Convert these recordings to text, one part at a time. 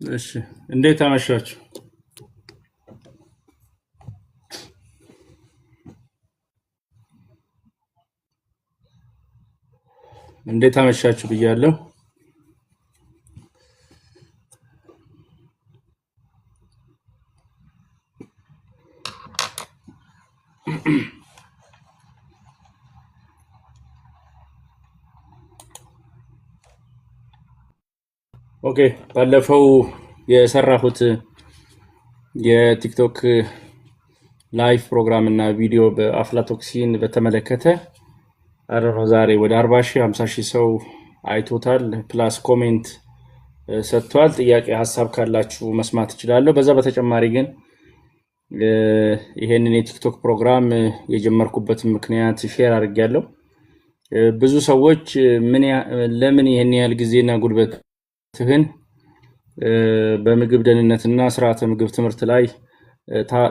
እሺ እንዴት አመሻችሁ? እንዴት አመሻችሁ ብያለሁ። ኦኬ ባለፈው የሰራሁት የቲክቶክ ላይቭ ፕሮግራም እና ቪዲዮ በአፍላቶክሲን በተመለከተ አረሮ ዛሬ ወደ 40 ሺህ 50 ሺህ ሰው አይቶታል። ፕላስ ኮሜንት ሰጥቷል። ጥያቄ ሀሳብ ካላችሁ መስማት እችላለሁ። በዛ በተጨማሪ ግን ይሄንን የቲክቶክ ፕሮግራም የጀመርኩበትን ምክንያት ሼር አድርጌያለሁ። ብዙ ሰዎች ለምን ይሄን ያህል ጊዜና ጉልበትህን በምግብ ደህንነትና ስርዓተ ምግብ ትምህርት ላይ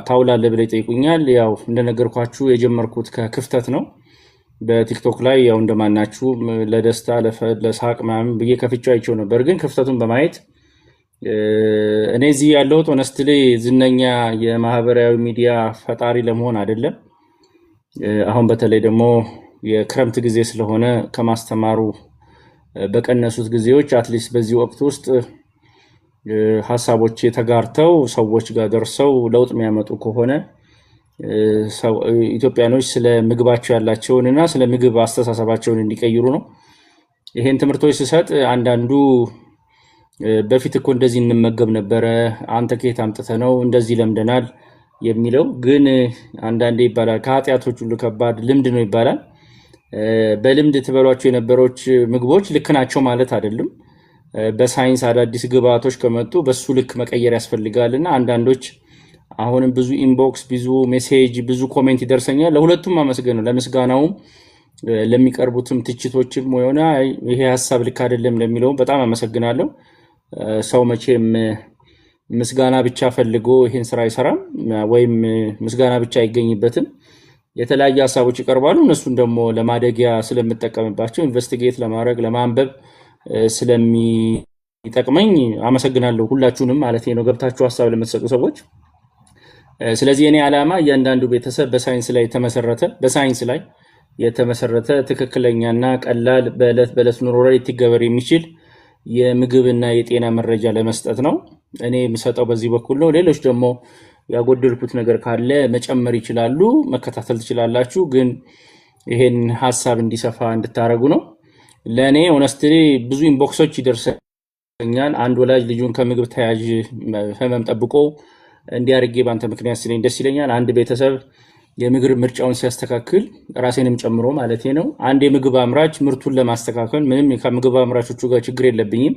ታውላለህ ብለው ይጠይቁኛል። ያው እንደነገርኳችሁ የጀመርኩት ከክፍተት ነው። በቲክቶክ ላይ ያው እንደማናችሁ ለደስታ ለሳቅ ምናምን ብዬ ከፍቼው አይቼው ነበር። ግን ክፍተቱን በማየት እኔ እዚህ ያለሁት ሆነስትሊ ዝነኛ የማህበራዊ ሚዲያ ፈጣሪ ለመሆን አይደለም። አሁን በተለይ ደግሞ የክረምት ጊዜ ስለሆነ ከማስተማሩ በቀነሱት ጊዜዎች አትሊስት በዚህ ወቅት ውስጥ ሀሳቦች ተጋርተው ሰዎች ጋር ደርሰው ለውጥ የሚያመጡ ከሆነ ኢትዮጵያኖች ስለ ምግባቸው ያላቸውንና ስለ ምግብ አስተሳሰባቸውን እንዲቀይሩ ነው። ይሄን ትምህርቶች ስሰጥ አንዳንዱ በፊት እኮ እንደዚህ እንመገብ ነበረ፣ አንተ ከየት አምጥተህ ነው እንደዚህ ለምደናል የሚለው ግን አንዳንዴ ይባላል ከኃጢአቶች ሁሉ ከባድ ልምድ ነው ይባላል። በልምድ ትበሏቸው የነበሮች ምግቦች ልክ ናቸው ማለት አይደለም። በሳይንስ አዳዲስ ግብአቶች ከመጡ በሱ ልክ መቀየር ያስፈልጋልና አንዳንዶች አሁንም ብዙ ኢንቦክስ፣ ብዙ ሜሴጅ፣ ብዙ ኮሜንት ይደርሰኛል። ለሁለቱም አመስገን ነው። ለምስጋናውም ለሚቀርቡትም ትችቶችም ሆነ ይሄ ሐሳብ ልክ አይደለም ለሚለው በጣም አመሰግናለሁ። ሰው መቼም ምስጋና ብቻ ፈልጎ ይሄን ስራ አይሰራም፣ ወይም ምስጋና ብቻ አይገኝበትም። የተለያዩ ሐሳቦች ይቀርባሉ። እነሱን ደግሞ ለማደጊያ ስለምጠቀምባቸው ኢንቨስቲጌት ለማድረግ ለማንበብ ስለሚጠቅመኝ አመሰግናለሁ ሁላችሁንም ማለት ነው፣ ገብታችሁ ሐሳብ ለምትሰጡ ሰዎች። ስለዚህ የኔ ዓላማ እያንዳንዱ ቤተሰብ በሳይንስ ላይ የተመሰረተ ትክክለኛና ቀላል በዕለት ኑሮ ላይ ሊተገበር የሚችል የምግብና የጤና መረጃ ለመስጠት ነው። እኔ የምሰጠው በዚህ በኩል ነው። ሌሎች ደግሞ ያጎደልኩት ነገር ካለ መጨመር ይችላሉ፣ መከታተል ትችላላችሁ። ግን ይሄን ሐሳብ እንዲሰፋ እንድታረጉ ነው። ለእኔ ሆነስትሊ ብዙ ኢንቦክሶች ይደርሰኛል። አንድ ወላጅ ልጁን ከምግብ ተያዥ ህመም ጠብቆ እንዲያርጌ ባንተ ምክንያት ስለኝ ደስ ይለኛል። አንድ ቤተሰብ የምግብ ምርጫውን ሲያስተካክል ራሴንም ጨምሮ ማለት ነው። አንድ የምግብ አምራች ምርቱን ለማስተካከል ምንም ከምግብ አምራቾቹ ጋር ችግር የለብኝም።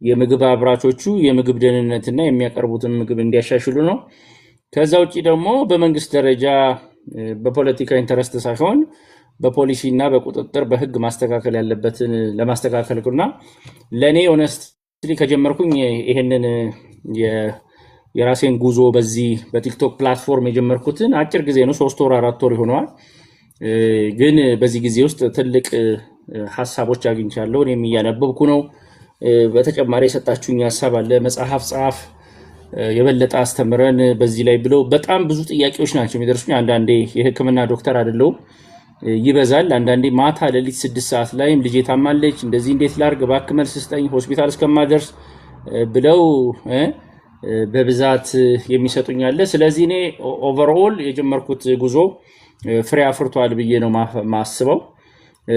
የምግብ አምራቾቹ የምግብ ደህንነትና የሚያቀርቡትን ምግብ እንዲያሻሽሉ ነው። ከዛ ውጪ ደግሞ በመንግስት ደረጃ በፖለቲካ ኢንተረስት ሳይሆን በፖሊሲና በቁጥጥር በህግ ማስተካከል ያለበትን ለማስተካከልና ለኔ ሆነስትሊ ከጀመርኩኝ ይሄንን የራሴን ጉዞ በዚህ በቲክቶክ ፕላትፎርም የጀመርኩትን አጭር ጊዜ ነው፣ 3 ወር 4 ወር ይሆነዋል። ግን በዚህ ጊዜ ውስጥ ትልቅ ሐሳቦች አግኝቻለሁ። እኔም እያነበብኩ ነው። በተጨማሪ የሰጣችሁኝ ሐሳብ አለ፣ መጽሐፍ ጻፍ፣ የበለጠ አስተምረን በዚህ ላይ ብለው በጣም ብዙ ጥያቄዎች ናቸው የሚደርሱኝ። አንዳንዴ የህክምና ዶክተር አይደለሁም፣ ይበዛል። አንዳንዴ ማታ ሌሊት 6 ሰዓት ላይም ልጄ ታማለች፣ እንደዚህ እንዴት ላርግ እባክህ መልስ ስጠኝ ሆስፒታል እስከማደርስ ብለው በብዛት የሚሰጡኝ አለ። ስለዚህ እኔ ኦቨርኦል የጀመርኩት ጉዞ ፍሬ አፍርቷል ብዬ ነው ማስበው።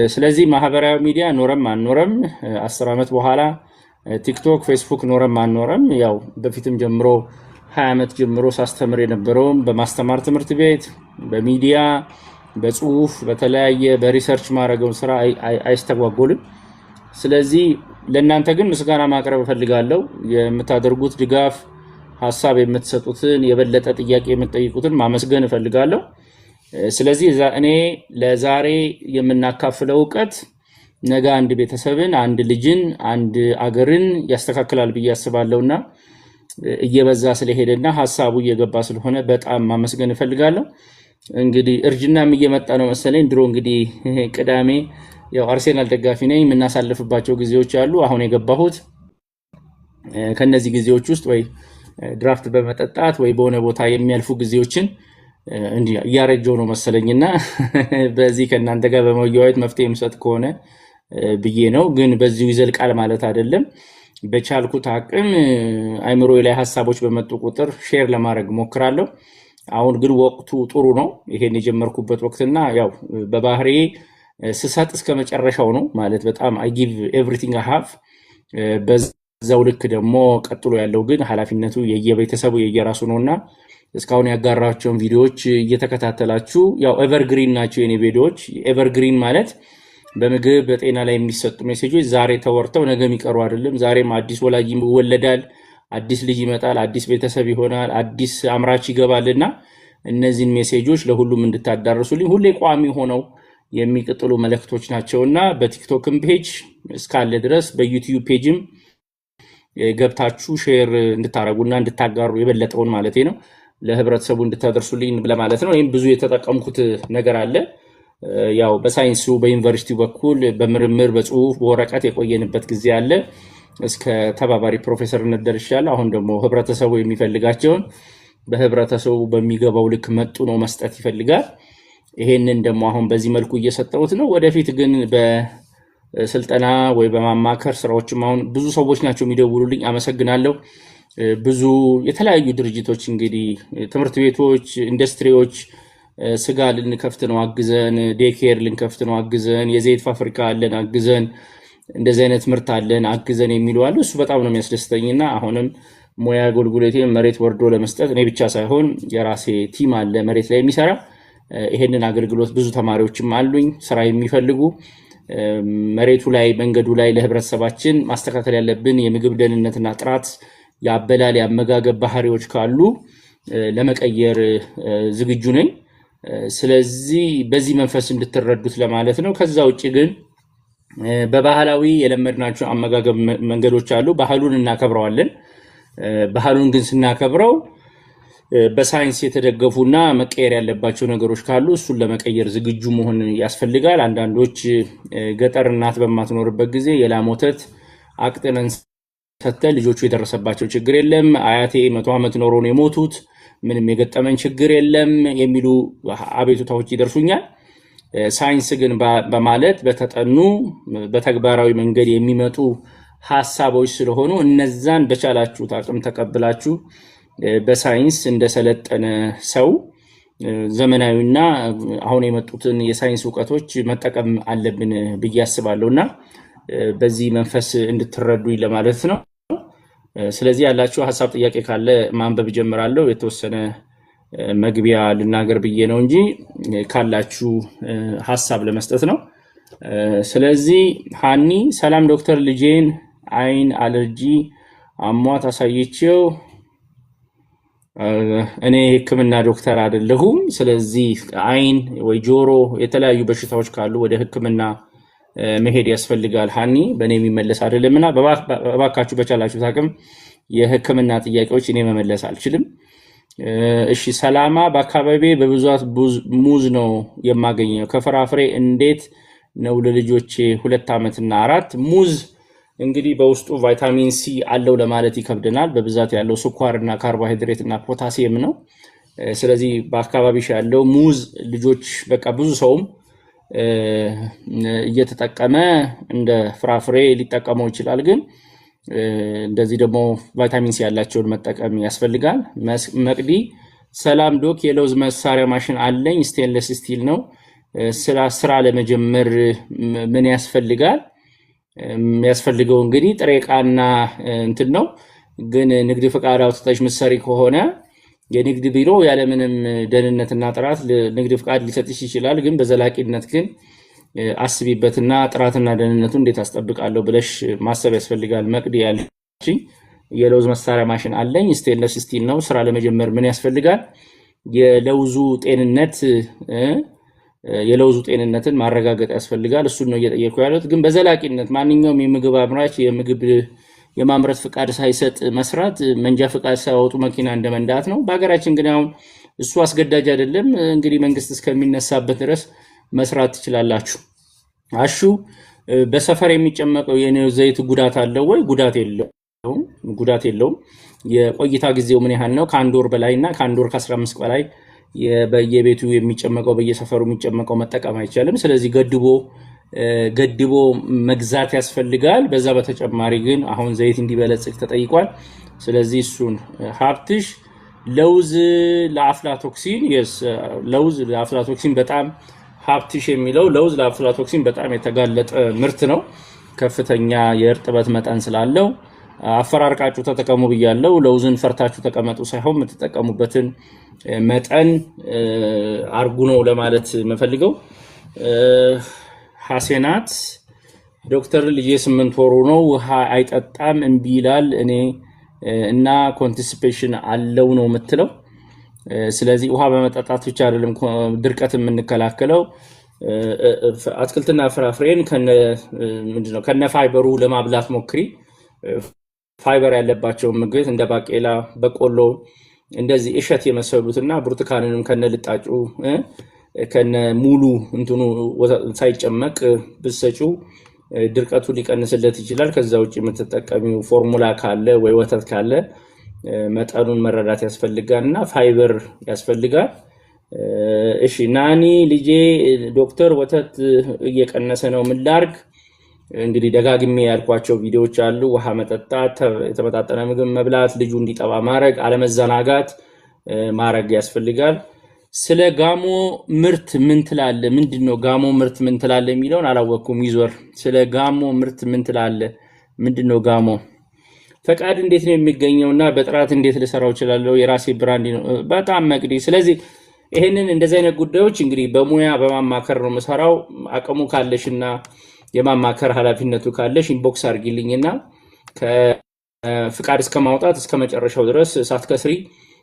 ስለዚህ ማህበራዊ ሚዲያ ኖረም አንኖረም 10 ዓመት በኋላ ቲክቶክ፣ ፌስቡክ ኖረም አንኖረም ያው በፊትም ጀምሮ 20 ዓመት ጀምሮ ሳስተምር የነበረውም በማስተማር ትምህርት ቤት፣ በሚዲያ፣ በጽሁፍ፣ በተለያየ በሪሰርች ማድረገው ስራ አይስተጓጎልም። ስለዚህ ለእናንተ ግን ምስጋና ማቅረብ እፈልጋለሁ። የምታደርጉት ድጋፍ፣ ሐሳብ የምትሰጡትን፣ የበለጠ ጥያቄ የምትጠይቁትን ማመስገን እፈልጋለሁ። ስለዚህ እኔ ለዛሬ የምናካፍለው ዕውቀት ነገ አንድ ቤተሰብን፣ አንድ ልጅን፣ አንድ አገርን ያስተካክላል ብዬ አስባለሁና እየበዛ ስለሄደና ሐሳቡ እየገባ ስለሆነ በጣም ማመስገን እፈልጋለሁ። እንግዲህ እርጅናም እየመጣ ነው መሰለኝ። ድሮ እንግዲህ ቅዳሜ ያው አርሴናል ደጋፊ ነኝ። የምናሳልፍባቸው ጊዜዎች አሉ። አሁን የገባሁት ከነዚህ ጊዜዎች ውስጥ ወይ ድራፍት በመጠጣት ወይ በሆነ ቦታ የሚያልፉ ጊዜዎችን እንዲህ እያረጀው ነው መሰለኝና በዚህ ከእናንተ ጋር በመወያየት መፍትሄ የምሰጥ ከሆነ ብዬ ነው። ግን በዚሁ ይዘልቃል ማለት አይደለም። በቻልኩት አቅም አይምሮ ላይ ሀሳቦች በመጡ ቁጥር ሼር ለማድረግ ሞክራለሁ። አሁን ግን ወቅቱ ጥሩ ነው። ይሄን የጀመርኩበት ወቅትና ያው በባህሪ ስሰጥ እስከ መጨረሻው ነው ማለት በጣም አይ ጊቭ ኤቭሪቲንግ አይ ሃቭ። በዛው ልክ ደግሞ ቀጥሎ ያለው ግን ኃላፊነቱ የየቤተሰቡ የየራሱ ነውና እስካሁን ያጋራቸውን ቪዲዮዎች እየተከታተላችሁ ያው ኤቨርግሪን ናቸው የኔ ቪዲዮዎች። ኤቨርግሪን ማለት በምግብ በጤና ላይ የሚሰጡ ሜሴጆች ዛሬ ተወርተው ነገ የሚቀሩ አይደለም። ዛሬም አዲስ ወላጅ ይወለዳል፣ አዲስ ልጅ ይመጣል፣ አዲስ ቤተሰብ ይሆናል፣ አዲስ አምራች ይገባልና እነዚህን ሜሴጆች ለሁሉም እንድታዳርሱልኝ ሁሌ ቋሚ ሆነው የሚቀጥሉ መልእክቶች ናቸውና በቲክቶክም ፔጅ እስካለ ድረስ በዩቲዩብ ፔጅም ገብታችሁ ሼር እንድታረጉና እንድታጋሩ የበለጠውን ማለት ነው ለህብረተሰቡ እንድታደርሱልኝ ለማለት ነው። ይህም ብዙ የተጠቀምኩት ነገር አለ። ያው በሳይንሱ በዩኒቨርሲቲ በኩል በምርምር በጽሁፍ በወረቀት የቆየንበት ጊዜ አለ። እስከ ተባባሪ ፕሮፌሰርነት ደርሻለሁ። አሁን ደግሞ ህብረተሰቡ የሚፈልጋቸውን በህብረተሰቡ በሚገባው ልክ መጡ ነው መስጠት ይፈልጋል። ይሄንን ደግሞ አሁን በዚህ መልኩ እየሰጠሁት ነው። ወደፊት ግን በስልጠና ወይ በማማከር ስራዎችም አሁን ብዙ ሰዎች ናቸው የሚደውሉልኝ። አመሰግናለሁ። ብዙ የተለያዩ ድርጅቶች እንግዲህ ትምህርት ቤቶች፣ ኢንዱስትሪዎች ስጋ ልንከፍት ነው አግዘን፣ ዴኬር ልንከፍት ነው አግዘን፣ የዘይት ፋብሪካ አለን አግዘን፣ እንደዚህ አይነት ምርት አለን አግዘን የሚሉ አሉ። እሱ በጣም ነው የሚያስደስተኝና አሁንም ሙያ ጎልጉሌቴን መሬት ወርዶ ለመስጠት እኔ ብቻ ሳይሆን የራሴ ቲም አለ መሬት ላይ የሚሰራ ይሄንን አገልግሎት ብዙ ተማሪዎችም አሉኝ ስራ የሚፈልጉ መሬቱ ላይ መንገዱ ላይ ለህብረተሰባችን ማስተካከል ያለብን የምግብ ደህንነትና ጥራት የአበላል የአመጋገብ ባህሪዎች ካሉ ለመቀየር ዝግጁ ነኝ። ስለዚህ በዚህ መንፈስ እንድትረዱት ለማለት ነው። ከዛ ውጭ ግን በባህላዊ የለመድናቸው አመጋገብ መንገዶች አሉ። ባህሉን እናከብረዋለን። ባህሉን ግን ስናከብረው በሳይንስ የተደገፉና መቀየር ያለባቸው ነገሮች ካሉ እሱን ለመቀየር ዝግጁ መሆን ያስፈልጋል። አንዳንዶች ገጠር እናት በማትኖርበት ጊዜ የላም ወተት አቅጥነን ሰጥተን ልጆቹ የደረሰባቸው ችግር የለም፣ አያቴ 100 ዓመት ኖሮ ነው የሞቱት፣ ምንም የገጠመን ችግር የለም የሚሉ አቤቱታዎች ይደርሱኛል። ሳይንስ ግን በማለት በተጠኑ በተግባራዊ መንገድ የሚመጡ ሐሳቦች ስለሆኑ እነዛን በቻላችሁት አቅም ተቀብላችሁ በሳይንስ እንደሰለጠነ ሰው ዘመናዊና አሁን የመጡትን የሳይንስ ዕውቀቶች መጠቀም አለብን ብዬ አስባለሁና በዚህ መንፈስ እንድትረዱኝ ለማለት ነው። ስለዚህ ያላችሁ ሐሳብ ጥያቄ ካለ ማንበብ ጀምራለሁ። የተወሰነ መግቢያ ልናገር ብዬ ነው እንጂ ካላችሁ ሐሳብ ለመስጠት ነው። ስለዚህ ሃኒ ሰላም ዶክተር፣ ልጄን አይን አለርጂ አሟት አሳይቼው እኔ ሕክምና ዶክተር አይደለሁም። ስለዚህ አይን ወይ ጆሮ የተለያዩ በሽታዎች ካሉ ወደ ሕክምና መሄድ ያስፈልጋል። ሃኒ በእኔ የሚመለስ አይደለምና እባካችሁ በቻላችሁት አቅም የሕክምና ጥያቄዎች እኔ መመለስ አልችልም። እሺ ሰላማ፣ በአካባቢ በብዛት ሙዝ ነው የማገኘው። ከፍራፍሬ እንዴት ነው ለልጆቼ 2 ዓመትና 4? ሙዝ እንግዲህ በውስጡ ቫይታሚን ሲ አለው ለማለት ይከብደናል። በብዛት ያለው ስኳርና ካርቦሃይድሬት እና ፖታሲየም ነው። ስለዚህ በአካባቢሽ ያለው ሙዝ ልጆች በቃ ብዙ ሰውም እየተጠቀመ እንደ ፍራፍሬ ሊጠቀመው ይችላል። ግን እንደዚህ ደግሞ ቫይታሚን ሲ ያላቸውን መጠቀም ያስፈልጋል። መቅዲ ሰላም ዶክ፣ የለውዝ መሳሪያ ማሽን አለኝ፣ ስቴንለስ ስቲል ነው። ስራ ለመጀመር ምን ያስፈልጋል? የሚያስፈልገው እንግዲህ ጥሬ ዕቃና እንትን ነው። ግን ንግድ ፈቃድ አውጥተሽ ምሰሪ ከሆነ የንግድ ቢሮ ያለምንም ደህንነትና ጥራት ንግድ ፈቃድ ሊሰጥሽ ይችላል። ግን በዘላቂነት ግን አስቢበትና ጥራትና ደህንነቱ እንዴት አስጠብቃለሁ ብለሽ ማሰብ ያስፈልጋል። መቅዲ ያለችኝ የለውዝ መሳሪያ ማሽን አለኝ፣ ስቴንለስ ስቲል ነው። ስራ ለመጀመር ምን ያስፈልጋል? የለውዙ ጤንነትን ማረጋገጥ ያስፈልጋል። እሱን ነው እየጠየኩ ያለሁት። ግን በዘላቂነት ማንኛውም የምግብ አምራች የምግብ የማምረት ፍቃድ ሳይሰጥ መስራት መንጃ ፍቃድ ሳያወጡ መኪና እንደመንዳት ነው። በሀገራችን ግን አሁን እሱ አስገዳጅ አይደለም። እንግዲህ መንግስት እስከሚነሳበት ድረስ መስራት ትችላላችሁ። አሹ በሰፈር የሚጨመቀው የኔው ዘይት ጉዳት አለው ወይ? ጉዳት የለውም። የቆይታ ጊዜው ምን ያህል ነው? ከአንድ ወር በላይና ከአንድ ወር ከ15 በላይ በየቤቱ የሚጨመቀው በየሰፈሩ የሚጨመቀው መጠቀም አይቻልም። ስለዚህ ገድቦ መግዛት ያስፈልጋል። በዛ በተጨማሪ ግን አሁን ዘይት እንዲበለጽግ ተጠይቋል። ስለዚህ እሱን ሀብትሽ ለውዝ ለአፍላቶክሲን ለውዝ ለአፍላቶክሲን በጣም ሀብትሽ የሚለው ለውዝ ለአፍላቶክሲን በጣም የተጋለጠ ምርት ነው። ከፍተኛ የእርጥበት መጠን ስላለው አፈራርቃችሁ ተጠቀሙ ብያለሁ። ለውዝን ፈርታችሁ ተቀመጡ ሳይሆን የምትጠቀሙበትን መጠን አርጉ ነው ለማለት የምፈልገው። ሐሴናት ዶክተር ልጄ 8 ወሩ ነው፣ ውሃ አይጠጣም፣ እምቢ ይላል እና ኮንቲስፔሽን አለው ነው የምትለው። ስለዚህ ውሃ በመጠጣት ብቻ አይደለም ድርቀት የምንከላከለው። አትክልትና ፍራፍሬን ከነ ፋይበሩ ለማብላት ሞክሪ። ፋይበር ያለባቸው ምግብ እንደ ባቄላ፣ በቆሎ እንደዚህ እሸት የመሰሉትና ብርቱካንንም ከነ ልጣጩ ከነ ሙሉ እንትኑ ሳይጨመቅ ብትሰጩ ድርቀቱ ሊቀንስለት ይችላል። ከዛ ውጭ የምትጠቀሚው ፎርሙላ ካለ ወይ ወተት ካለ መጠኑን መረዳት ያስፈልጋል እና ፋይበር ያስፈልጋል። እሺ ናኒ ልጄ ዶክተር ወተት እየቀነሰ ነው ምን ላድርግ? እንግዲህ ደጋግሜ ያልኳቸው ቪዲዮዎች አሉ። ውሃ መጠጣት፣ የተመጣጠነ ምግብ መብላት፣ ልጁ እንዲጠባ ማድረግ፣ አለመዘናጋት ማድረግ ያስፈልጋል። ስለ ጋሞ ምርት ምን ትላለ? ምንድነው ጋሞ ምርት ምን ትላለ የሚለውን አላወቅኩም። ይዞር ስለ ጋሞ ምርት ምን ትላለ? ምንድነው ጋሞ? ፈቃድ እንዴት ነው የሚገኘውና በጥራት እንዴት ልሰራው እችላለሁ? የራሴ ብራንድ ነው። በጣም መቅዲ። ስለዚህ ይሄንን እንደዚህ አይነት ጉዳዮች እንግዲህ በሙያ በማማከር ነው መሰራው። አቅሙ ካለሽና የማማከር ኃላፊነቱ ካለሽ ኢንቦክስ አድርጊልኝና ከፍቃድ እስከ ማውጣት እስከ መጨረሻው ድረስ ሳትከስሪ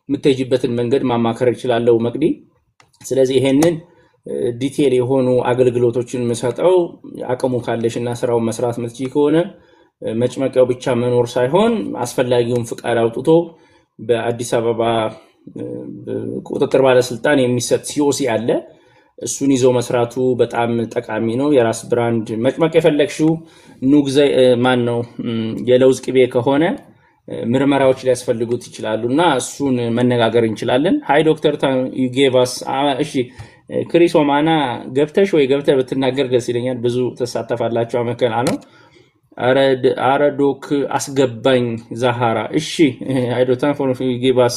የምትሄጂበትን መንገድ ማማከር ይችላል መቅዲ። ስለዚህ ይሄንን ዲቴል የሆኑ አገልግሎቶችን መስጠው አቅሙ ካለሽና ስራውን መስራት የምትችይ ከሆነ መጭመቂያው ብቻ መኖር ሳይሆን አስፈላጊውን ፍቃድ አውጥቶ በአዲስ አበባ ቁጥጥር ባለስልጣን የሚሰጥ ሲኦሲ አለ። እሱን ይዞ መስራቱ በጣም ጠቃሚ ነው። የራስ ብራንድ መጭመቅ የፈለግሽው ኑግዘ ማን ነው የለውዝ ቅቤ ከሆነ ምርመራዎች ሊያስፈልጉት ይችላሉና እሱን መነጋገር እንችላለን። ሃይ ዶክተር ዩ ጌቭ አስ እሺ ክሪስ ኦማና ገብተሽ ወይ ገብተህ ብትናገር ደስ ይለኛል። ብዙ ተሳተፋላችሁ። አመከና ነው። አረዶክ አስገባኝ ዛሃራ። እሺ ሃይ ዶክተር ፎር ዩ ጌቭ አስ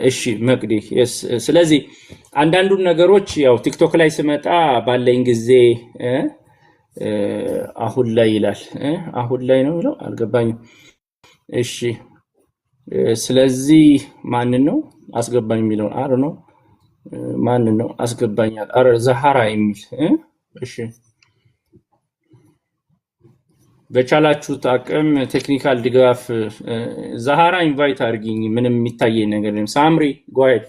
እሺ መቅዲ። ስለዚህ አንዳንዱን ነገሮች ያው ቲክቶክ ላይ ስመጣ ባለኝ ጊዜ አሁን ላይ ይላል። አሁን ላይ ነው ይላል አልገባኝም። እሺ ስለዚህ ማንን ነው አስገባኝ የሚለው አረ ነው ማንን ነው አስገባኛል? አረ ዛሃራ የሚል እሺ በቻላችሁት አቅም ቴክኒካል ድጋፍ ዛሃራ ኢንቫይት አድርጊኝ። ምንም የሚታየኝ ነገር የለም። ሳምሪ ጎይድ።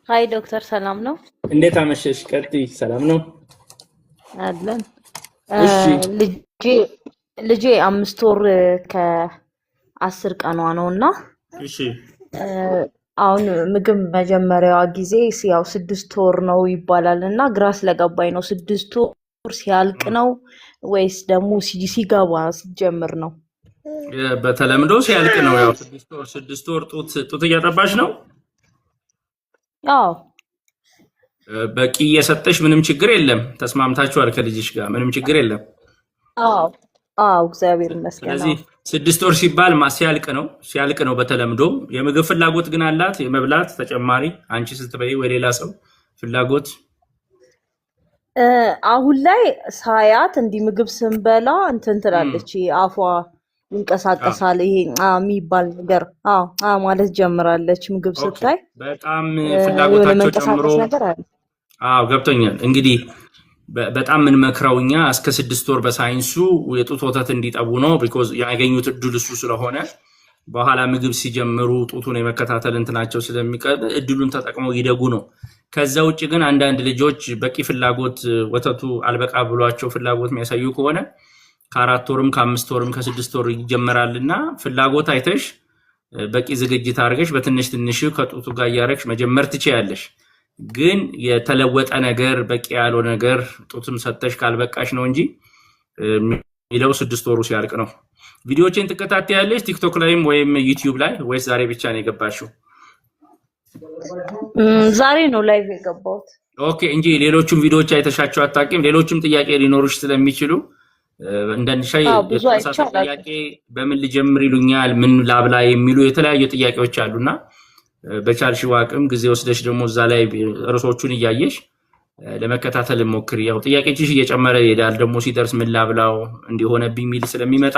ሃይ ዶክተር ሰላም ነው? እንዴት አመሸሽ? ቀጥይ። ሰላም ነው አለን። እሺ ልጄ 5 ወር ከ10 ቀኗ ነውና እሺ አሁን ምግብ መጀመሪያዋ ጊዜ ያው 6 ወር ነው ይባላልና ግራ ስለገባኝ ነው። 6 ወር ሲያልቅ ነው ወይስ ደግሞ ሲገባ ሲጀምር ነው? በተለምዶ ሲያልቅ ነው። ያው 6 ወር ጡት እያጠባሽ ነው። ያው በቂ እየሰጠሽ ምንም ችግር የለም። ተስማምታችኋል ከልጅሽ ጋር? ምንም ችግር የለም። አዎ እግዚአብሔር ይመስገን። ስለዚህ 6 ወር ሲባል ሲያልቅ ነው በተለምዶ። የምግብ ፍላጎት ግን አላት የመብላት ተጨማሪ አንቺ ስትበይ ወይ ሌላ ሰው ፍላጎት? አሁን ላይ ሳያት እንዲህ ምግብ ስንበላ እንትን ትላለች፣ አፏ ይንቀሳቀሳል። ይሄ የሚባል ነገር ማለት ጀምራለች ምግብ ስታይ። በጣም ፍላጎታቸው ጨምሮ ገብቶኛል። እንግዲህ በጣም ምን መክረው እኛ እስከ 6 ወር በሳይንሱ የጡት ወተት እንዲጠቡ ነው። ቢኮዝ ያገኙት እድል እሱ ስለሆነ በኋላ ምግብ ሲጀምሩ ጡቱን የመከታተል እንትናቸው ስለሚቀር እድሉን ተጠቅመው ይደጉ ነው። ከዛ ውጭ ግን አንዳንድ ልጆች በቂ ፍላጎት ወተቱ አልበቃ ብሏቸው ፍላጎት የሚያሳዩ ከሆነ ከ4 ወርም ከ5 ወርም ከ6 ወር ይጀመራልና ፍላጎት አይተሽ በቂ ዝግጅት አድርገሽ በትንሽ ትንሽ ከጡቱ ጋር እያደረግሽ መጀመር ትችያለሽ። ግን የተለወጠ ነገር በቂ ያለው ነገር ጡትም ሰጠሽ ካልበቃሽ ነው እንጂ የሚለው 6 ወሩ ሲያልቅ ነው። ቪዲዮዎችን ትከታተያለሽ ቲክቶክ ላይም ወይም ዩቲዩብ ላይ ወይስ ዛሬ ብቻ ነው የገባሽው? ዛሬ ነው ላይቭ የገባሁት። ኦኬ እንጂ ሌሎችም ቪዲዮዎች አይተሻቸው አታውቂም? ሌሎችም ጥያቄ ሊኖሩሽ ስለሚችሉ እንደንሻይ ጥያቄ በምን ልጀምር ይሉኛል፣ ምን ላብላ የሚሉ የተለያዩ ጥያቄዎች አሉና በቻልሽው አቅም ጊዜ ወስደሽ ደግሞ እዛ ላይ ርዕሶቹን እያየሽ ለመከታተል ሞክሪ። ያው ጥያቄችሽ እየጨመረ ይሄዳል። ደግሞ ሲደርስ ምን ላብላው እንዲሆነብኝ ሚል ስለሚመጣ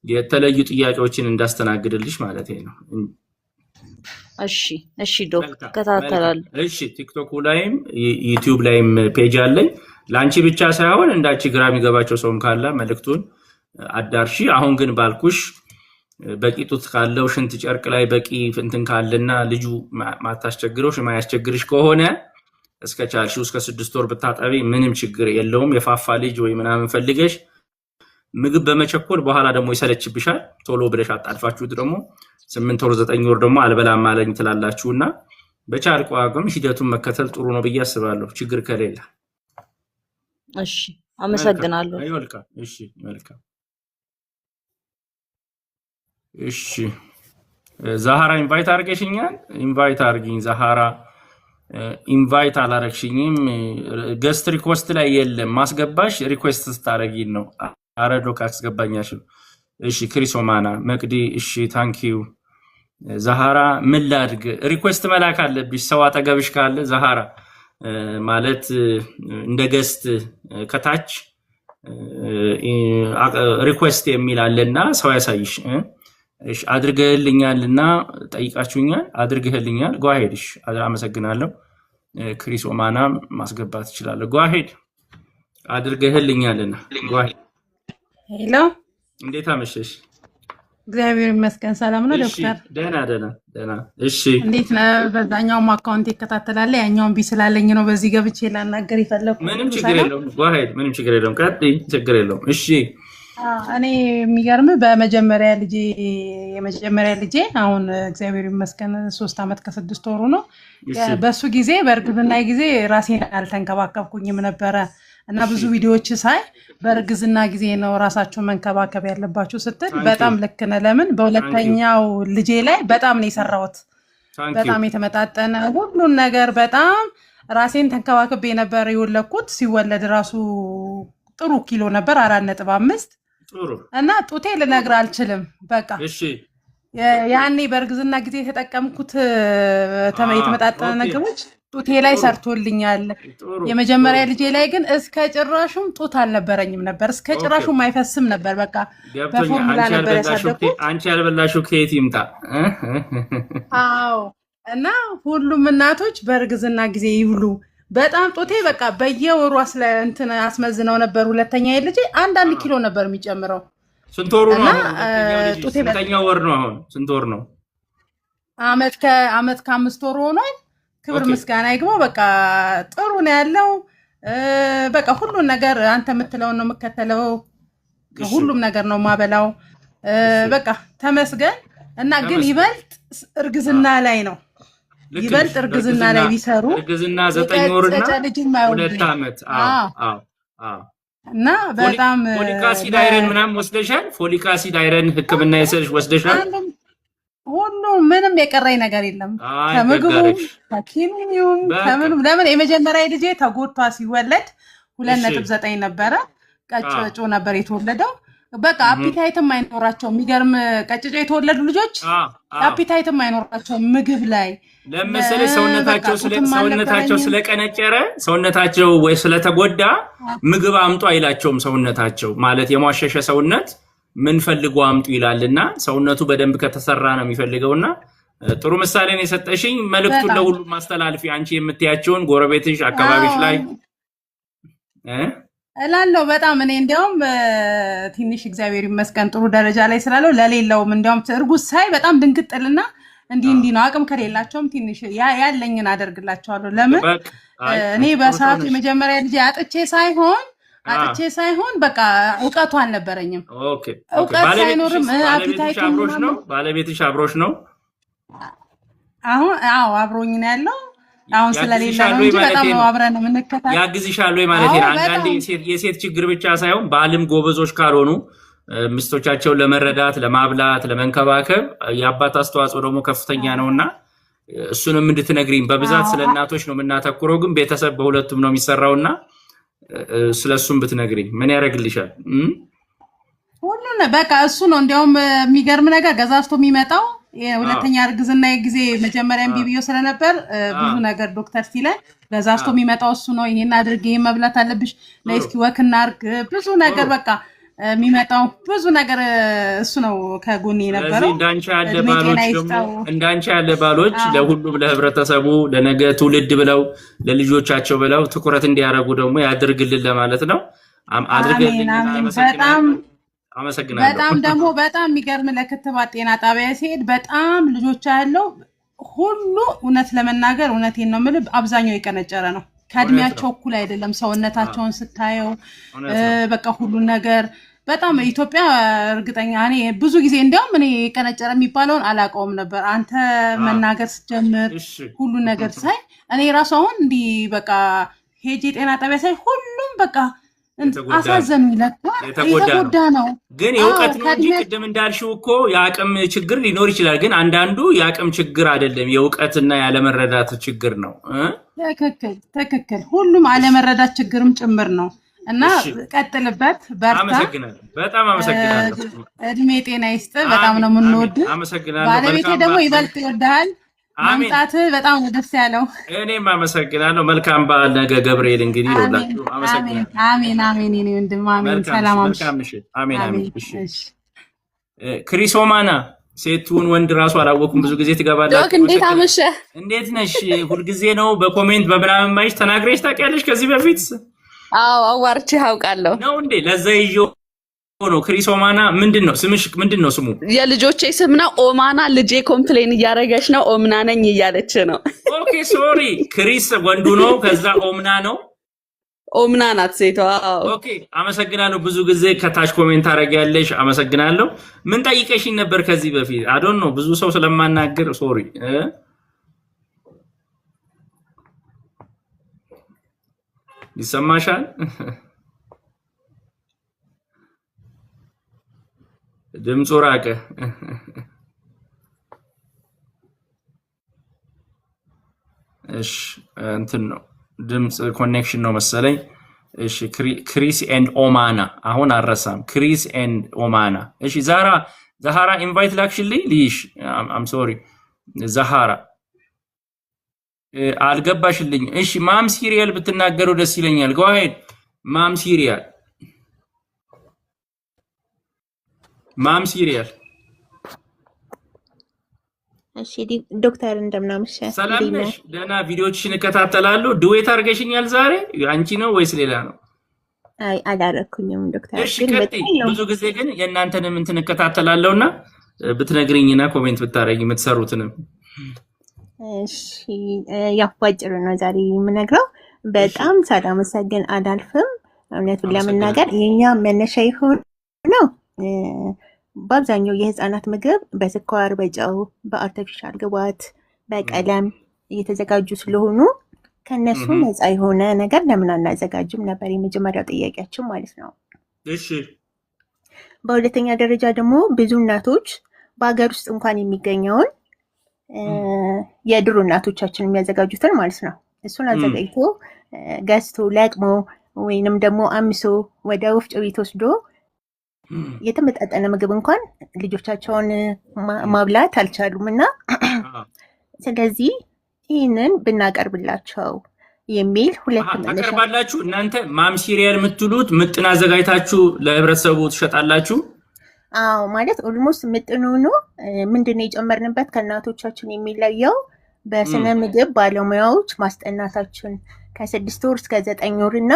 የተለዩ ጥያቄዎችን እንዳስተናግድልሽ ማለት ነው። እሺ ዶክ ተከታተላለሁ። እሺ ቲክቶክ ላይም ዩቲዩብ ላይም ፔጅ አለኝ። ላንቺ ብቻ ሳይሆን እንዳቺ ግራ የሚገባቸው ሰውም ካለ መልእክቱን አዳርሺ። አሁን ግን ባልኩሽ በቂ ጡት ካለው ሽንት ጨርቅ ላይ በቂ እንትን ካለና ልጁ ማታስቸግረው ማያስቸግርሽ ከሆነ እስከ ቻልሽው እስከ 6 ወር ብታጠቢ ምንም ችግር የለውም። የፋፋ ልጅ ወይ ምናምን ፈልገሽ ምግብ በመቸኮል በኋላ ደግሞ ይሰለችብሻል። ቶሎ ብለሽ አጣድፋችሁት ደግሞ 8 ወር 9 ወር ደግሞ አልበላም አለኝ ትላላችሁና በቻልኩ አቅም ሂደቱን መከተል ጥሩ ነው ብዬ አስባለሁ፣ ችግር ከሌለ። እሺ አመሰግናለሁ። መልካም። እሺ መልካም። እሺ ዛሃራ ኢንቫይት አድርገሽኛል። ኢንቫይት አድርጊኝ ዛሃራ። ኢንቫይት አላረግሽኝም። ገስት ሪኩዌስት ላይ የለም ማስገባሽ፣ ሪኩዌስት ስታረጊኝ ነው። አረዶ ካስገባኛሽ። እሺ ክሪሶማና መቅዲ። እሺ ታንኪዩ ዛሃራ። ምን ላድርግ? ሪኩዌስት መላክ አለብሽ ሰው አጠገብሽ ካለ ዛሃራ ማለት እንደ ገስት ከታች ሪኩዌስት የሚል አለና ሰው ያሳይሽ። እሺ አድርገህልኛልና ጠይቃችሁኛል፣ አድርገህልኛል። ጓሄድሽ አመሰግናለሁ። ክሪሶማና ማስገባት ይችላል። ጓሄድ አድርገህልኛልና ጓሄድ። ሄሎ እንዴት አመሸሽ? እግዚአብሔር ይመስገን ሰላም ነው ዶክተር? ደህና። እሺ እንዴት ነው? በዛኛውም አካውንት ይከታተላል፣ ያኛውን ቢ ስላለኝ ነው በዚህ ገብቼ ላናገር ይፈለኩ። ምንም ችግር የለውም ጓሄድ፣ ምንም ችግር የለውም። ቀጥይ፣ ችግር የለውም። እሺ እኔ የሚገርም የመጀመሪያ ልጄ አሁን እግዚአብሔር ይመስገን 3 ዓመት ከ6 ወሩ ነው። በሱ ጊዜ በእርግዝና ጊዜ ራሴን አልተንከባከብኩኝም ነበረ እና ብዙ ቪዲዮዎች ሳይ በእርግዝና ጊዜ ነው ራሳችሁ መንከባከብ ያለባችሁ ስትል በጣም ልክ ነህ። ለምን በሁለተኛው ልጄ ላይ በጣም ነው የሰራሁት። በጣም የተመጣጠነ ሁሉን ነገር በጣም ራሴን ተንከባከቤ ነበር የወለድኩት። ሲወለድ ራሱ ጥሩ ኪሎ ነበር 4.5 እና ጡቴ ልነግር አልችልም። በቃ ያኔ በእርግዝና ጊዜ የተጠቀምኩት የተመጣጠነ ነገሮች ጡቴ ላይ ሰርቶልኛል። የመጀመሪያ ልጄ ላይ ግን እስከ ጭራሹም ጡት አልነበረኝም ነበር፣ እስከ ጭራሹም አይፈስም ነበር። በቃ በፎርሙላ ነበር ያሳደኩት። አንቺ ያልበላሽው ከየት ይምጣ? አዎ። እና ሁሉም እናቶች በእርግዝና ጊዜ ይብሉ። በጣም ጡቴ በቃ በየወሩ እንትን አስመዝነው ነበር። ሁለተኛ ልጄ 1 ኪሎ ነበር የሚጨምረው። ስንት ወሩ ነው? ስንተኛው ወር ነው አሁን? ስንት ወር ነው? አመት ከ5 ወር ሆኗል። ክብር ምስጋና ይግባው። በቃ ጥሩ ነው ያለው። በቃ ሁሉን ነገር አንተ የምትለውን ነው የምከተለው። ሁሉም ነገር ነው ማበላው። በቃ ተመስገን። እና ግን ይበልጥ እርግዝና ላይ ነው ይበልጥ እርግዝና ላይ ቢሰሩ እርግዝና 9 ወርና 2 ዓመት። እና በጣም ፎሊክ አሲድ አይረን ምናምን ወስደሻል? ፎሊክ አሲድ አይረን ህክምና የሰልሽ ወስደሻል? ሁሉ ምንም የቀረኝ ነገር የለም። ከምግቡ ከኪኒውም ከምንም። ለምን የመጀመሪያ ልጄ ተጎድቷ ሲወለድ 2.9 ነበረ። ቀጭጮ ነበር የተወለደው። በቃ አፒታይትም አይኖራቸው። የሚገርም ቀጭጮ የተወለዱ ልጆች አፒታይትም አይኖራቸው ምግብ ላይ። ለምሳሌ ሰውነታቸው ስለቀነጨረ ሰውነታቸው ወይ ስለተጎዳ ምግብ አምጡ አይላቸውም። ሰውነታቸው ማለት የሟሸሸ ሰውነት ምን ፈልጎ አምጡ ይላልና ሰውነቱ በደንብ ከተሰራ ነው የሚፈልገውና ጥሩ ምሳሌ ነው የሰጠሽኝ። መልእክቱን ለሁሉ ማስተላለፊ አንቺ የምትያቸውን ጎረቤትሽ አካባቢሽ ላይ እላለሁ። በጣም እኔ እንዲያውም ትንሽ እግዚአብሔር ይመስገን ጥሩ ደረጃ ላይ ስላለው ለሌላውም እንዲያውም እርጉዝ ሳይ በጣም ድንግጥልና እንዲህ ነው። አቅም ከሌላቸውም ትንሽ ያለኝን አደርግላቸዋለሁ። ለምን እኔ በሰዓቱ የመጀመሪያ ልጄ አጥቼ ሳይሆን በቃ እውቀቱ አልነበረኝም። እውቀት ሳይኖርም አፒታይት ባለቤትሽ አብሮሽ ነው? አሁን አዎ አብሮኝ ነው ያለው። አሁን ስለሌለ ነው እንጂ በጣም ነው አብረን የምንከታተል። ያግዝሻል ወይ ማለት ነው። አንዳንዴ የሴት ችግር ብቻ ሳይሆን ባልም ጎበዞች ካልሆኑ ሚስቶቻቸውን ለመረዳት፣ ለማብላት፣ ለመንከባከብ የአባት አስተዋጽኦ ደግሞ ከፍተኛ ነውና እሱንም እንድትነግሪኝ። በብዛት ስለ እናቶች ነው የምናተኩረው፣ ግን ቤተሰብ በሁለቱም ነው የሚሰራውና ስለሱም ብትነግሪኝ ምን ያደርግልሻል? ሁሉን በቃ እሱ ነው። እንዲያውም የሚገርም ነገር ገዛዝቶ የሚመጣው የሁለተኛ እርግዝና ጊዜ መጀመሪያም ቢቢዮ ስለነበር ብዙ ነገር ዶክተር ሲለን ገዛዝቶ የሚመጣው እሱ ነው። ይሄን አድርግ፣ ይሄን መብላት አለብሽ፣ ነይ እስኪ ወክ እናድርግ፣ ብዙ ነገር በቃ የሚመጣው ብዙ ነገር እሱ ነው ከጎኔ የነበረው። እንዳንቺ ያለ ባሎች ለሁሉም ለህብረተሰቡ ለነገ ትውልድ ብለው ለልጆቻቸው ብለው ትኩረት እንዲያደርጉ ደግሞ ያድርግልን ለማለት ነው። አድርግልን። አመሰግናለሁ። በጣም ደግሞ በጣም የሚገርም ለክትባት ጤና ጣቢያ ሲሄድ በጣም ልጆች ያለው ሁሉ እውነት ለመናገር እውነቴን ነው የምልህ አብዛኛው የቀነጨረ ነው። ከእድሜያቸው እኩል አይደለም። ሰውነታቸውን ስታየው በቃ ሁሉ ነገር በጣም ኢትዮጵያ እርግጠኛ እኔ ብዙ ጊዜ እንዲያውም እኔ የቀነጨረ የሚባለውን አላውቀውም ነበር። አንተ መናገር ስትጀምር ሁሉ ነገር ሳይ እኔ ራሱ አሁን እንዲህ በቃ ሄጄ ጤና ጣቢያ ሳይ ሁሉም በቃ አሳዘኑ። ለካ የተጎዳ ነው። ግን የእውቀት ነው እንጂ ቅድም እንዳልሽው እኮ የአቅም ችግር ሊኖር ይችላል። ግን አንዳንዱ የአቅም ችግር አይደለም፣ የእውቀትና ያለመረዳት ችግር ነው። ትክክል። ሁሉም አለመረዳት ችግርም ጭምር ነው እና ቀጥልበት፣ በርታ። በጣም አመሰግናለሁ። እድሜ ጤና ይስጥ። በጣም ነው የምንወድ። ባለቤቴ ደግሞ ይበልጥ ይወድሃል። መምጣት በጣም ነው ደስ ያለው። እኔም አመሰግናለሁ። መልካም በዓል ነገ ገብርኤል። እንግዲህ ሁላችሁ አመሰግናለሁ። አሜን አሜን። እኔ ወንድም አሜን። ሰላም አሜን አሜን። እሺ ክሪሶማና ሴቱን ወንድ ራሱ አላወኩም። ብዙ ጊዜ ትገባላችሁ። እንዴት አመሸ? እንዴት ነሽ? ሁልጊዜ ነው በኮሜንት በምናምን ማይሽ ተናግረሽ ታውቂያለሽ ከዚህ በፊት? አዎ አዋርቼ አውቃለሁ። ነው እንዴ? ለዛ ይዤው ነው። ክሪሶማና ምንድነው ስምሽ? ምንድነው ስሙ? የልጆቼ ስም ነው። ኦማና ልጄ ኮምፕሌን እያደረገች ነው። ኦምና ነኝ እያለች ነው። ኦኬ ሶሪ። ክሪስ ወንዱ ነው፣ ከዛ ኦምና ነው። ኦምና ናት ሴቷ። ኦኬ አመሰግናለሁ። ብዙ ጊዜ ከታች ኮሜንት አደርጊያለሽ። አመሰግናለሁ። ምን ጠይቀሽኝ ነበር ከዚህ በፊት? አዶን ነው ብዙ ሰው ስለማናገር ሶሪ። ይሰማሻል? ድምፁ ራቀ። እሺ እንትን ነው ድምፅ ኮኔክሽን ነው መሰለኝ። እሺ ክሪስ ኤንድ ኦማና አሁን አረሳም። ክሪስ ኤንድ ኦማና። እሺ ዛሃራ ኢንቫይት ላክሽልኝ ልይሽ። አም ሶሪ ዛሃራ አልገባሽልኝ። እሺ ማም ሲሪያል ብትናገሩ ደስ ይለኛል። ጎ አሄድ ማም ሲሪያል ማም ሲሪያል። እሺ ዶክተር እንደምናመሽ ሰላም ነሽ? ደህና። ቪዲዮዎችሽን እከታተላለሁ። ድዌት አድርገሽኛል ዛሬ አንቺ ነው ወይስ ሌላ ነው? አይ አላረኩኝም ዶክተር። እሺ ብዙ ጊዜ ግን የእናንተንም እንትን እከታተላለሁና ብትነግሪኝና ኮሜንት ብታረጊ የምትሰሩትንም። እሺ ያው ባጭሩ ነው ዛሬ የምነግረው። በጣም ሳላመሰግን አላልፍም። እውነቱን ለመናገር የኛ መነሻ ይሆን ነው በአብዛኛው የህፃናት ምግብ በስኳር፣ በጨው፣ በአርቲፊሻል ግብዓት፣ በቀለም እየተዘጋጁ ስለሆኑ ከነሱ ነፃ የሆነ ነገር ለምን አናዘጋጅም ነበር የመጀመሪያው ጥያቄያችን ማለት ነው። እሺ በሁለተኛ ደረጃ ደግሞ ብዙ እናቶች በሀገር ውስጥ እንኳን የሚገኘውን የድሮ እናቶቻችን የሚያዘጋጁትን ማለት ነው እሱን አዘጋጅቶ ገዝቶ ለቅሞ ወይንም ደግሞ አምሶ ወደ ወፍጮ ቤት ወስዶ የተመጣጠነ ምግብ እንኳን ልጆቻቸውን ማብላት አልቻሉም እና ስለዚህ ይህንን ብናቀርብላቸው የሚል ሁለት መነሻ ታቀርባላችሁ። እናንተ ማም ሲሪያል የምትሉት ምጥን አዘጋጅታችሁ ለህብረተሰቡ ትሸጣላችሁ? አዎ ማለት ኦልሞስት ምጥኑ ነው። ምንድነው የጨመርንበት ከእናቶቻችን የሚለየው በስነ ምግብ ባለሙያዎች ማስጠናታችን ከ6 ወር እስከ 9 ወር እና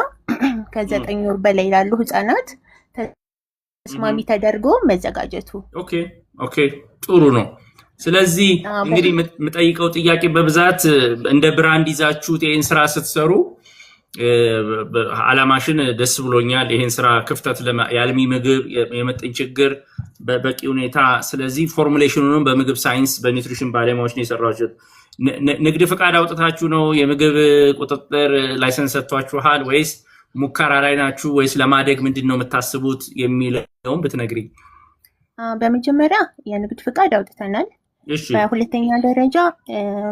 ከ9 ወር በላይ ላሉ ህፃናት ተስማሚ ተደርጎ መዘጋጀቱ። ኦኬ ጥሩ ነው። ስለዚህ እንግዲህ የምጠይቀው ጥያቄ በብዛት እንደ ብራንድ ይዛችሁት ይሄን ስራ ስትሰሩ አላማሽን ደስ ብሎኛል። ይሄን ስራ ክፍተት የአልሚ ምግብ የመጠን ችግር በበቂ ሁኔታ ስለዚህ ፎርሙሌሽኑንም በምግብ ሳይንስ በኒውትሪሽን ባለሙያዎች ነው የሰራችሁት። ንግድ ፍቃድ አውጥታችሁ ነው የምግብ ቁጥጥር ላይሰንስ ሰጥቷችኋል ወይስ ሙከራ ላይ ናችሁ ወይስ ለማደግ ምንድነው የምታስቡት የሚለውን ብትነግሪ። በመጀመሪያ የንግድ ፍቃድ አውጥተናል። እሺ በሁለተኛ ደረጃ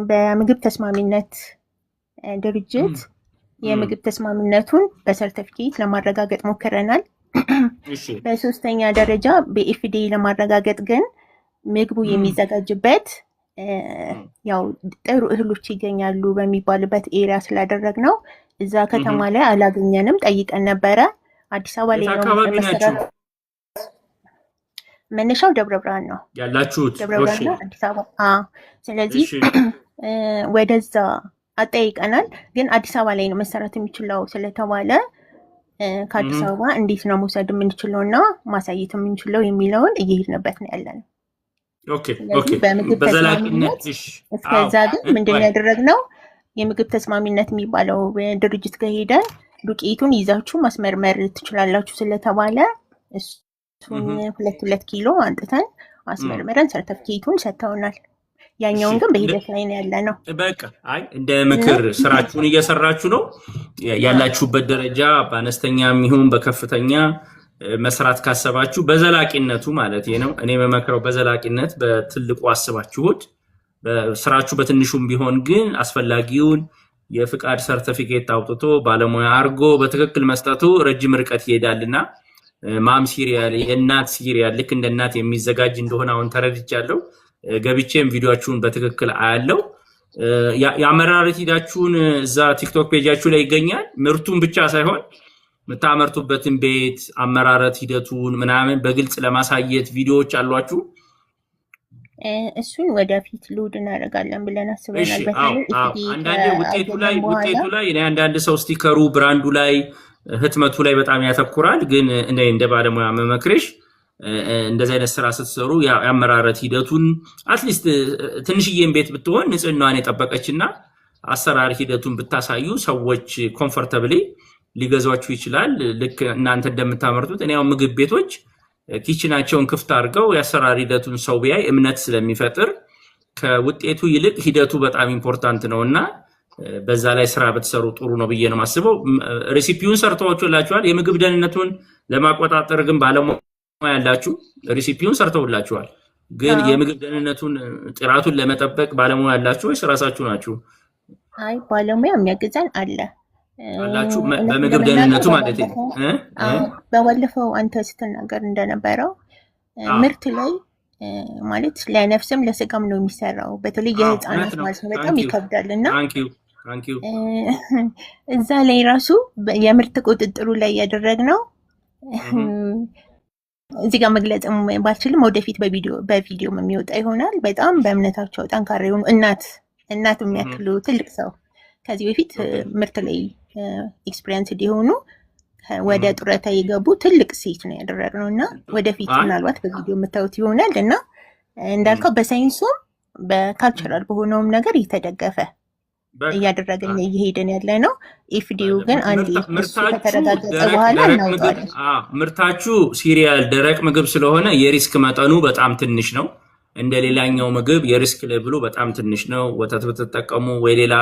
በምግብ ተስማሚነት ድርጅት የምግብ ተስማሚነቱን በሰርቲፊኬት ለማረጋገጥ ሞክረናል። እሺ በሶስተኛ ደረጃ በኤፍዲኤ ለማረጋገጥ ግን ምግቡ የሚዘጋጅበት ያው ጥሩ እህሎች ይገኛሉ በሚባልበት ኤሪያ ስላደረግነው እዛ ከተማ ላይ አላገኘንም። ጠይቀን ነበረ። አዲስ አበባ ላይ ነው መሰረት መነሻው ደብረ ብርሃን ነው ያላችሁት። ደብረ ብርሃን ነው አዲስ አበባ። ስለዚህ ወደዛ አጠይቀናል። ግን አዲስ አበባ ላይ ነው መሰራት የሚችለው ስለተባለ ከአዲስ አበባ እንዴት ነው መውሰድ የምንችለው እና ማሳየት የምንችለው የሚለውን እየሄድንበት ነው ያለነው። ኦኬ ኦኬ። በዘላቂነት እስከዛ ግን ምንድነው ያደረግነው? የምግብ ተስማሚነት የሚባለው ድርጅት ጋር ሄደን ዱቄቱን ይዛችሁ ማስመርመር ትችላላችሁ ስለተባለ እሱን 2 ኪሎ አንጥተን አስመርመረን ሰርተፍኬቱን ሰጥተውናል። ያኛውን ግን በሂደት ላይ ነው ያለነው። በቃ አይ እንደ ምክር ስራችሁን እየሰራችሁ ነው ያላችሁበት ደረጃ በአነስተኛም ይሁን በከፍተኛ መስራት ካሰባችሁ በዘላቂነቱ ማለት ነው። እኔ መመክረው በዘላቂነት በትልቁ አስባችሁት በስራችሁ በትንሹም ቢሆን ግን አስፈላጊውን የፍቃድ ሰርቲፊኬት አውጥቶ ባለሙያ አርጎ በትክክል መስጠቱ ረጅም ርቀት ይሄዳልና ማም ሲሪያል የእናት ሲሪያል ልክ እንደ እናት የሚዘጋጅ እንደሆነ አሁን ተረድቻለሁ። ገብቼም ቪዲዮአችሁን በትክክል አያለው። ያመራረት ሂዳችሁን እዛ ቲክቶክ ፔጃችሁ ላይ ይገኛል። ምርቱን ብቻ ሳይሆን የምታመርቱበትን ቤት አመራረት ሂደቱን ምናምን በግልጽ ለማሳየት ቪዲዮዎች አሏችሁ። እሱን ወደፊት ሎድ እናደርጋለን ብለን አስበናል። አንዳንዴ ውጤቱ ላይ እኔ አንዳንድ ሰው ስቲከሩ ብራንዱ ላይ ህትመቱ ላይ በጣም ያተኩራል። ግን እኔ እንደ ባለሙያ መመክርሽ እንደዚህ አይነት ስራ ስትሰሩ ያመራረት ሂደቱን አትሊስት ትንሽዬም ቤት ብትሆን ንጽህናዋን የጠበቀችና አሰራር ሂደቱን ብታሳዩ ሰዎች ኮምፎርታብሊ ሊገዟችሁ ይችላል። ልክ እናንተ እንደምታመርቱት እኔ ያው ምግብ ቤቶች ኪችናቸውን ክፍት አድርገው ያሰራር ሂደቱን ሰው ቢያይ እምነት ስለሚፈጥር ከውጤቱ ይልቅ ሂደቱ በጣም ኢምፖርታንት ነውና በዛ ላይ ስራ ብትሰሩ ጥሩ ነው ብዬ ነው ማስበው። ሬሲፒውን ሰርተውላችኋል። የምግብ ደህንነቱን ለማቆጣጠር ግን ባለሙያ ያላችሁ ሬሲፒውን ሰርተውላችኋል። ግን የምግብ ደህንነቱን ጥራቱን ለመጠበቅ ባለሙያ ያላችሁ ወይስ ራሳችሁ ናችሁ? አይ ባለሙያ የሚያግዘን አላችሁ በምግብ ደህንነቱ ማለት ነው። በባለፈው አንተ ስትናገር እንደነበረው ምርት ላይ ማለት ለነፍስም ለስጋም ነው የሚሰራው። በተለይ የህፃናት ማለት ነው በጣም ይከብዳልና እዛ ላይ ራሱ የምርት ቁጥጥሩ ላይ ያደረግነው እዚህ ጋር መግለጽም ባልችልም ወደፊት በቪዲዮ የሚወጣ ይሆናል። በጣም በእምነታቸው ጠንካራ የሆኑ እናት የሚያክሉ ትልቅ ሰው ከዚህ በፊት ምርት ላይ ኤክስፒሪየንስ ሊሆኑ ወደ ጡረታ የገቡ ትልቅ ሴት ነው ያደረግነው እና ወደፊት ምናልባት በቪዲዮ የምታዩት ይሆናል እና እንዳልከው በሳይንሱም በካልቸራል በሆነውም ነገር እየተደገፈ እያደረግን እየሄድን ያለ ነው። ኤፍዲዩ ግን አንድ ከተረጋገጠ በኋላ እናውጣለን። ምርታችሁ ሲሪያል ደረቅ ምግብ ስለሆነ የሪስክ መጠኑ በጣም ትንሽ ነው። እንደ ሌላኛው ምግብ የሪስክ ሌቭሉ በጣም ትንሽ ነው። ወተት ብትጠቀሙ ወይ ሌላ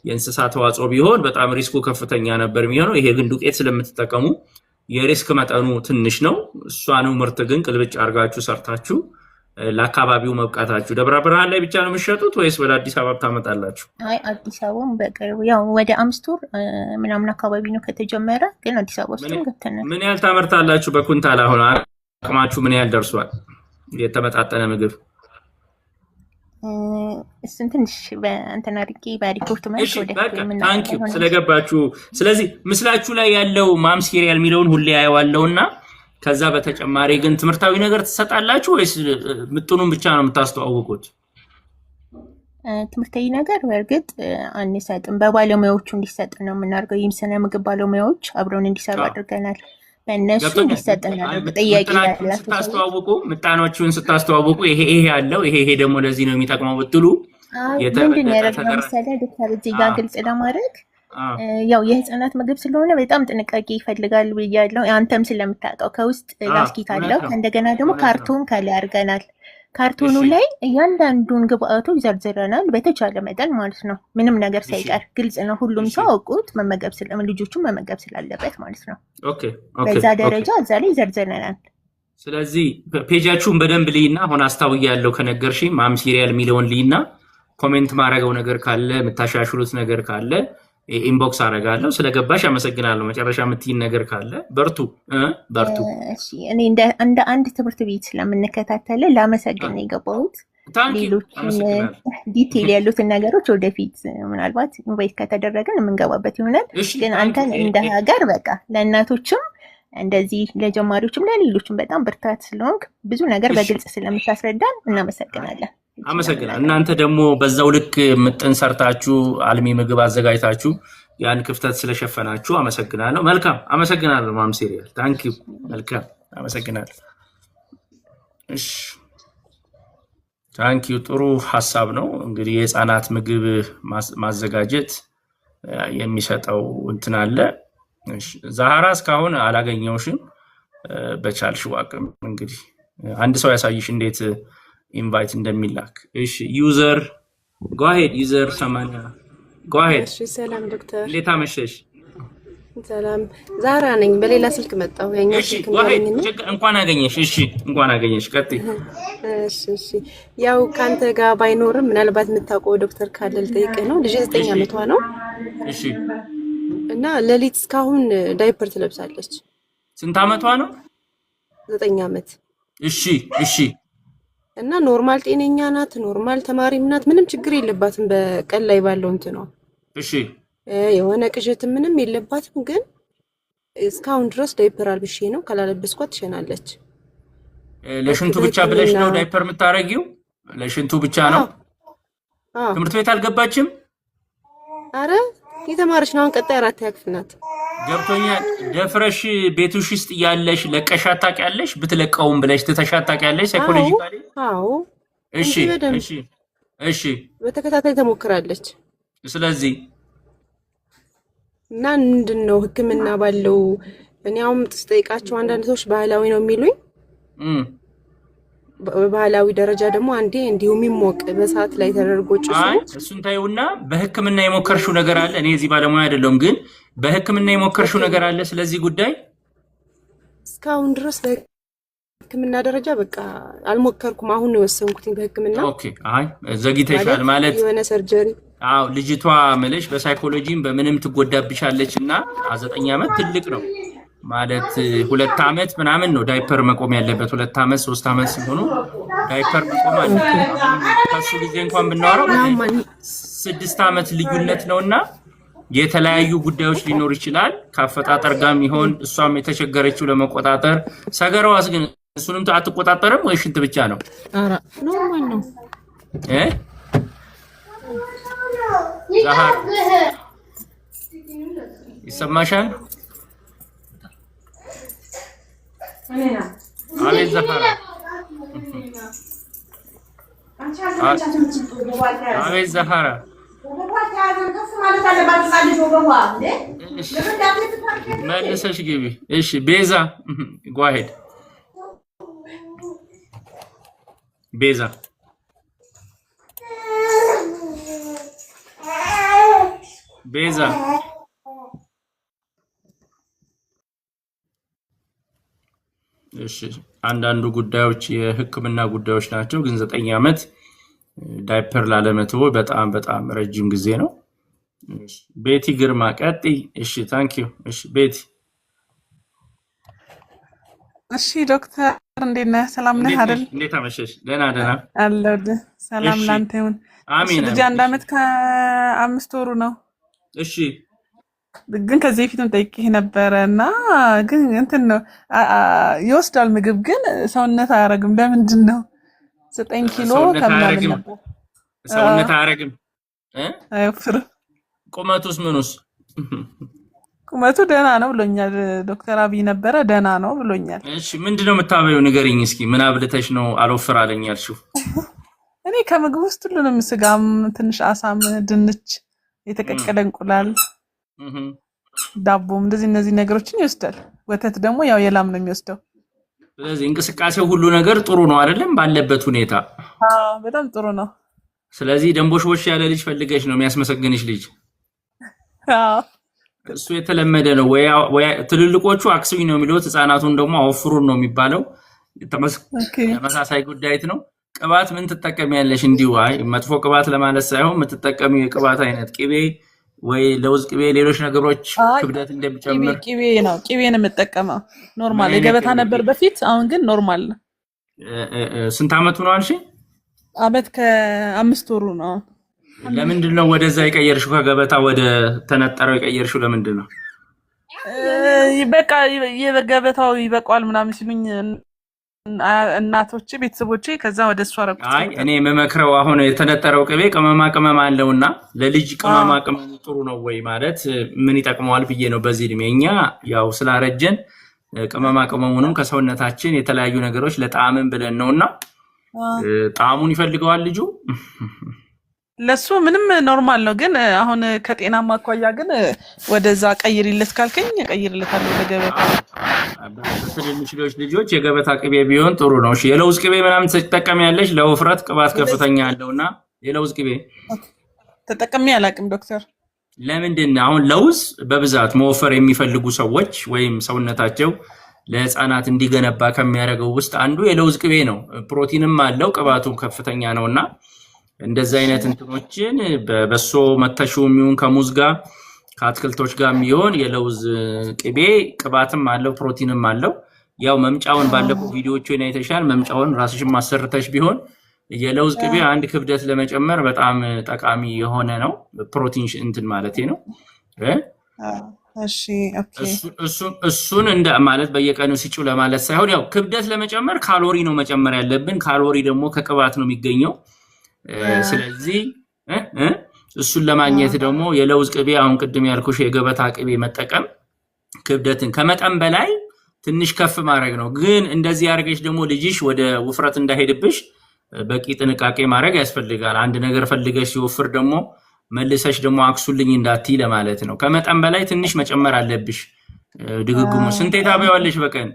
የእንስሳት ተዋጽኦ ቢሆን በጣም ሪስኩ ከፍተኛ ነበር የሚሆነው። ይሄ ግን ዱቄት ስለምትጠቀሙ የሪስክ መጠኑ ትንሽ ነው። እሷኑ ምርት ግን ቅልብጭ አድርጋችሁ ሰርታችሁ ለአካባቢው መብቃታችሁ። ደብረ ብርሃን ላይ ብቻ ነው የምትሸጡት ወይስ ወደ አዲስ አበባ ታመጣላችሁ? አይ አዲስ አበባም በቅርቡ ያው ወደ 5 ወር ምናምን አካባቢ ነው ከተጀመረ፣ ግን አዲስ አበባ ውስጥም ገብተናል። ምን ያህል ታመርታላችሁ በኩንታል? አሁን አቅማችሁ ምን ያህል ደርሷል? የተመጣጠነ ምግብ እሱን ትንሽ በእንትን አድርጌ በሪፖርት መልክ ወደፊት ታንኪዩ ስለገባችሁ። ስለዚህ ምስላችሁ ላይ ያለው ማም ሲሪያል የሚለውን ሁሌ ያየዋለሁና ከዛ በተጨማሪ ግን ትምህርታዊ ነገር ትሰጣላችሁ ወይስ ምጥኑን ብቻ ነው የምታስተዋውቁት? ትምህርታዊ ነገር በእርግጥ አንሰጥም። በባለሙያዎቹ እንዲሰጥ ነው የምናደርገው። ይህም ስነ ምግብ ባለሙያዎች አብረውን እንዲሰሩ አድርገናል። በእነሱ እንዲሰጥ እናደርግ። ጥያቄ ያላችሁ ስታስተዋውቁ ምጣኖቹን ስታስተዋውቁ ይሄ ያለው ይሄ ደግሞ ለዚህ ነው የሚጠቅመው ብትሉ ምንድን ያደረግነው መሰለህ ዶክተር እዚህ ጋር ግልጽ ለማድረግ ያው የህፃናት ምግብ ስለሆነ በጣም ጥንቃቄ ይፈልጋል ብያለሁ። አንተም ስለምታውቀው ከውስጥ ላስቲክ አለው። እንደገና ደግሞ ካርቶን ከላይ አድርገናል። ካርቶኑ እሺ ላይ እያንዳንዱን ግብአቶች ዘርዝረናል በተቻለ መጠን ማለት ነው። ምንም ነገር እሺ ሳይቀር ግልጽ ነው። ሁሉም እሺ ሰው አውቁት ልጆቹን መመገብ ስላለበት ማለት ነው። ኦኬ ኦኬ በዛ ኦኬ። ደረጃ እዛ ላይ ዘርዝረናል። ስለዚህ ፔጃችሁን በደንብ ልይና አሁን አስታውያለሁ ከነገርሽኝ ማም ሲሪያል የሚለውን ልይና ኮሜንት ማድረገው ነገር ካለ የምታሻሽሉት ነገር ካለ ኢንቦክስ አደርጋለሁ። ስለገባሽ አመሰግናለሁ። መጨረሻ የምትይን ነገር ካለ በርቱ በርቱ። እሺ እኔ እንደ አንድ ትምህርት ቤት ስለምንከታተል ላመሰግን ነው የገባሁት። ታንኪ ሌሎችን አመሰግናለሁ። ዲቴይል ያሉትን ነገሮች ወደፊት ምናልባት ኢንቫይት ከተደረገን የምንገባበት ይሆናል። እሺ ግን ታንኪ አንተን እንደ ሀገር በቃ ለእናቶችም እንደዚህ ለጀማሪዎችም ለሌሎችም በጣም ብርታት ስለሆንክ ብዙ ነገር እሺ በግልጽ ስለምታስረዳን እናመሰግናለን። አመሰግናለሁ። እናንተ ደግሞ በዛው ልክ ምጥን ሰርታችሁ አልሚ ምግብ አዘጋጅታችሁ ያን ክፍተት ስለሸፈናችሁ አመሰግናለሁ። መልካም አመሰግናለሁ። ማም ሲሪያል ታንኪ መልካም አመሰግናለሁ። እሺ ታንኪ ጥሩ ሐሳብ ነው። እንግዲህ የህፃናት ምግብ ማዘጋጀት የሚሰጠው እንትን አለ። እሺ ዛሃራ እስካሁን አላገኘውሽም። በቻልሽው አቅም እንግዲህ አንድ ሰው ያሳይሽ እንዴት ኢንቫይት እንደሚላክ። እሺ ዩዘር ጎ አሄድ ዩዘር 80 ጎ አሄድ። እሺ ሰላም ዶክተር። እንዴት አመሸሽ? ሰላም ዛራ ነኝ። በሌላ ስልክ መጣሁ። ያኛው እሺ ስልክ ጎ አሄድ። እንደሆነኝ እንኳን አገኘሽ። እሺ እንኳን አገኘሽ። ቀጥይ። እሺ ያው ካንተ ጋር ባይኖርም ምናልባት የምታውቀው ዶክተር ካለ ልጠይቅህ ነው። ልጅ 9 ዓመቷ ነው እሺ እና ሌሊት እስካሁን ዳይፐር ትለብሳለች። ስንት ዓመቷ ነው? 9 ዓመት። እሺ እሺ እና ኖርማል ጤነኛ ናት። ኖርማል ተማሪም ናት። ምንም ችግር የለባትም። በቀን ላይ ባለው እንት ነው። እሺ የሆነ ቅዠት ምንም የለባትም። ግን እስካሁን ድረስ ዳይፐር አልብሼ ነው። ካላለበስኳት ትሸናለች። ለሽንቱ ብቻ ብለሽ ነው ዳይፐር የምታረጊው? ለሽንቱ ብቻ ነው? አዎ። ትምህርት ቤት አልገባችም? አረ የተማረች ነው። አሁን ቀጣይ 4ኛ ክፍል ናት። ገብቶኛል። ደፍረሽ ቤትሽ ውስጥ ያለሽ ለቀሻት ታውቂያለሽ? ብትለቀውም ብለሽ ትተሻት ታውቂያለሽ? ሳይኮሎጂካሊ? አዎ። እሺ በደንብ እሺ እሺ። በተከታታይ ተሞክራለች። ስለዚህ እና ምንድነው ሕክምና ባለው እኔ አሁን ስጠይቃቸው አንዳንድ ሰዎች ባህላዊ ነው የሚሉኝ። በባህላዊ ደረጃ ደግሞ አንዴ እንዲሁ የሚሞቅ በሰዓት ላይ ተደርጎ ጭሱ። አይ እሱን ታዩና በሕክምና የሞከርሽው ነገር አለ? እኔ እዚህ ባለሙያ አይደለሁም፣ ግን በሕክምና የሞከርሽው ነገር አለ ስለዚህ ጉዳይ? እስካሁን ድረስ በሕክምና ደረጃ በቃ አልሞከርኩም። አሁን ነው የወሰንኩት በሕክምና። ኦኬ። አይ ዘግይተሻል ማለት የሆነ ሰርጀሪ። አዎ ልጅቷ ምልሽ በሳይኮሎጂም በምንም ትጎዳብሻለች እና 9 ዓመት ትልቅ ነው ማለት 2 ዓመት ምናምን ነው ዳይፐር መቆም ያለበት። 2 ዓመት 3 ዓመት ሲሆኑ ዳይፐር መቆም አለበት። ከሱ ጊዜ እንኳን ብናወራው 6 ዓመት ልዩነት ነውና የተለያዩ ጉዳዮች ሊኖር ይችላል። ከአፈጣጠር ጋር ይሆን እሷም የተቸገረችው ለመቆጣጠር። ሰገራዋስ ግን እሱንም አትቆጣጠርም ወይ ሽንት ብቻ ነው? ኧረ ኖርማል ነው። ዛሃር ይሰማሻል? አቤት ዛሃራ። አቤት ዛሃራ። መልሰሽ ግቢ። እሺ ቤዛ ጎ አሄድ። ቤዛ ቤዛ እሺ አንዳንዱ ጉዳዮች የሕክምና ጉዳዮች ናቸው። ግን 9 ዓመት ዳይፐር ላለመተው በጣም በጣም ረጅም ጊዜ ነው። ቤቲ ግርማ ቀጥይ። እሺ ታንኪዩ። እሺ ቤቲ። እሺ ዶክተር እንዴት ነህ? ሰላም ነህ አይደል? እንዴት አመሸሽ? ደህና ደህና አለሁልህ። ሰላም እሺ ላንተ ይሁን። አሜን። ልጅ 1 ዓመት ከ5 ወሩ ነው። እሺ ግን ከዚህ በፊትም ጠይቄህ ነበረ እና ግን እንትን ነው ይወስዳል ምግብ ግን ሰውነት አያረግም። ለምንድን ነው? 9 ኪሎ ከምናምን ነበር። ሰውነት አያረግም። አይወፍርም። ቁመቱስ ምኑስ? ቁመቱ ደህና ነው ብሎኛል። ዶክተር አብይ ነበረ ደህና ነው ብሎኛል። እሺ ምንድነው የምታበይው? ንገሪኝ እስኪ። ምን አብልተሽ ነው አልወፍር አለኝ ያልሽው? እኔ ከምግብ ውስጥ ሁሉንም ስጋም፣ ትንሽ አሳም፣ ድንች፣ የተቀቀለ እንቁላል፣ ዳቦም እንደዚህ እነዚህ ነገሮችን ይወስዳል። ወተት ደግሞ ያው የላም ነው የሚወስደው። ስለዚህ እንቅስቃሴው ሁሉ ነገር ጥሩ ነው አይደለም ባለበት ሁኔታ። በጣም ጥሩ ነው። ስለዚህ ደንቦሽቦሽ ያለ ልጅ ፈልገሽ ነው የሚያስመሰግንሽ ልጅ። እሱ የተለመደ ነው። ወይ ትልልቆቹ አክስኝ ነው የሚሉት፣ ህፃናቱን ደግሞ አወፍሩን ነው የሚባለው። ተመሳሳይ ጉዳይት ነው። ቅባት ምን ትጠቀሚያለሽ? እንዲሁ አይ መጥፎ ቅባት ለማለት ሳይሆን የምትጠቀሚው የቅባት አይነት ቅቤ ወይ ለውዝ ቅቤ፣ ሌሎች ነገሮች ክብደት እንደሚጨምር ቅቤ ነው። ቅቤን የምጠቀመው ኖርማል የገበታ ነበር በፊት፣ አሁን ግን ኖርማል ነው። ስንት አመቱ ነው አልሽ? አመት ከ5 ወሩ ነው። ለምንድን ነው ወደዛ የቀየርሽው? ከገበታ ወደ ተነጠረው የቀየርሽው ለምንድን ነው? በቃ የገበታው ይበቃዋል ምናምን ሲሉኝ እናቶቼ ቤተሰቦቼ፣ ከዛ ወደ እሱ አረኩት። አይ እኔ የምመክረው አሁን የተነጠረው ቅቤ ቅመማ ቅመም አለውና ለልጅ ቅመማ ቅመም ጥሩ ነው ወይ ማለት ምን ይጠቅመዋል ብዬ ነው። በዚህ እድሜ እኛ ያው ስላረጀን ቅመማ ቅመሙንም ከሰውነታችን የተለያዩ ነገሮች ለጣዕምን ብለን ነውና ጣዕሙን ይፈልገዋል ልጁ። ለሱ ምንም ኖርማል ነው። ግን አሁን ከጤናማ አኳያ ግን ወደዛ ቀይርለት ካልከኝ ቀይርለታለሁ ወደ ገበታ። ትንንሽ ልጆች የገበታ ቅቤ ቢሆን ጥሩ ነው። እሺ የለውዝ ቅቤ ምናምን ትጠቀሚያለሽ? ለውፍረት ቅባት ከፍተኛ አለውና የለውዝ ቅቤ ተጠቅሜ አላውቅም ዶክተር። ለምንድን ነው አሁን ለውዝ በብዛት መወፈር የሚፈልጉ ሰዎች ወይም ሰውነታቸው ለህፃናት እንዲገነባ ከሚያደርገው ውስጥ አንዱ የለውዝ ቅቤ ነው። ፕሮቲንም አለው ቅባቱም ከፍተኛ ነውና እንደዚህ አይነት እንትኖችን በበሶ መተሹም ይሁን ከሙዝ ጋር ከአትክልቶች ጋር የሚሆን የለውዝ ቅቤ ቅባትም አለው ፕሮቲንም አለው። ያው መምጫውን ባለፈው ቪዲዮዎቹ እና የተሻለ መምጫውን ራስሽን ማሰርተሽ ቢሆን የለውዝ ቅቤ አንድ ክብደት ለመጨመር በጣም ጠቃሚ የሆነ ነው። ፕሮቲን እንትን ማለት ነው። እሺ ኦኬ። እሱን እንደ ማለት በየቀኑ ሲጩ ለማለት ሳይሆን ያው ክብደት ለመጨመር ካሎሪ ነው መጨመር ያለብን። ካሎሪ ደግሞ ከቅባት ነው የሚገኘው። ስለዚህ እሱን ለማግኘት ደግሞ የለውዝ ቅቤ አሁን ቅድም ያልኩሽ የገበታ ቅቤ መጠቀም ክብደትን ከመጠን በላይ ትንሽ ከፍ ማድረግ ነው። ግን እንደዚህ አድርገሽ ደግሞ ልጅሽ ወደ ውፍረት እንዳይሄድብሽ በቂ ጥንቃቄ ማድረግ ያስፈልጋል። አንድ ነገር ፈልገሽ ሲወፍር ደግሞ መልሰሽ ደግሞ አክሱልኝ እንዳትይ ለማለት ነው። ከመጠን በላይ ትንሽ መጨመር አለብሽ። ድግግሙ ስንቴ ታበያለሽ በቀን?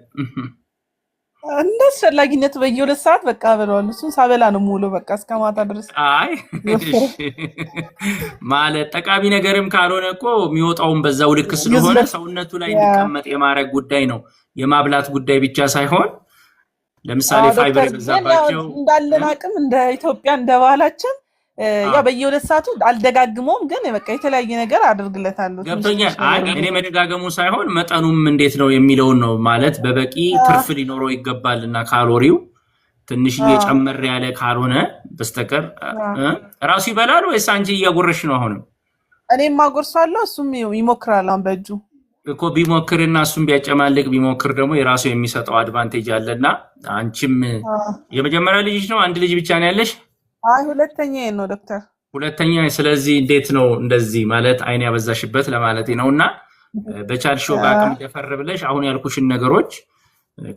እንደ አስፈላጊነቱ በየ2 ሰዓት በቃ በለዋለሁ። እሱን ሳበላ ነው ሙሉ በቃ እስከ ማታ ድረስ። አይ ማለት ጠቃሚ ነገርም ካልሆነ እኮ የሚወጣውን በዛው ልክ ስለሆነ ሰውነቱ ላይ እንዲቀመጥ የማድረግ ጉዳይ ነው። የማብላት ጉዳይ ብቻ ሳይሆን ለምሳሌ ፋይበር ይበዛባቸው እንዳለን አቅም እንደ ኢትዮጵያ እንደ ባህላችን ያው በየ2 ሰዓቱ አልደጋግመውም፣ ግን በቃ የተለያየ ነገር አድርግለታለሁ። ገብቶኛል። አይ እኔ መደጋገሙ ሳይሆን መጠኑም እንዴት ነው የሚለውን ነው። ማለት በበቂ ትርፍ ሊኖረው ይገባልና ካሎሪው ትንሽ እየጨመረ ያለ ካልሆነ በስተቀር ራሱ ይበላል ወይስ አንቺ እያጎረሽ ነው? አሁንም እኔም ማጎርሳለሁ፣ እሱም ይሞክራል። አሁን በእጁ እኮ ቢሞክርና እሱም ቢያጨማልቅ ቢሞክር ደግሞ የራሱ የሚሰጠው አድቫንቴጅ አለና አንቺም የመጀመሪያ ልጅ ነው? አንድ ልጅ ብቻ ነው ያለሽ? አይ ሁለተኛ ነው ዶክተር። ሁለተኛ። ስለዚህ እንዴት ነው እንደዚህ ማለት አይን ያበዛሽበት ለማለት ነውና በቻልሽው በአቅም ደፈር ብለሽ አሁን ያልኩሽን ነገሮች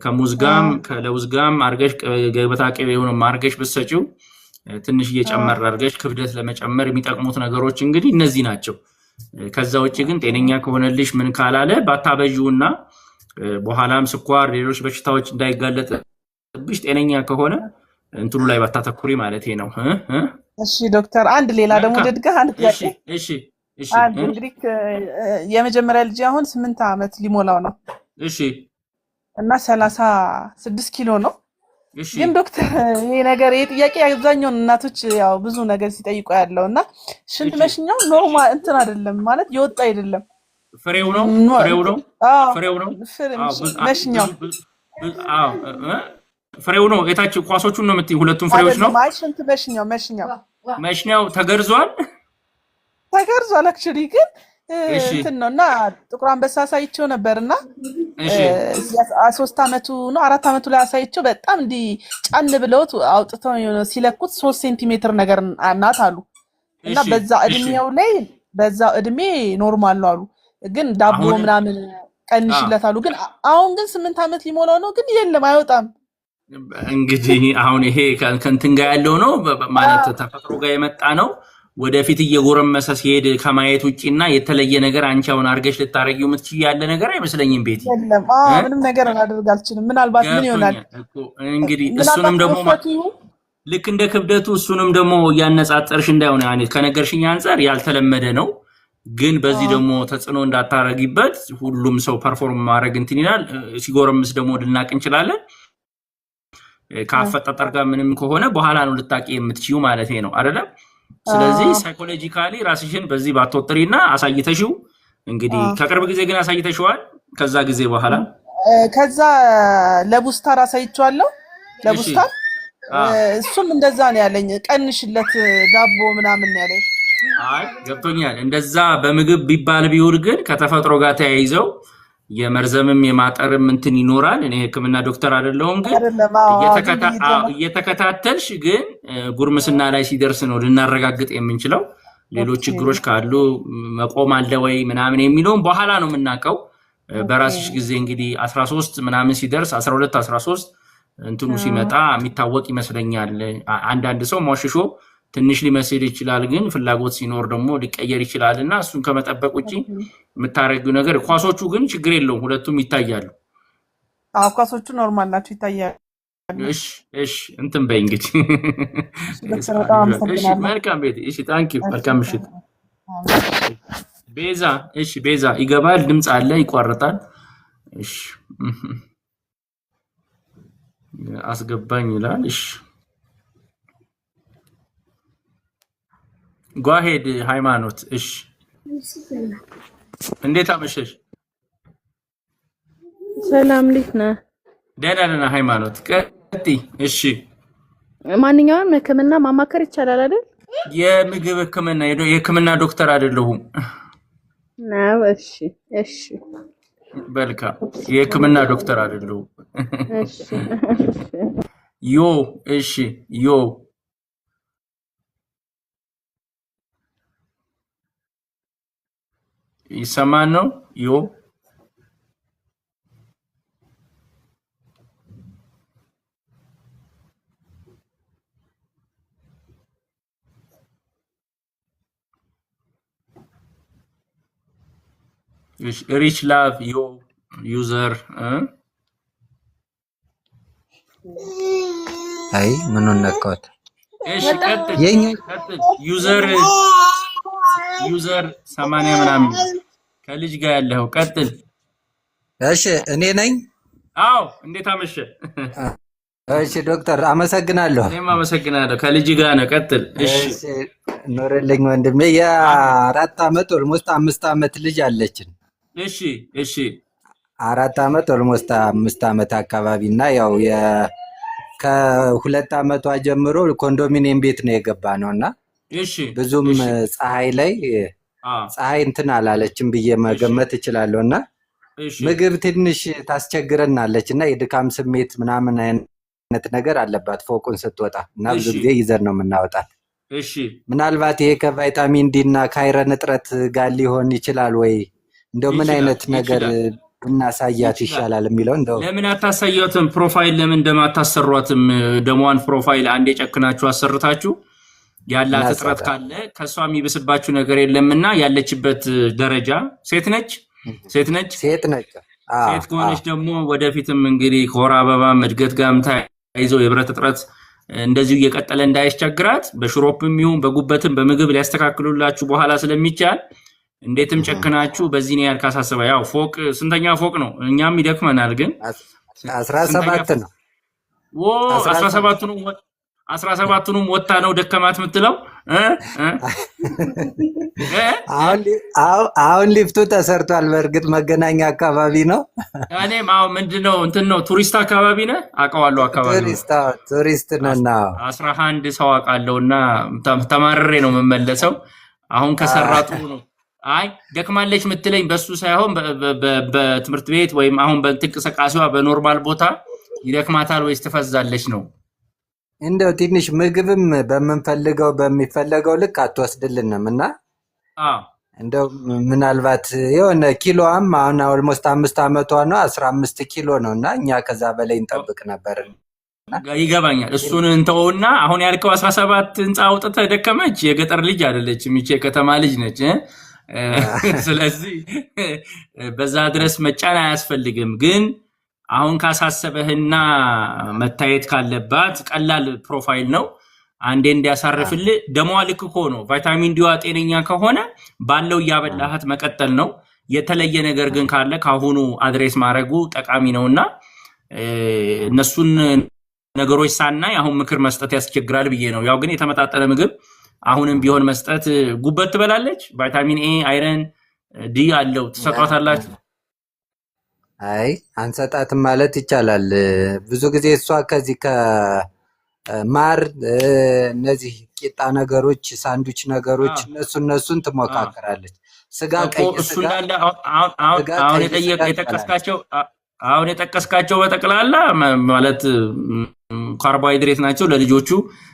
ከሙዝ ጋም ከለውዝ ጋም አርገሽ ገበታ ቅቤውን አርገሽ ብትሰጪው ትንሽ እየጨመር አርገሽ ክብደት ለመጨመር የሚጠቅሙት ነገሮች እንግዲህ እነዚህ ናቸው። ከዛ ውጪ ግን ጤነኛ ከሆነልሽ ምን ካላለ ባታበዢውና በኋላም ስኳር ሌሎች በሽታዎች እንዳይጋለጥብሽ ጤነኛ ከሆነ እንትኑ ላይ ባታተኩሪ ማለት ነው። እሺ ዶክተር፣ አንድ ሌላ ደግሞ ልድገህ አንድ ጥያቄ። እሺ እንግዲህ የመጀመሪያ ልጅ አሁን 8 ዓመት ሊሞላው ነው። እሺ እና 36 ኪሎ ነው። ግን ዶክተር ይሄ ጥያቄ አብዛኛውን እናቶች ያው ብዙ ነገር ሲጠይቁ ያለው እና ሽንት መሽኛው ኖርማል እንትን አይደለም ማለት የወጣ አይደለም። ፍሬው ነው መሽኛው ፍሬው ነው። የታች ኳሶቹን ነው የምትይው? ሁለቱም ፍሬዎች ነው? አይ ሽንት መሽኛው ተገርዟል። አክቹሊ ግን እንትን ነውና ጥቁር አንበሳ አሳይቼው ነበርና 3 ዓመቱ ነው 4 ዓመቱ ላይ አሳይቼው በጣም እንዲ ጫን ብለውት አውጥተው ሲለኩት 3 ሴንቲሜትር ነገር ናት አሉ። እና በዛ እድሜ ኖርማል ነው አሉ። ግን ዳቦ ምናምን ቀንሽለታሉ። ግን አሁን ግን 8 ዓመት ሊሞላው ነው፣ ግን የለም አይወጣም። እንግዲህ አሁን ይሄ ከእንትን ጋር ያለው ነው ማለት ተፈጥሮ ጋር የመጣ ነው ወደፊት እየጎረመሰ ሲሄድ ከማየት ውጪና የተለየ ነገር አንቺ አሁን አድርገሽ ልታረጊው የምትችይ ያለ ነገር አይመስለኝም ቤቲ። የለም ምንም ነገር ላደርግ አልችልም። ምናልባት ምን ይሆናል እንግዲህ እሱንም ደግሞ ልክ እንደ ክብደቱ እሱንም ደግሞ እያነጻጸርሽ እንዳይሆን ከነገርሽኝ አንጻር ያልተለመደ ነው። ግን በዚህ ደግሞ ተጽዕኖ እንዳታረጊበት ሁሉም ሰው ፐርፎርም ማድረግ እንትን ይላል። ሲጎረምስ ደግሞ ልናቅ እንችላለን። ከአፈጣጠር ጋር ምንም ከሆነ በኋላ ነው ልታቂ የምትችይው ማለት ነው አይደለም? ስለዚህ ሳይኮሎጂካሊ ራስሽን በዚህ ባትወጥሪና አሳይተሽው እንግዲህ ከቅርብ ጊዜ ግን አሳይተሽዋል። ከዛ ጊዜ በኋላ ከዛ ለቡስታር አሳይቼዋለሁ። ለቡስታር እሱም እንደዛ ነው ያለኝ። ቀንሽለት ዳቦ ምናምን ያለኝ። አይ ገብቶኛል። እንደዛ በምግብ ቢባል ቢውል ግን ከተፈጥሮ ጋር ተያይዘው የመርዘምም የማጠርም እንትን ይኖራል። እኔ ሕክምና ዶክተር አይደለሁም፣ ግን እየተከታተልሽ ግን ጉርምስና ላይ ሲደርስ ነው ልናረጋግጥ የምንችለው። ሌሎች ችግሮች ካሉ መቆም አለ ወይ ምናምን የሚለውን በኋላ ነው የምናውቀው። በራስሽ ጊዜ እንግዲህ 13 ምናምን ሲደርስ 12 13 እንትኑ ሲመጣ የሚታወቅ ይመስለኛል። አንዳንድ ሰው ሞሽሾ ትንሽ ሊመስል ይችላል፣ ግን ፍላጎት ሲኖር ደግሞ ሊቀየር ይችላል። እና እሱን ከመጠበቅ ውጪ የምታረጊው ነገር ኳሶቹ ግን ችግር የለውም፣ ሁለቱም ይታያሉ። ኳሶቹ ኖርማል ናቸው፣ ይታያሉ። እሺ እንትን በይ እንግዲህ። እሺ መልካም ቤት። እሺ ታንኪዩ። መልካም ምሽት ቤዛ። እሺ ቤዛ ይገባል፣ ድምፅ አለ፣ ይቋርጣል። እሺ አስገባኝ ይላል። እሺ ጓሄድ ሃይማኖት። እሺ እንዴት አመሸሽ? ሰላም እንዴት ነህ? ደህና ሃይማኖት ቀጥይ። እሺ ማንኛውም ሕክምና ማማከር ይቻላል አይደል? የምግብ ሕክምና የሕክምና ዶክተር አይደለሁም ነው። እሺ በልካም የሕክምና ዶክተር አይደለሁም። እሺ ዮ ይሰማን ነው። ሪች ላቭ ዩዘር አይ ምኑን ነካሁት? እሺ ቀጥል። ዩዘር 80 ምናምን ከልጅ ጋር ያለው ቀጥል። እሺ እኔ ነኝ። አዎ እንዴት አመሸ? እሺ ዶክተር አመሰግናለሁ። እኔም አመሰግናለሁ። ከልጅ ጋር ነው። ቀጥል። እሺ ኖርልኝ ወንድሜ። የ4 ዓመት ኦልሞስት 5 ዓመት ልጅ አለችን። እሺ 4 ዓመት ኦልሞስት 5 ዓመት አካባቢ እና ያው ከ2 ዓመቷ ጀምሮ ኮንዶሚኒየም ቤት ነው የገባ ነው እና ብዙም ፀሐይ ላይ ፀሐይ እንትን አላለችም ብዬ መገመት እችላለሁ። እና ምግብ ትንሽ ታስቸግረናለች እና የድካም ስሜት ምናምን አይነት ነገር አለባት ፎቁን ስትወጣ እና ብዙ ጊዜ ይዘን ነው የምናወጣት። ምናልባት ይሄ ከቫይታሚን ዲ እና ከአይረን እጥረት ጋር ሊሆን ይችላል ወይ? እንደው ምን አይነት ነገር ብናሳያት ይሻላል የሚለው እንደው ለምን አታሳያትም? ፕሮፋይል ለምን እንደማታሰሯትም ደሟን ፕሮፋይል አንዴ ጨክናችሁ አሰርታችሁ ያላት እጥረት ካለ ከሷ የሚብስባችሁ ነገር የለምና ያለችበት ደረጃ ሴት ነች። ሴት ከሆነች ደግሞ ወደፊትም እንግዲህ ከወር አበባም እድገት ጋርም ተያይዘው የብረት እጥረት እንደዚሁ እየቀጠለ እንዳያስቸግራት በሽሮፕም ይሁን በጉበትም በምግብ ሊያስተካክሉላችሁ በኋላ ስለሚቻል እንዴትም ጨክናችሁ በዚህ ነው ያልካሳሰበ። ያው ፎቅ ስንተኛ ፎቅ ነው? እኛም ይደክመናል፣ ግን 17 ነው። 17ቱንም ወጣ ነው ደከማት የምትለው። አሁን ሊፍቱ ተሰርቷል። በእርግጥ መገናኛ አካባቢ ነው። እኔም አሁን ምንድነው እንትን ነው ቱሪስት አካባቢ ነህ? አውቀዋለሁ። አካባቢ ቱሪስት ነና 11 ሰው አውቃለሁና ተማርሬ ነው የምመለሰው። አሁን ከሰራ ጥሩ ነው። አይ ደክማለች የምትለኝ በሱ ሳይሆን በትምህርት ቤት ወይም አሁን በእንቅስቃሴዋ በኖርማል ቦታ ይደክማታል ወይስ ትፈዛለች ነው? እንደው ትንሽ ምግብም በሚፈለገው ልክ አትወስድልንም እና እንደው ምናልባት የሆነ ኪሎዋም አሁን ኦልሞስት 5 ዓመቷ ነው 15 ኪሎ ነው እና እኛ ከዛ በላይ እንጠብቅ ነበር። ይገባኛል። እሱን እንተውና አሁን ያልከው 17 ህንፃ አውጥተህ ደከመች የገጠር ልጅ አይደለችም፣ ይቺ የከተማ ልጅ ነች። ስለዚህ በዛ ድረስ መጫን አያስፈልግም። ግን አሁን ካሳሰበህና መታየት ካለባት ቀላል ፕሮፋይል ነው። አንዴ እንዲያሳርፍልህ ደሟ ልክ እኮ ነው። ቫይታሚን ዲዋ ጤነኛ ከሆነ ባለው እያበላሃት መቀጠል ነው። የተለየ ነገር ግን ካለ ካሁኑ አድሬስ ማድረጉ ጠቃሚ ነውና እነሱን ነገሮች ሳናይ አሁን ምክር መስጠት ያስቸግራል ብዬ ነው። ያው ግን የተመጣጠነ ምግብ አሁንም ቢሆን መስጠት። ጉበት ትበላለች፣ ቫይታሚን ኤ አይረን ዲ አለው። ትሰጧታላችሁ? አይ አንሰጣትም ማለት ይቻላል። ብዙ ጊዜ እሷ ከዚህ ከማር እነዚህ ቂጣ ነገሮች፣ ሳንዱች ነገሮች እነሱን ትሞካከራለች። ስጋ ቀይ ስጋ አሁን የጠቀስካቸው በጠቅላላ ማለት ካርቦሃይድሬት ናቸው። ለልጆቹ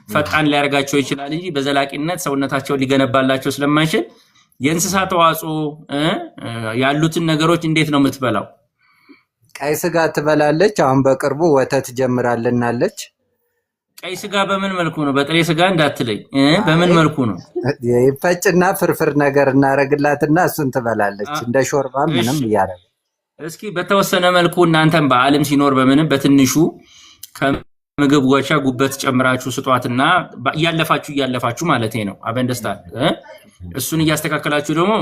ፈጣን ሊያደርጋቸው ይችላል እንጂ በዘላቂነት ሰውነታቸውን ሊገነባላቸው ስለማይችል የእንስሳ ተዋጽኦ ያሉትን ነገሮች እንዴት ነው የምትበላው? ቀይ ስጋ ትበላለች። አሁን በቅርቡ ወተት ጀምራልናለች። ቀይ ስጋ በምን መልኩ ነው? በጥሬ ስጋ እንዳትለኝ፣ በምን መልኩ ነው? ይፈጭና ፍርፍር ነገር እናረግላትና እሱን ትበላለች። እንደ ሾርባ ምንም እያደረገ እስኪ በተወሰነ መልኩ እናንተም በዓለም ሲኖር በምንም በትንሹ ከምግብ ጎቻ ጉበት ጨምራችሁ ስጧትና እያለፋችሁ ማለት ነው። አበንደስታል እሱን እያስተካከላችሁ ደግሞ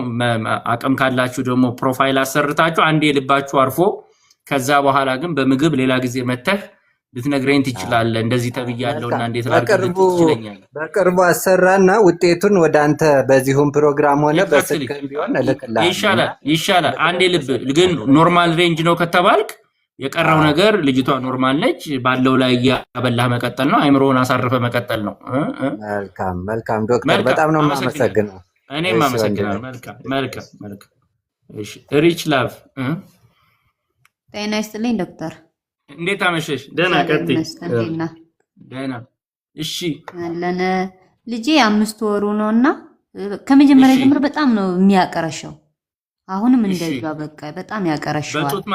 አቅም ካላችሁ ደግሞ ፕሮፋይል አሰርታችሁ አንዴ ልባችሁ አርፎ ከዛ በኋላ ግን በምግብ ሌላ ጊዜ መተህ ልትነግረኝ ትችላለህ። እንደዚህ ተብያለሁና እንዴት ላድርግ ትችለኛለህ? በቅርቡ አሰራና ውጤቱን ወደ አንተ በዚሁም ፕሮግራም ሆነ በስልክ ቢሆን እልክልሃለሁ። ይሻላል። አንዴ ልብ ግን ኖርማል ሬንጅ ነው ከተባልክ የቀረው ነገር ልጅቷ ኖርማል ነች፣ ባለው ላይ ያበላህ መቀጠል ነው። አይምሮውን አሳርፈ መቀጠል ነው። መልካም ዶክተር፣ በጣም ነው የማመሰግነው። እኔም አመሰግናለሁ። መልካም። እሺ ሪች ላቭ ጤና ይስጥልኝ ዶክተር። እንዴት አመሸሽ? ደህና ቀጥይ። ደህና እሺ። አለን ልጄ 5 ወሩ ነውና ከመጀመሪያ ጀምሮ በጣም ነው የሚያቀረሸው። አሁንም እንደዛ በቃ በጣም ያቀረሸዋል። በጡት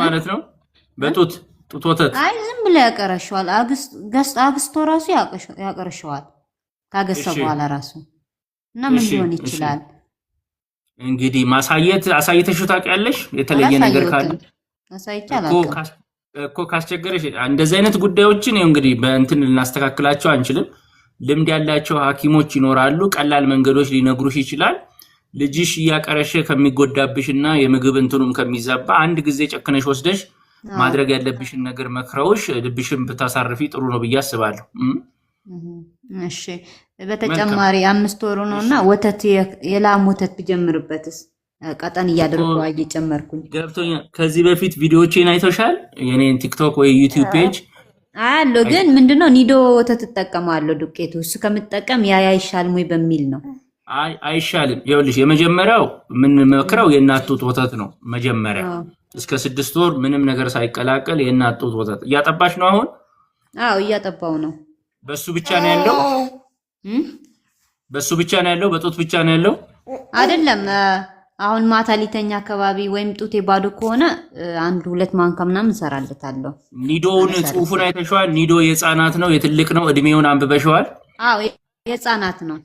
ማለት ነው። በጡት ወተት አይ ዝም ብሎ ያቀረሸዋል። አግስቶ ራሱ ያቀረሸዋል። ካገሰ በኋላ ራሱ እና ምን ሊሆን ይችላል? እንግዲህ አሳይተሽው ታውቂያለሽ? የተለየ ነገር ካለ እኮ ካስቸገረሽ እንደዚህ አይነት ጉዳዮችን እንግዲህ በእንትን ልናስተካክላቸው አንችልም። ልምድ ያላቸው ሐኪሞች ይኖራሉ። ቀላል መንገዶች ሊነግሩሽ ይችላል። ልጅሽ እያቀረሸ ከሚጎዳብሽና የምግብ እንትኑም ከሚዛባ አንድ ጊዜ ጨክነሽ ወስደሽ ማድረግ ያለብሽን ነገር መክረውሽ ልብሽን ብታሳርፊ ጥሩ ነው ብዬ አስባለሁ። እሺ በተጨማሪ 5 ወሩ ነውና ወተት የላም ወተት ብጀምርበትስ? ቀጠን እያደረኩ እየጨመርኩኝ ገብቶኛል። ከዚህ በፊት ቪዲዮዎችን አይተሻል? የኔን ቲክቶክ ወይ ዩቲዩብ ፔጅ አለ። ግን ምንድነው ኒዶ ወተት እጠቀማለሁ። ዱቄቱ እሱ ከምጠቀም ያ አይሻልም ወይ በሚል ነው። አይሻልም። ይኸውልሽ የመጀመሪያው ምን መክረው የእናት ጡት ወተት ነው። መጀመሪያ እስከ 6 ወር ምንም ነገር ሳይቀላቀል የእናት ጡት ወተት እያጠባሽ ነው አሁን? አዎ እያጠባው ነው። በሱ ብቻ ነው ያለው? በጡት ብቻ ነው ያለው? አይደለም። አሁን ማታ ሊተኛ አካባቢ ወይም ጡቴ ባዶ ከሆነ 1-2 ማንካ ምናምን እንሰራለታለሁ። ኒዶውን ጽሑፉን አይተሽዋል? ኒዶ የህፃናት ነው የትልቅ ነው? እድሜውን አንብበሽዋል? አዎ የህፃናት ነው።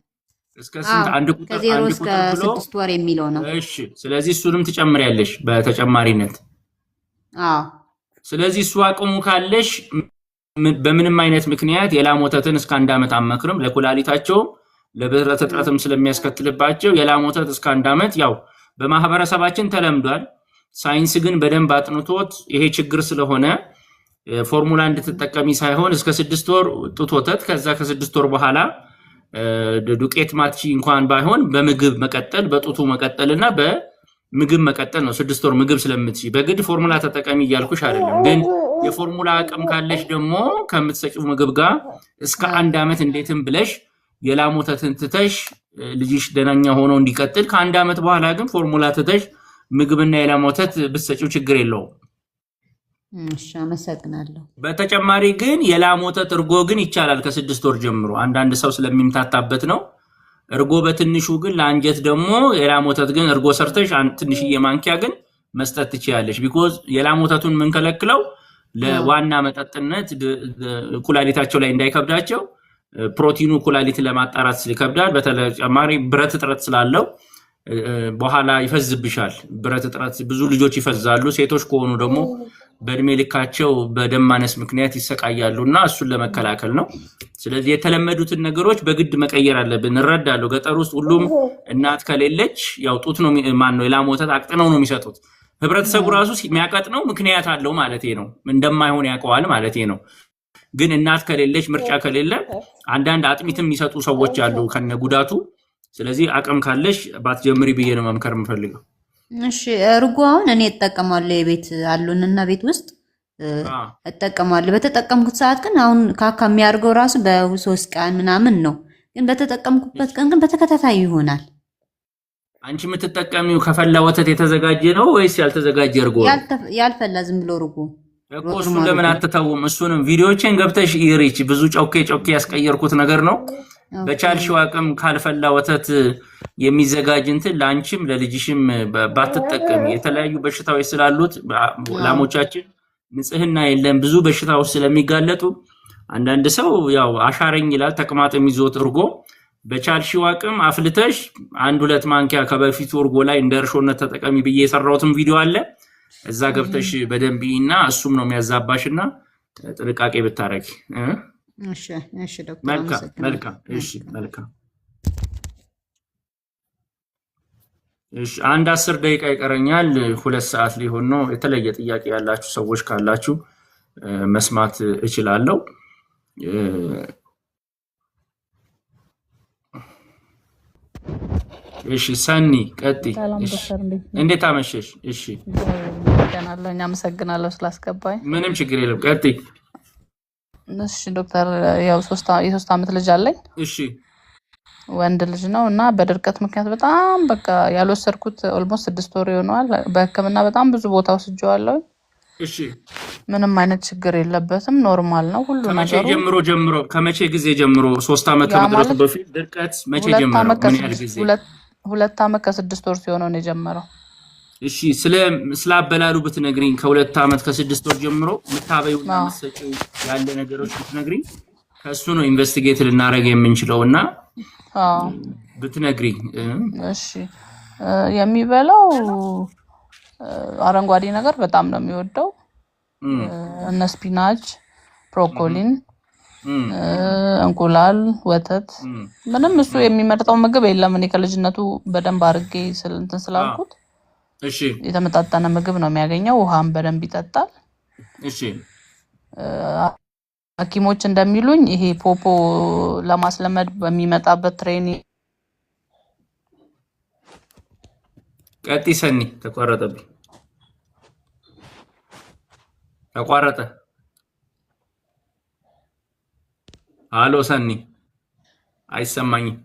እስከ ስንት? አንድ ቁጥር ከ0 እስከ 6 ወር የሚለው ነው። እሺ፣ ስለዚህ እሱንም ትጨምሪያለሽ በተጨማሪነት። አዎ፣ ስለዚህ እሱ አቅሙ ካለሽ በምንም አይነት ምክንያት የላም ወተትን እስከ 1 ዓመት አመክርም። ለኩላሊታቸው ለብረት እጥረትም ስለሚያስከትልባቸው የላም ወተት እስከ 1 ዓመት ያው በማህበረሰባችን ተለምዷል። ሳይንስ ግን በደንብ አጥንቶት ይሄ ችግር ስለሆነ ፎርሙላ እንድትጠቀሚ ሳይሆን እስከ 6 ወር ጡት ወተት፣ ከዛ ከ6 ወር በኋላ ዱቄት ማትቺ እንኳን ባይሆን በምግብ መቀጠል፣ በጡቱ መቀጠልና በምግብ መቀጠል ነው። 6 ወር ምግብ ስለምትቺ በግድ ፎርሙላ ተጠቀሚ እያልኩሽ አይደለም። ግን የፎርሙላ አቅም ካለሽ ደግሞ ከምትሰጪው ምግብ ጋር እስከ 1 ዓመት እንዴትም ብለሽ የላም ወተትን ትተሽ ልጅሽ ደህናኛ ሆኖ እንዲቀጥል፣ ከ1 ዓመት በኋላ ግን ፎርሙላ ትተሽ ምግብና የላም ወተት ብትሰጪው ችግር የለውም። እሺ አመሰግናለሁ። በተጨማሪ ግን የላም ወተት እርጎ ግን ይቻላል ከ6 ወር ጀምሮ። አንዳንድ ሰው ስለሚምታታበት ነው። እርጎ በትንሹ ግን ለአንጀት ደግሞ የላም ወተት ግን እርጎ ሰርተሽ ትንሽዬ ማንኪያ ግን መስጠት ትችያለሽ። ቢኮዝ የላም ወተቱን የምንከለክለው ለዋና መጠጥነት ኩላሊታቸው ላይ እንዳይከብዳቸው ፕሮቲኑ ኩላሊት ለማጣራት ይከብዳል። በተጨማሪ ብረት እጥረት ስላለው በኋላ ይፈዝብሻል። ብረት እጥረት ብዙ ልጆች ይፈዛሉ። ሴቶች ከሆኑ ደግሞ በእድሜ ልካቸው በደም ማነስ ምክንያት ይሰቃያሉና እሱን ለመከላከል ነው። ስለዚህ የተለመዱትን ነገሮች በግድ መቀየር አለብን። እንረዳለሁ። ገጠር ውስጥ ሁሉም እናት ከሌለች ያው ጡት ነው ማነው የላም ወተት አቅጥነው ነው የሚሰጡት። ህብረተሰቡ ራሱ የሚያቀጥነው ምክንያት አለው ማለቴ ነው። እንደማይሆን ያውቀዋል ማለቴ ነው። ግን እናት ከሌለች ምርጫ ከሌለ አንዳንድ አጥሚትም የሚሰጡ ሰዎች አሉ ከነጉዳቱ። ስለዚህ አቅም ካለሽ ባትጀምሪ ብዬ ነው መምከር የምፈልገው። እሺ እርጎ አሁን እኔ እጠቀማለሁ። የቤት አሉንና ቤት ውስጥ እጠቀማለሁ። በተጠቀምኩት ሰዓት ግን አሁን ካካ የሚያርገው ራሱ በ3 ቀን ምናምን ነው። ግን በተጠቀምኩበት ቀን ግን በተከታታይ ይሆናል። አንቺ የምትጠቀሚው ከፈላ ወተት የተዘጋጀ ነው ወይስ ያልተዘጋጀ እርጎ? ያልፈላ ዝም ብሎ እርጎ እኮ። እሱን ለምን አትተውም? እሱንም ቪዲዮዎችን ገብተሽ ይሪች ብዙ ጮኬ ያስቀየርኩት ነገር ነው። በቻልሽው አቅም ካልፈላ ወተት የሚዘጋጅ እንትን ለአንቺም ለልጅሽም ባትጠቀሚ። የተለያዩ በሽታዎች ስላሉት ላሞቻችን ንጽህና የለም፣ ብዙ በሽታዎች ስለሚጋለጡ አንዳንድ ሰው ያው አሻረኝ ይላል። ተቅማጥ የሚይዞት እርጎ በቻልሽው አቅም አፍልተሽ 1-2 ማንኪያ ከበፊቱ እርጎ ላይ እንደ እርሾነት ተጠቀሚ ብዬ የሰራሁትም ቪዲዮ አለ። እዛ ገብተሽ በደንብና እሱም ነው የሚያዛባሽና ጥንቃቄ ብታረጊ። እሺ ዶክተር መልካም። እሺ 10 ደቂቃ ይቀረኛል። 2 ሰዓት ሊሆን ነው። የተለየ ጥያቄ ያላችሁ ሰዎች ካላችሁ መስማት እችላለሁ። እሺ ሰኒ ቀጥይ። እንዴት አመሸሽ? እሺ ገናለሁ። አመሰግናለሁ ስላስገባኝ። ምንም ችግር የለም። ቀጥይ። እሺ ዶክተር ያው የ3 ዓመት ልጅ አለኝ። እሺ ወንድ ልጅ ነው እና በድርቀት ምክንያት በጣም በቃ ያልወሰድኩት ኦልሞስት 6 ወር ይሆናል። በሕክምና በጣም ብዙ ቦታ ወስጄዋለሁ። እሺ ምንም አይነት ችግር የለበትም። ኖርማል ነው ሁሉ ነገር። ከመቼ ጊዜ ጀምሮ 3 ዓመት ከመድረሱ በፊት ድርቀት መቼ ጀመረ? ምን ያህል ጊዜ? 2 ዓመት ከ6 ወር ሲሆነው ነው የጀመረው። እሺ ስላበላሉ ብትነግሪኝ። ከ2 ዓመት ከ6 ወር ጀምሮ ምታበዩና መሰጪው ያለ ነገሮች ብትነግሪኝ ከሱ ነው ኢንቨስቲጌት ልናደርግ የምንችለውና ብትነግሪኝ። እሺ የሚበላው አረንጓዴ ነገር በጣም ነው የሚወደው። እነ ስፒናች፣ ብሮኮሊን፣ እንቁላል፣ ወተት ምንም እሱ የሚመርጠው ምግብ የለም። እኔ ከልጅነቱ በደንብ አድርጌ እንትን ስላልኩት እሺ የተመጣጠነ ምግብ ነው የሚያገኘው። ውሃም በደንብ ይጠጣል። እሺ ሐኪሞች እንደሚሉኝ ይሄ ፖፖ ለማስለመድ በሚመጣበት ትሬኒንግ ቀጥይ ሰኒ። ተቋረጠ። አሎ ሰኒ አይሰማኝም።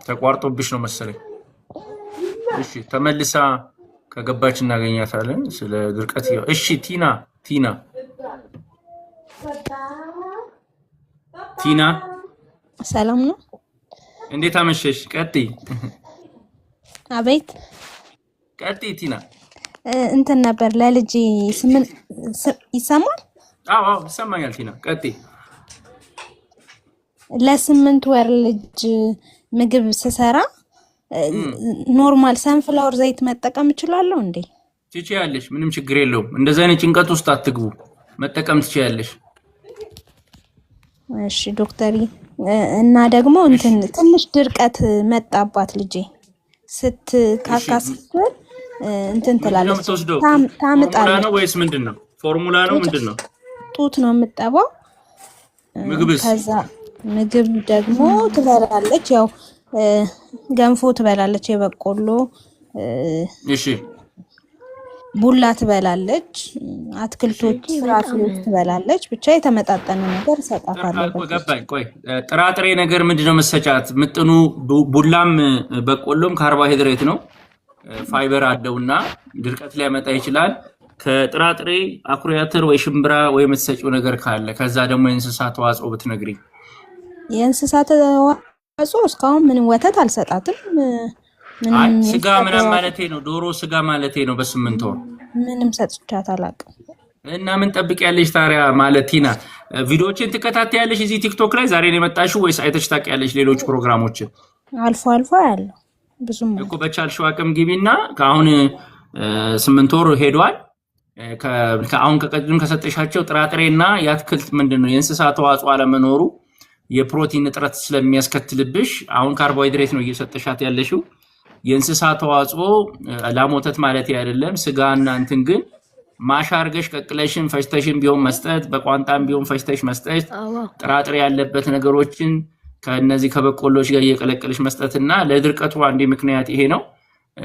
ተቋርጦብሽ ነው መሰለኝ። እሺ ተመልሳ ከገባች እናገኛታለን ስለ ድርቀት። እሺ ቲና ሰላም ነው? እንዴት አመሸሽ? ቀጥይ። አቤት ቀጥይ ቲና። እንትን ነበር ለልጅ ይሰማል? አዎ ይሰማኛል ቲና ቀጥይ። ለ8 ወር ልጅ ምግብ ስሰራ ኖርማል ሰንፍላወር ዘይት መጠቀም እችላለሁ እንዴ? ትችያለሽ፣ ምንም ችግር የለውም። እንደዚህ አይነት ጭንቀት ውስጥ አትግቡ፣ መጠቀም ትችያለሽ። እሺ ዶክተር፣ እና ደግሞ እንትን ትንሽ ድርቀት መጣባት ልጄ ስትካካስትል እንትን ትላለች፣ ታምጣለች። ነው ወይስ ምንድነው? ፎርሙላ ነው ምንድነው? ጡት ነው የምጠባው። ምግብስ? ከዛ ምግብ ደግሞ ትበላለች፣ ያው ገንፎ ትበላለች፣ የበቆሎ እሺ፣ ቡላ ትበላለች፣ አትክልቶች ፍራፍሬዎች ትበላለች። ብቻ የተመጣጠነ ነገር እሰጣታለሁ። ገባኝ። ቆይ ጥራጥሬ ነገር ምንድነው መሰጫት? ምጥኑ ቡላም በቆሎም ካርቦሃይድሬት ነው፣ ፋይበር አለውና ድርቀት ሊያመጣ ይችላል። ከጥራጥሬ አኩሪ አተር ወይ ሽምብራ ወይ መሰጪው ነገር ካለ፣ ከዛ ደግሞ የእንስሳት ተዋጽኦ ብትነግሪኝ። የእንስሳት ተዋጽኦ እስካሁን ምንም ወተት አልሰጣትም። አይ ምንም ስጋ የእንስሳት ምናምን ተዋጽኦ ማለቴ ነው፣ ዶሮ ስጋ ማለቴ ነው በ8 ወር ምንም ሰጥቻት አላውቅም። እና ምን ጠብቂያለሽ ታዲያ? ማለት ቲና ቪዲዮዎችን ትከታተያለሽ እዚህ ቲክቶክ ላይ? ዛሬ ነው የመጣሽው ወይስ አይተሽ ታውቂያለሽ ሌሎች ፕሮግራሞችን? አልፎ አልፎ ያለው ብዙም እኮ በቻልሽው አቅም ግቢና ከአሁን 8 ወር ሄዷል። ከአሁን ከቀድም ከሰጠሻቸው ጥራጥሬና የአትክልት ምንድነው የእንስሳት ተዋጽኦ አለመኖሩ የፕሮቲን እጥረት ስለሚያስከትልብሽ አሁን ካርቦሃይድሬት ነው እየሰጠሻት ያለሽው። የእንስሳት ተዋጽኦ ላም ወተት ማለት አይደለም፣ ስጋና እንትን ግን ማሻርገሽ ቀቅለሽን ፈጭተሽን ቢሆን መስጠት፣ በቋንጣም ቢሆን ፈጭተሽ መስጠት፣ ጥራጥሬ ያለበት ነገሮችን ከነዚህ ከበቆሎች ጋር እየቀለቀለሽ መስጠትና ለድርቀቱ አንዴ ምክንያት ይሄ ነው።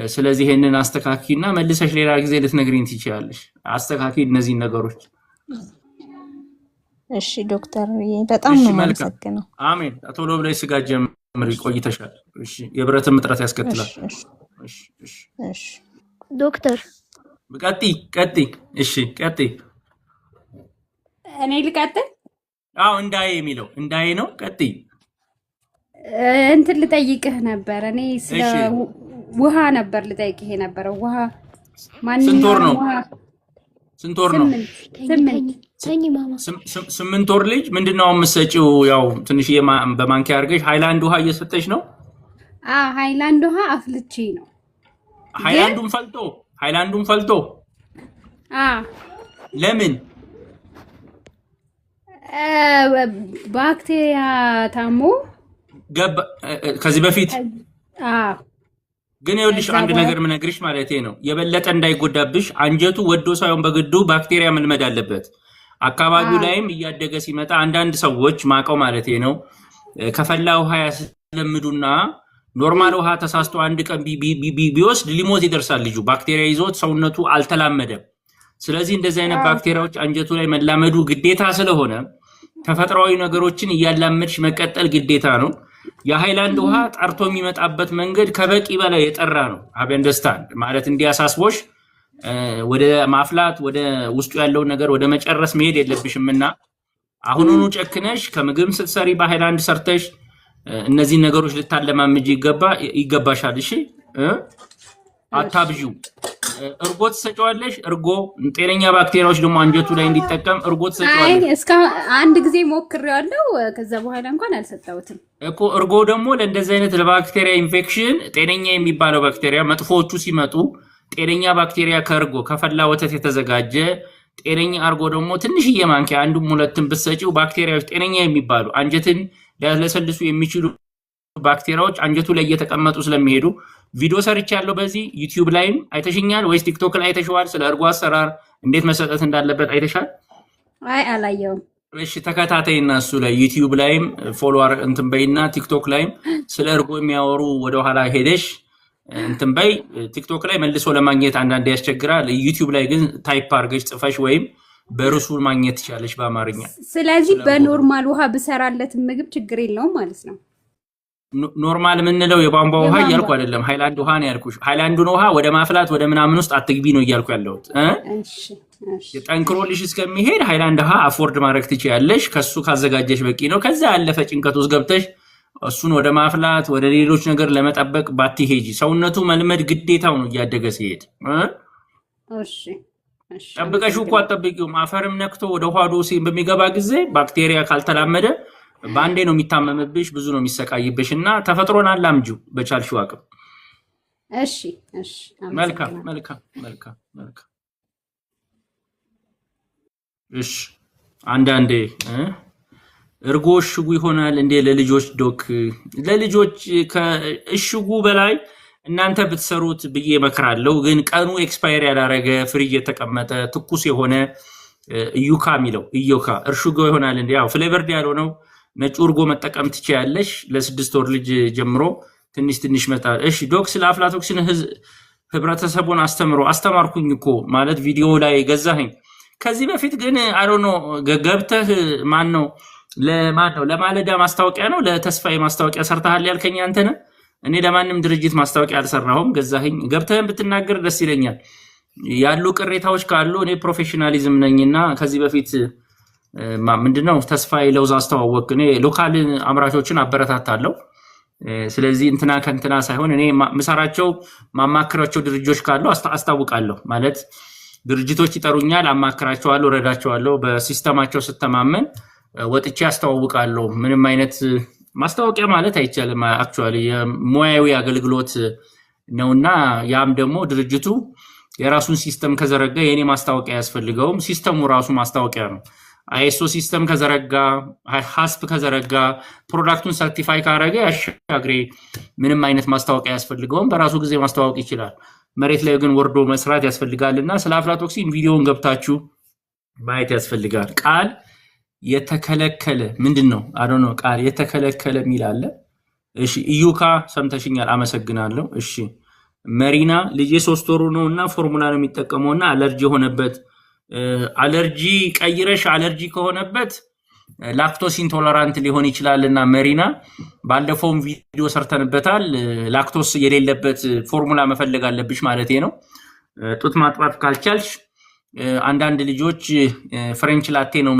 ስለዚህ ይሄንን አስተካኪና መልሰሽ ሌላ ጊዜ ልትነግሪኝ ትችያለሽ። አስተካኪ እነዚህ ነገሮች። እሺ ዶክተር በጣም ነው የማመሰግነው። አሜን። ቶሎ ብለሽ ስጋ ጀምሪ፣ ቆይተሻል። እሺ የብረትም እጥረት ያስከትላል። እሺ ዶክተር ቀጥይ። እሺ ቀጥይ። እኔ ልቀጥል? አዎ እንዳዬ የሚለው እንዳዬ ነው። ቀጥይ። እንትን ልጠይቅህ ነበር። እኔ ስለ ውሃ ነበር ልጠይቅህ የነበረው። ውሃ ስንት ወር ነው? ስንት ወር ነው? 8 ወር ልጅ ምንድነው የምትሰጪው? ያው ትንሽ በማንኪያ አድርገሽ ሃይላንድ ውሃ እየሰጠሽ ነው? ሃይላንድ ውሃ አፍልቼ ነው። ሃይላንዱን ፈልቶ ለምን? ባክቴሪያ ታሞ ከዚህ በፊት ግን ይኸውልሽ አንድ ነገር ምነግርሽ ማለት ነው፣ የበለጠ እንዳይጎዳብሽ አንጀቱ ወዶ ሳይሆን በግዱ ባክቴሪያ መልመድ አለበት። አካባቢው ላይም እያደገ ሲመጣ አንዳንድ ሰዎች ማቀው ማለት ነው ከፈላ ውሃ ያስለምዱና ኖርማል ውሃ ተሳስቶ አንድ ቀን ቢወስድ ሊሞት ይደርሳል ልጁ። ባክቴሪያ ይዞት ሰውነቱ አልተላመደም። ስለዚህ እንደዚህ አይነት ባክቴሪያዎች አንጀቱ ላይ መላመዱ ግዴታ ስለሆነ ተፈጥሯዊ ነገሮችን እያላመድሽ መቀጠል ግዴታ ነው። የሃይላንድ ውሃ ጠርቶ የሚመጣበት መንገድ ከበቂ በላይ የጠራ ነው። አበንደስታንድ ማለት እንዲያሳስቦሽ ወደ ማፍላት ወደ ውስጡ ያለውን ነገር ወደ መጨረስ መሄድ የለብሽምና አሁኑኑ ጨክነሽ ከምግብ ስትሰሪ በሃይላንድ ሰርተሽ እነዚህ ነገሮች ልታለማምጂ ይገባሻል። እሺ አታብዡ። እርጎ ትሰጪዋለሽ። እርጎ ጤነኛ ባክቴሪያዎች ደግሞ አንጀቱ ላይ እንዲጠቀም እርጎ ትሰጪዋለሽ። እስካሁን አንድ ጊዜ ሞክሬዋለሁ። ከዛ በኋላ እንኳን አልሰጠሁትም እኮ። እርጎ ደግሞ ለእንደዚህ አይነት ለባክቴሪያ ኢንፌክሽን ጤነኛ የሚባለው ባክቴሪያ መጥፎቹ ሲመጡ ጤነኛ ባክቴሪያ ከእርጎ ከፈላ ወተት የተዘጋጀ ጤነኛ እርጎ ደግሞ ትንሽዬ ማንኪያ አንዱም ሁለትም ብትሰጪው ባክቴሪያዎች ጤነኛ የሚባሉ አንጀትን ሊያለሰልሱ የሚችሉ ባክቴሪያዎች አንጀቱ ላይ እየተቀመጡ ስለሚሄዱ ቪዲዮ ሰርቻለሁ። በዚህ ዩቲዩብ ላይም አይተሽኛል ወይስ ቲክቶክ ላይ አይተሽዋል? ስለ እርጎ አሰራር እንዴት መሰጠት እንዳለበት አይተሻል? አይ አላየውም። እሺ ተከታተይና እሱ ላይ ዩቲዩብ ላይም ፎሎወር እንትን በይና ቲክቶክ ላይም ስለ እርጎ የሚያወሩ ወደ ኋላ ሄደሽ እንትን በይ። ቲክቶክ ላይ መልሶ ለማግኘት አንዳንዴ ያስቸግራል። ዩቲዩብ ላይ ግን ታይፕ አድርገሽ ጽፈሽ ወይም በርሱ ማግኘት ትችላለሽ በአማርኛ። ስለዚህ በኖርማል ውሃ ብሰራለት ምግብ ችግር የለውም ማለት ነው። ኖርማል የምንለው የቧንቧ ውሃ እያልኩ አይደለም፣ ሃይላንድ ውሃ ነው ያልኩሽ። ሃይላንዱን ውሃ ወደ ማፍላት ወደ ምናምን ውስጥ አትግቢ ነው እያልኩ ያለሁት። ጠንክሮልሽ እስከሚሄድ ሃይላንድ ውሃ አፎርድ ማድረግ ትችያለሽ። ከሱ ካዘጋጀሽ በቂ ነው። ከዛ ያለፈ ጭንቀት ውስጥ ገብተሽ እሱን ወደ ማፍላት ወደ ሌሎች ነገር ለመጠበቅ ባትሄጂ። ሰውነቱ መልመድ ግዴታው ነው እያደገ ሲሄድ። ጠብቀሽው እኮ አትጠብቂውም። አፈርም ነክቶ ወደ ሆዱ በሚገባ ጊዜ ባክቴሪያ ካልተላመደ በአንዴ ነው የሚታመምብሽ፣ ብዙ ነው የሚሰቃይብሽ። እና ተፈጥሮን አላምጂው በቻልሽው አቅም። መልካም። እሺ አንዳንዴ እርጎ እሽጉ ይሆናል እንዴ ለልጆች? ዶክ ለልጆች ከእሽጉ በላይ እናንተ ብትሰሩት ብዬ እመክራለሁ። ግን ቀኑ ኤክስፓየር ያላረገ ፍሪጅ የተቀመጠ ትኩስ የሆነ እዩካ የሚለው እዩካ እርሽጎ ይሆናል እንዴ? ያው ፍሌቨርድ ያልሆነው ነጭ እርጎ መጠቀም ትችያለሽ። ለ6 ወር ልጅ ጀምሮ ትንሽ መጣ። እሺ ዶክ ስለ አፍላቶክሲን ህብረተሰቡን አስተማርኩኝ እኮ ማለት ቪዲዮ ላይ ገዛኸኝ። ከዚህ በፊት ግን አሮኖ ገብተህ ማን ነው ለማለዳ ማስታወቂያ ነው ለተስፋዬ ማስታወቂያ ሰርተሃል ያልከኝ አንተ ነህ። እኔ ለማንም ድርጅት ማስታወቂያ አልሰራሁም። ገዛኸኝ ገብተህን ብትናገር ደስ ይለኛል። ያሉ ቅሬታዎች ካሉ እኔ ፕሮፌሽናሊዝም ነኝና ከዚህ በፊት ምንድነው ተስፋዬ ለውዝ አስተዋወቅ እኔ ሎካል አምራቾችን አበረታታለሁ። ስለዚህ እንትና ከንትና ሳይሆን እኔ ምሰራቸው ማማክራቸው ድርጅቶች ካሉ አስታውቃለሁ ማለት ድርጅቶች ይጠሩኛል አማክራቸዋለሁ ረዳቸዋለሁ በሲስተማቸው ስተማመን ወጥቼ አስተዋውቃለሁ። ምንም አይነት ማስታወቂያ ማለት አይቻልም አክቹአሊ የሙያዊ አገልግሎት ነውና ያም ደግሞ ድርጅቱ የራሱን ሲስተም ከዘረጋ የኔ ማስታወቂያ ያስፈልገውም ሲስተሙ ራሱ ማስታወቂያ ነው። አይኤስኦ ሲስተም ከዘረጋ ሃስፕ ከዘረጋ ፕሮዳክቱን ሰርቲፋይ ካረገ ያሻግሬ ምንም አይነት ማስታወቂያ ያስፈልገውም በራሱ ጊዜ ማስተዋወቅ ይችላል። መሬት ላይ ግን ወርዶ መስራት ያስፈልጋልና ስለ አፍላቶክሲን ቪዲዮን ገብታችሁ ማየት ያስፈልጋል። ቃል የተከለከለ ምንድነው አዶኖ ቃል የተከለከለ ሚል አለ። እሺ ኢዩካ ሰምተሽኛል አመሰግናለሁ። እሺ መሪና ልጄ 3 ወሩ ነውና ፎርሙላ ነው የሚጠቀመውና አለርጂ ሆነበት አለርጂ ቀይረሽ አለርጂ ከሆነበት ላክቶስ ኢንቶለራንት ሊሆን ይችላልና መሪና ባለፈው ቪዲዮ ሰርተንበታል። ላክቶስ የሌለበት ፎርሙላ መፈለግ አለብሽ ማለት ነው። ጡት ማጥባት ካልቻልሽ አንዳንድ ልጆች ፍሬንች ላቴ ነው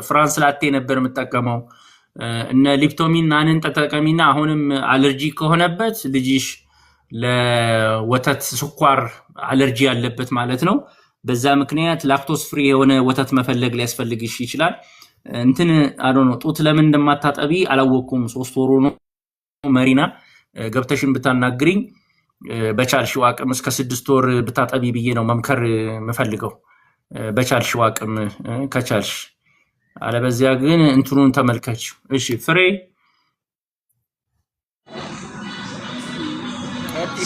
ፍራንስ ላቴ ነበር የምጠቀመው እነ ሊፕቶሚን ናንን ተጠቀሚና አሁንም አለርጂ ከሆነበት ልጅሽ ለወተት ስኳር አለርጂ ያለበት ማለት ነው። በዛ ምክንያት ላክቶስ ፍሪ የሆነ ወተት መፈለግ ሊያስፈልግሽ ይችላል። እንትን አዶኖ ጡት ለምን እንደማታጠቢ አላወኩም 3 ወሩ ነው መሪና ገብተሽን ብታናግሪኝ በቻልሽው አቅም እስከ 6 ወር ብታጠቢ ብዬ ነው መምከር መፈልገው በቻልሽው አቅም ከቻልሽ አለበዚያ ግን እንትኑን ተመልከች። እሺ ፍሬ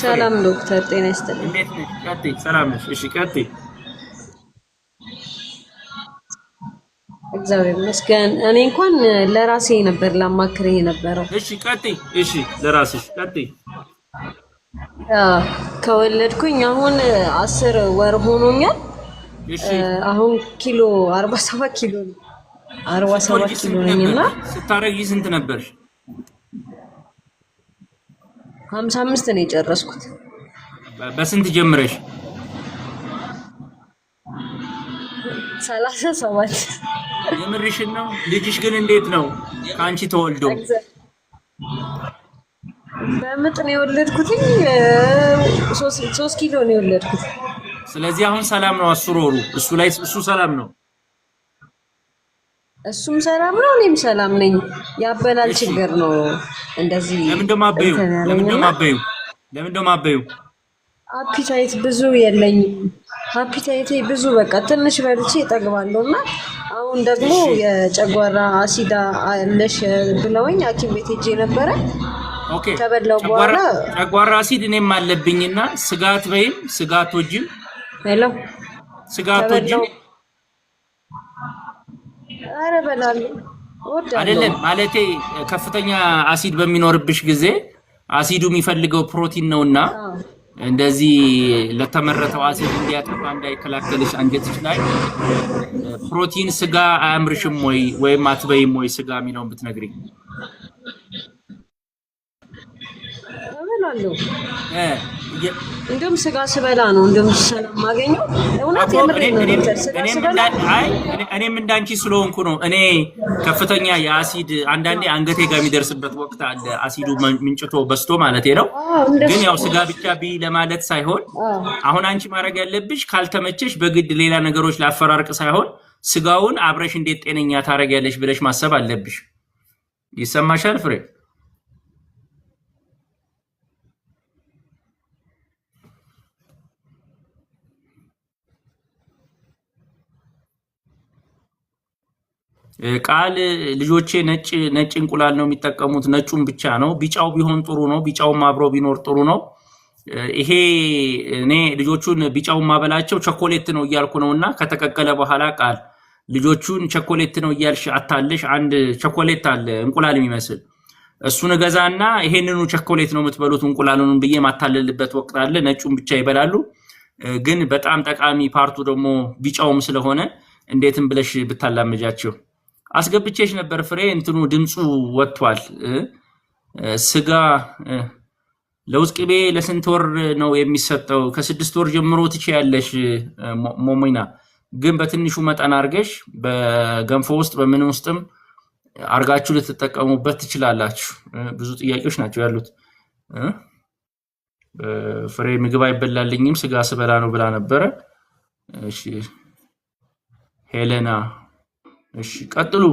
ሰላም ዶክተር ጤና ይስጥልኝ። እንዴት ነሽ? ቀጥይ። ሰላም ነሽ? እሺ ቀጥይ። እግዚአብሔር ይመስገን። እኔ እንኳን ለራሴ ነበር ላማክርህ የነበረው። እሺ ቀጥይ። እሺ ለራስሽ ቀጥይ። ከወለድኩኝ አሁን 10 ወር ሆኖኛል። እሺ አሁን ኪሎ 47 ኪሎ ነው 47 ኪሎ ነኝና ስታረጊ ስንት ነበርሽ? 55 ነው የጨረስኩት። በስንት ጀምረሽ? 37 የምርሽን ነው? ልጅሽ ግን እንዴት ነው ካንቺ ተወልዶ? በምጥ ነው የወለድኩትኝ 3 ኪሎ ነው የወለድኩት። ስለዚህ አሁን ሰላም ነው 10 ወሩ እሱ ሰላም ነው። እሱም ሰላም ነው እኔም ሰላም ነኝ። ያበላል ችግር ነው እንደዚህ። ለምን ማበዩ አፒታይት ብዙ የለኝም። አፒታይቴ ብዙ በቃ ትንሽ በልቼ እጠግባለሁና አሁን ደግሞ የጨጓራ አሲዳ አለሽ ብለውኝ ሐኪም ቤት ሄጄ ነበረ። ኦኬ ከበላው በኋላ ጨጓራ አሲድ እኔም አለብኝና ስጋት በይም ስጋት ወጅም ሄሎ ስጋት ወጅም አረ በላለሁ አይደለም ማለቴ ከፍተኛ አሲድ በሚኖርብሽ ጊዜ አሲዱ የሚፈልገው ፕሮቲን ነውና እንደዚህ ለተመረተው አሲድ እንዲያጠፋ እንዳይከላከልሽ አንጀትሽ ላይ ፕሮቲን ስጋ አያምርሽም ወይም አትበይም ወይ ስጋ የሚለውን ብትነግሪኝ። እበላለሁ እንደውም ስጋ ስበላ ነው እንደውም ሰላም ማገኘው። እውነት የምሬን ነው ዶክተር ስጋ ስበላ እኔም እንዳንቺ ስለሆንኩ ነው። እኔ ከፍተኛ የአሲድ አንዳንዴ አንገቴ ጋር የሚደርስበት ወቅት አለ አሲዱ ምንጭቶ በስቶ ማለት ነው። ግን ያው ስጋ ብቻ ቢ ለማለት ሳይሆን አሁን አንቺ ማድረግ ያለብሽ ካልተመቸሽ በግድ ሌላ ነገሮች ላፈራርቅ ሳይሆን ስጋውን አብረሽ እንዴት ጤነኛ ታረጋለሽ ብለሽ ማሰብ አለብሽ። ይሰማሻል ፍሬ? ቃል ልጆቼ ነጭ እንቁላል ነው የሚጠቀሙት ነጩን ብቻ ነው። ቢጫው ቢሆን ጥሩ ነው። ቢጫውም አብሮ ቢኖር ጥሩ ነው። ይሄ እኔ ልጆቹን ቢጫውን ማበላቸው ቸኮሌት ነው እያልኩ ነውና ከተቀቀለ በኋላ ቃል ልጆቹን ቸኮሌት ነው እያልሽ አታለሽ። አንድ ቸኮሌት አለ እንቁላል የሚመስል እሱን ገዛና ይሄንኑ ቸኮሌት ነው የምትበሉት እንቁላሉን ብዬ ማታለልበት ወቅት አለ። ነጩን ብቻ ይበላሉ። ግን በጣም ጠቃሚ ፓርቱ ደግሞ ቢጫውም ስለሆነ እንዴትም ብለሽ ብታላመጃቸው አስገብቼሽ ነበር ፍሬ እንትኑ ድምጹ ወጥቷል። ስጋ ለውዝ ቅቤ ለስንት ወር ነው የሚሰጠው? ከ6 ወር ጀምሮ ትችያለሽ ሞሞይና ግን በትንሹ መጠን አርገሽ በገንፎ ውስጥ በምን ውስጥም አርጋችሁ ልትጠቀሙበት ትችላላችሁ። ብዙ ጥያቄዎች ናቸው ያሉት። ፍሬ ምግብ አይበላልኝም ስጋ ስበላ ነው ብላ ነበረ። እሺ ሄሌና እሺ ቀጥሉ።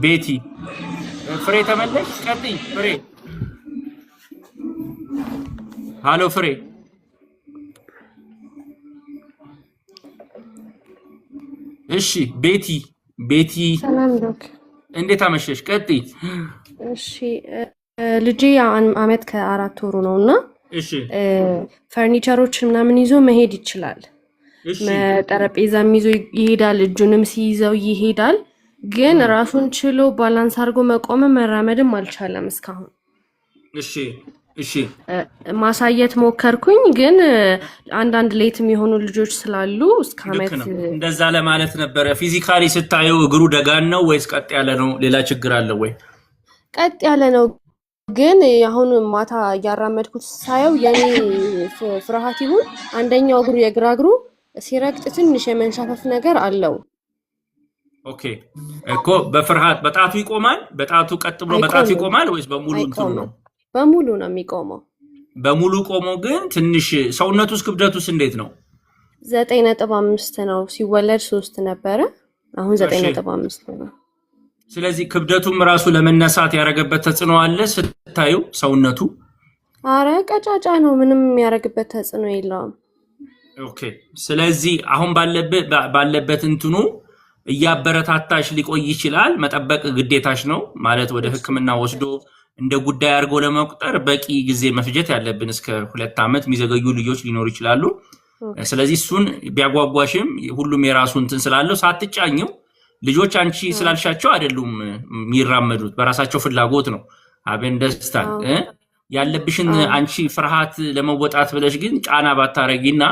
ቤቲ ፍሬ ተመለሽ ቀጥይ ፍሬ ሃሎ ፍሬ እሺ ቤቲ ሰላም ዶክ እንዴት አመሸሽ? ቀጥይ። እሺ ልጄ አመት ከ4 ወሩ ነውና እሺ ፈርኒቸሮች ምናምን ይዞ መሄድ ይችላል። ጠረጴዛም ይዞ ይሄዳል፣ እጁንም ሲይዘው ይሄዳል። ግን ራሱን ችሎ ባላንስ አድርጎ መቆምም መራመድም አልቻለም እስካሁን። እሺ ማሳየት ሞከርኩኝ፣ ግን አንዳንድ ሌት የሚሆኑ ልጆች ስላሉ እስከ አመት እንደዛ ለማለት ነበረ። ፊዚካሊ ስታየው እግሩ ደጋን ነው ወይስ ቀጥ ያለ ነው? ሌላ ችግር አለ ወይ? ቀጥ ያለ ነው፣ ግን አሁን ማታ እያራመድኩት ሳየው የኔ ፍርሃት ይሁን አንደኛው እግሩ የግራ እግሩ ሲረግጥ ትንሽ የመንሻፈፍ ነገር አለው። ኦኬ እኮ በፍርሃት በጣቱ ይቆማል። በጣቱ ቀጥ ብሎ በጣቱ ይቆማል ወይስ በሙሉ እንትን ነው? በሙሉ ነው የሚቆመው። በሙሉ ቆሞ ግን ትንሽ ሰውነቱስ ክብደቱስ እንዴት ነው? 9.5 ነው። ሲወለድ 3 ነበረ፣ አሁን 9.5 ነው። ስለዚህ ክብደቱም ራሱ ለመነሳት ያረገበት ተጽዕኖ አለ ስታዩ ሰውነቱ? አረ ቀጫጫ ነው፣ ምንም ያረገበት ተጽዕኖ የለውም። ኦኬ ስለዚህ አሁን ባለበት እንትኑ እያበረታታሽ ሊቆይ ይችላል። መጠበቅ ግዴታሽ ነው ማለት ወደ ሕክምና ወስዶ እንደ ጉዳይ አድርጎ ለመቁጠር በቂ ጊዜ መፍጀት ያለብን እስከ 2 ዓመት የሚዘገዩ ልጆች ሊኖሩ ይችላሉ። ስለዚህ እሱን ቢያጓጓሽም ሁሉም የራሱ እንትን ስላለው ሳትጫኘው ልጆች አንቺ ስላልሻቸው አይደሉም የሚራመዱት፣ በራሳቸው ፍላጎት ነው። አቤን ደስታ ያለብሽን አንቺ ፍርሃት ለመወጣት ብለሽ ግን ጫና ባታረጊና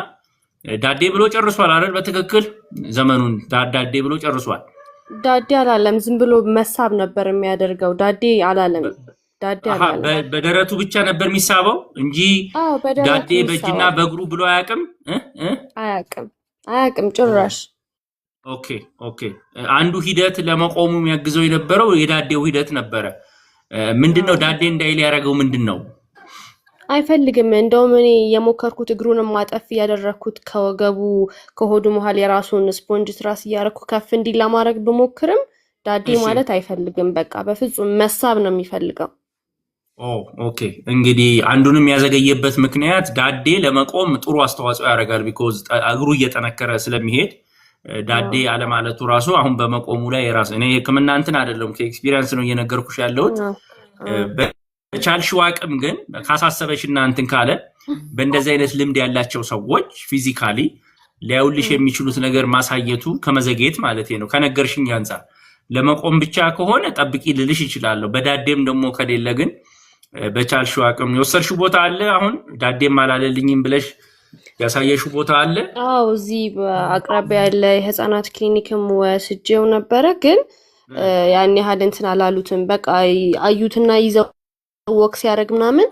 ዳዴ ብሎ ጨርሷል አይደል? በትክክል ዘመኑን ዳዴ ብሎ ጨርሷል። ዳዴ አላለም፣ ዝም ብሎ መሳብ ነበር የሚያደርገው። ዳዴ አላለም። በደረቱ ብቻ ነበር የሚሳበው እንጂ ዳዴ በእጅና በእግሩ ብሎ አያውቅም። አያውቅም ጭራሽ። ኦኬ አንዱ ሂደት ለመቆሙ የሚያግዘው የነበረው የዳዴው ሂደት ነበረ። ምንድነው ዳዴ እንዳይል ያደረገው ምንድነው? አይፈልግም። እንደውም እኔ የሞከርኩት እግሩን ማጠፍ ያደረኩት ከወገቡ ከሆዱ መሃል የራሱን ስፖንጅ ትራስ እያደረኩ ከፍ እንዲል ለማድረግ ብሞክርም ዳዴ ማለት አይፈልግም። በቃ በፍጹም መሳብ ነው የሚፈልገው። ኦኬ እንግዲህ አንዱንም ያዘገየበት ምክንያት ዳዴ ለመቆም ጥሩ አስተዋጽኦ ያደርጋል። ቢኮዝ እግሩ እየጠነከረ ስለሚሄድ ዳዴ አለማለቱ ራሱ አሁን በመቆሙ ላይ የራሱ እኔ ሕክምና እንትን አይደለም ከኤክስፒሪየንስ ነው እየነገርኩሽ ያለሁት። በቻልሽው አቅም ግን ካሳሰበሽና እንትን ካለ በእንደዚህ አይነት ልምድ ያላቸው ሰዎች ፊዚካሊ ሊያውልሽ የሚችሉት ነገር ማሳየቱ ከመዘግየት ማለት ነው። ከነገርሽኝ አንፃር ለመቆም ብቻ ከሆነ ጠብቂ ልልሽ ይችላለሁ። በዳዴም ደግሞ ከሌለ ግን በቻልሽው አቅም የወሰድሽው ቦታ አለ። አሁን ዳዴም አላለልኝም ብለሽ ያሳየሽው ቦታ አለ? አዎ እዚህ በአቅራቢያ ያለ የህፃናት ክሊኒክም ወስጄው ነበረ፣ ግን ያን ያህል እንትን አላሉትም። በቃ አዩትና ይዘው ወክ ሲያደርግ ምናምን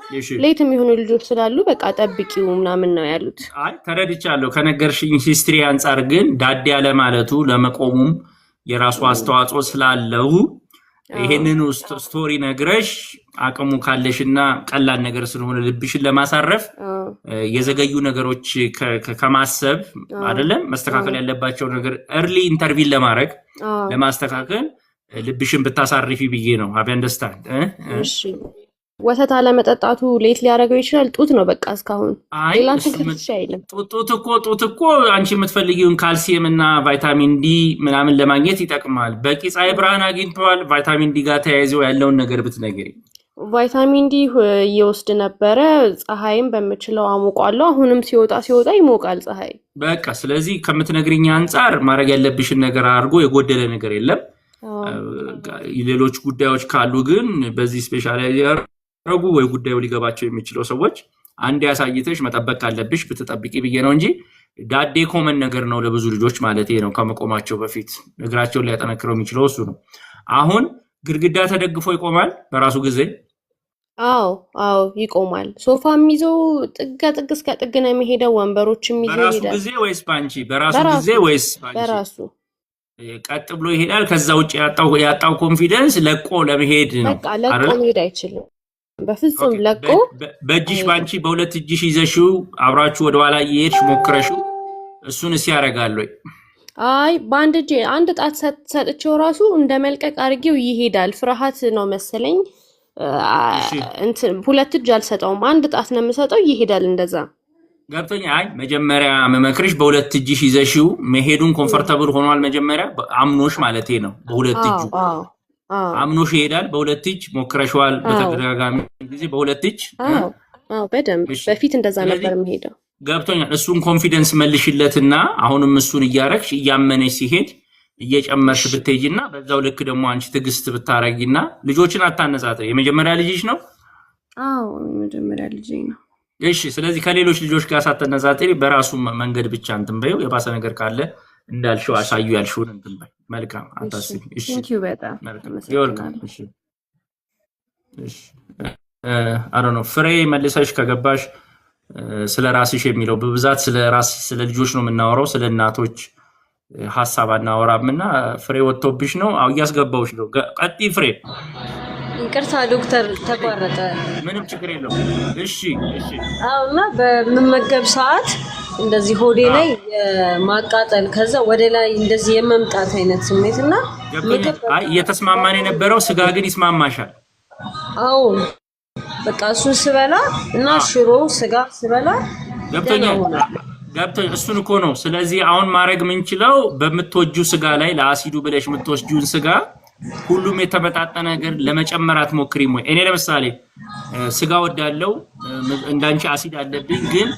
ሌት የሚሆኑ ልጆች ስላሉ በቃ ጠብቂው ምናምን ነው ያሉት። አይ ተረድቻለሁ። ከነገርሽኝ ሂስትሪ አንፃር ግን ዳዴ ያለ ማለቱ ለመቆሙም የራሱ አስተዋጽኦ ስላለው ይሄንን ስቶሪ ነግረሽ አቅሙ ካለሽና ቀላል ነገር ስለሆነ ልብሽን ለማሳረፍ የዘገዩ ነገሮች ከማሰብ አይደለም መስተካከል ያለባቸው ነገር early intervene ለማድረግ ለማስተካከል ልብሽን ብታሳርፊ ብዬ ነው። አብ አንደርስታንድ። እሺ ወተት አለመጠጣቱ ሌት ሊያደርገው ይችላል። ጡት ነው በቃ እስካሁን ሌላ ተከትሽ አይልም። ጡት እኮ አንቺ የምትፈልጊውን ካልሲየም እና ቫይታሚን ዲ ምናምን ለማግኘት ይጠቅማል። በቂ ፀሐይ ብርሃን አግኝተዋል? ቫይታሚን ዲ ጋር ተያይዘው ያለውን ነገር ብትነግሪ። ቫይታሚን ዲ እየወስድ ነበረ። ፀሐይም በምችለው አሞቃለሁ። አሁንም ሲወጣ ይሞቃል ፀሐይ። በቃ ስለዚህ ከምትነግሪኝ አንፃር ማድረግ ያለብሽን ነገር አድርጎ የጎደለ ነገር የለም። ሌሎች ጉዳዮች ካሉ ግን በዚህ ስፔሻላይዝ ያደረጉ ወይ ጉዳዩ ሊገባቸው የሚችለው ሰዎች አንድ ያሳይተሽ መጠበቅ ካለብሽ ብትጠብቂ ብዬ ነው እንጂ ዳዴ ኮመን ነገር ነው ለብዙ ልጆች ማለት ነው። ከመቆማቸው በፊት እግራቸውን ሊያጠነክረው የሚችለው እሱ ነው። አሁን ግድግዳ ተደግፎ ይቆማል በራሱ ጊዜ አዎ ይቆማል። ሶፋም ይዞ ጥግ ጥግ እስከ ጥግ ነው የሚሄደው። ወንበሮችም ይዞ በራሱ ይሄዳል። ጊዜ ወይስ ባንቺ? በራሱ ጊዜ ወይስ ባንቺ? በራሱ ቀጥ ብሎ ይሄዳል። ከዛ ውጭ ያጣው ኮንፊደንስ ለቆ ለመሄድ ነው በቃ ለቆ መሄድ አይችልም በፍጹም። ለቆ በእጅሽ ባንቺ በሁለት እጅሽ ይዘሽው አብራችሁ ወደ ኋላ እየሄድሽ ሞክረሽው እሱንስ ያደርጋል ወይ? አይ በአንድ እጅ አንድ ጣት ሰጥቼው ራሱ እንደ መልቀቅ አድርጌው ይሄዳል። ፍርሃት ነው መሰለኝ እንትን ሁለት እጅ አልሰጠውም። አንድ ጣት ነው የምሰጠው ይሄዳል እንደዛ። ገብቶኛ። አይ መጀመሪያ መመክርሽ በሁለት እጅሽ ይዘሽው መሄዱን ኮምፎርታብል ሆኗል። መጀመሪያ አምኖሽ ማለቴ ነው። በሁለት እጁ አምኖሽ ይሄዳል። በሁለት እጅ ሞክረሽዋል በተደጋጋሚ ጊዜ በሁለት እጅ? በደንብ በፊት እንደዛ ነበር የምሄደው። ገብቶኛል። እሱን ኮንፊደንስ መልሽለትና አሁንም እሱን እያረግሽ እያመነሽ ሲሄድ እየጨመርሽ ብትሄጂና በዛው ልክ ደግሞ አንቺ ትዕግስት ብታረጊና ልጆችን አታነጻጽሪ። የመጀመሪያ ልጅሽ ነው? አዎ የመጀመሪያ ልጅ ነው። እሺ። ስለዚህ ከሌሎች ልጆች ጋር ሳትነጻጽሪ በራሱ መንገድ ብቻ እንትን በይው። የባሰ ነገር ካለ እንዳልሽው አሳዩ ያልሽውን እንትን በይ። መልካም አታስቢ። እሺ ቴንክ ዩ በጣም ይወልካም። እሺ እሺ አይ ዶንት ኖ ፍሬ መልሰሽ ከገባሽ ስለ ራስሽ የሚለው በብዛት ስለ ራስ ስለ ልጆች ነው የምናወራው። ስለ እናቶች ሐሳብ አናወራምና ፍሬ ወጥቶብሽ ነው። አው እያስገባውሽ ነው። ቀጥይ ፍሬ። ይቅርታ ዶክተር ተቋረጠ። ምንም ችግር የለውም። እሺ እሺ። እና በመመገብ ሰዓት እንደዚህ ሆዴ ላይ የማቃጠል ከዛ ወደ ላይ እንደዚህ የመምጣት አይነት ስሜትና አይ እየተስማማን የነበረው ስጋ ግን ይስማማሻል? አዎ በቃ እሱን ስበላ እና ሽሮ ስጋ ስበላ ገብቶኛል። እሱን እኮ ነው። ስለዚህ አሁን ማድረግ የምንችለው በምትወጂው ስጋ ላይ ለአሲዱ ብለሽ የምትወስጂውን ስጋ ሁሉም የተመጣጠነ ነገር ለመጨመር አትሞክሪም ወይ? እኔ ለምሳሌ ስጋ ወዳለው እንዳንቺ አሲድ አለብኝ፣ ግን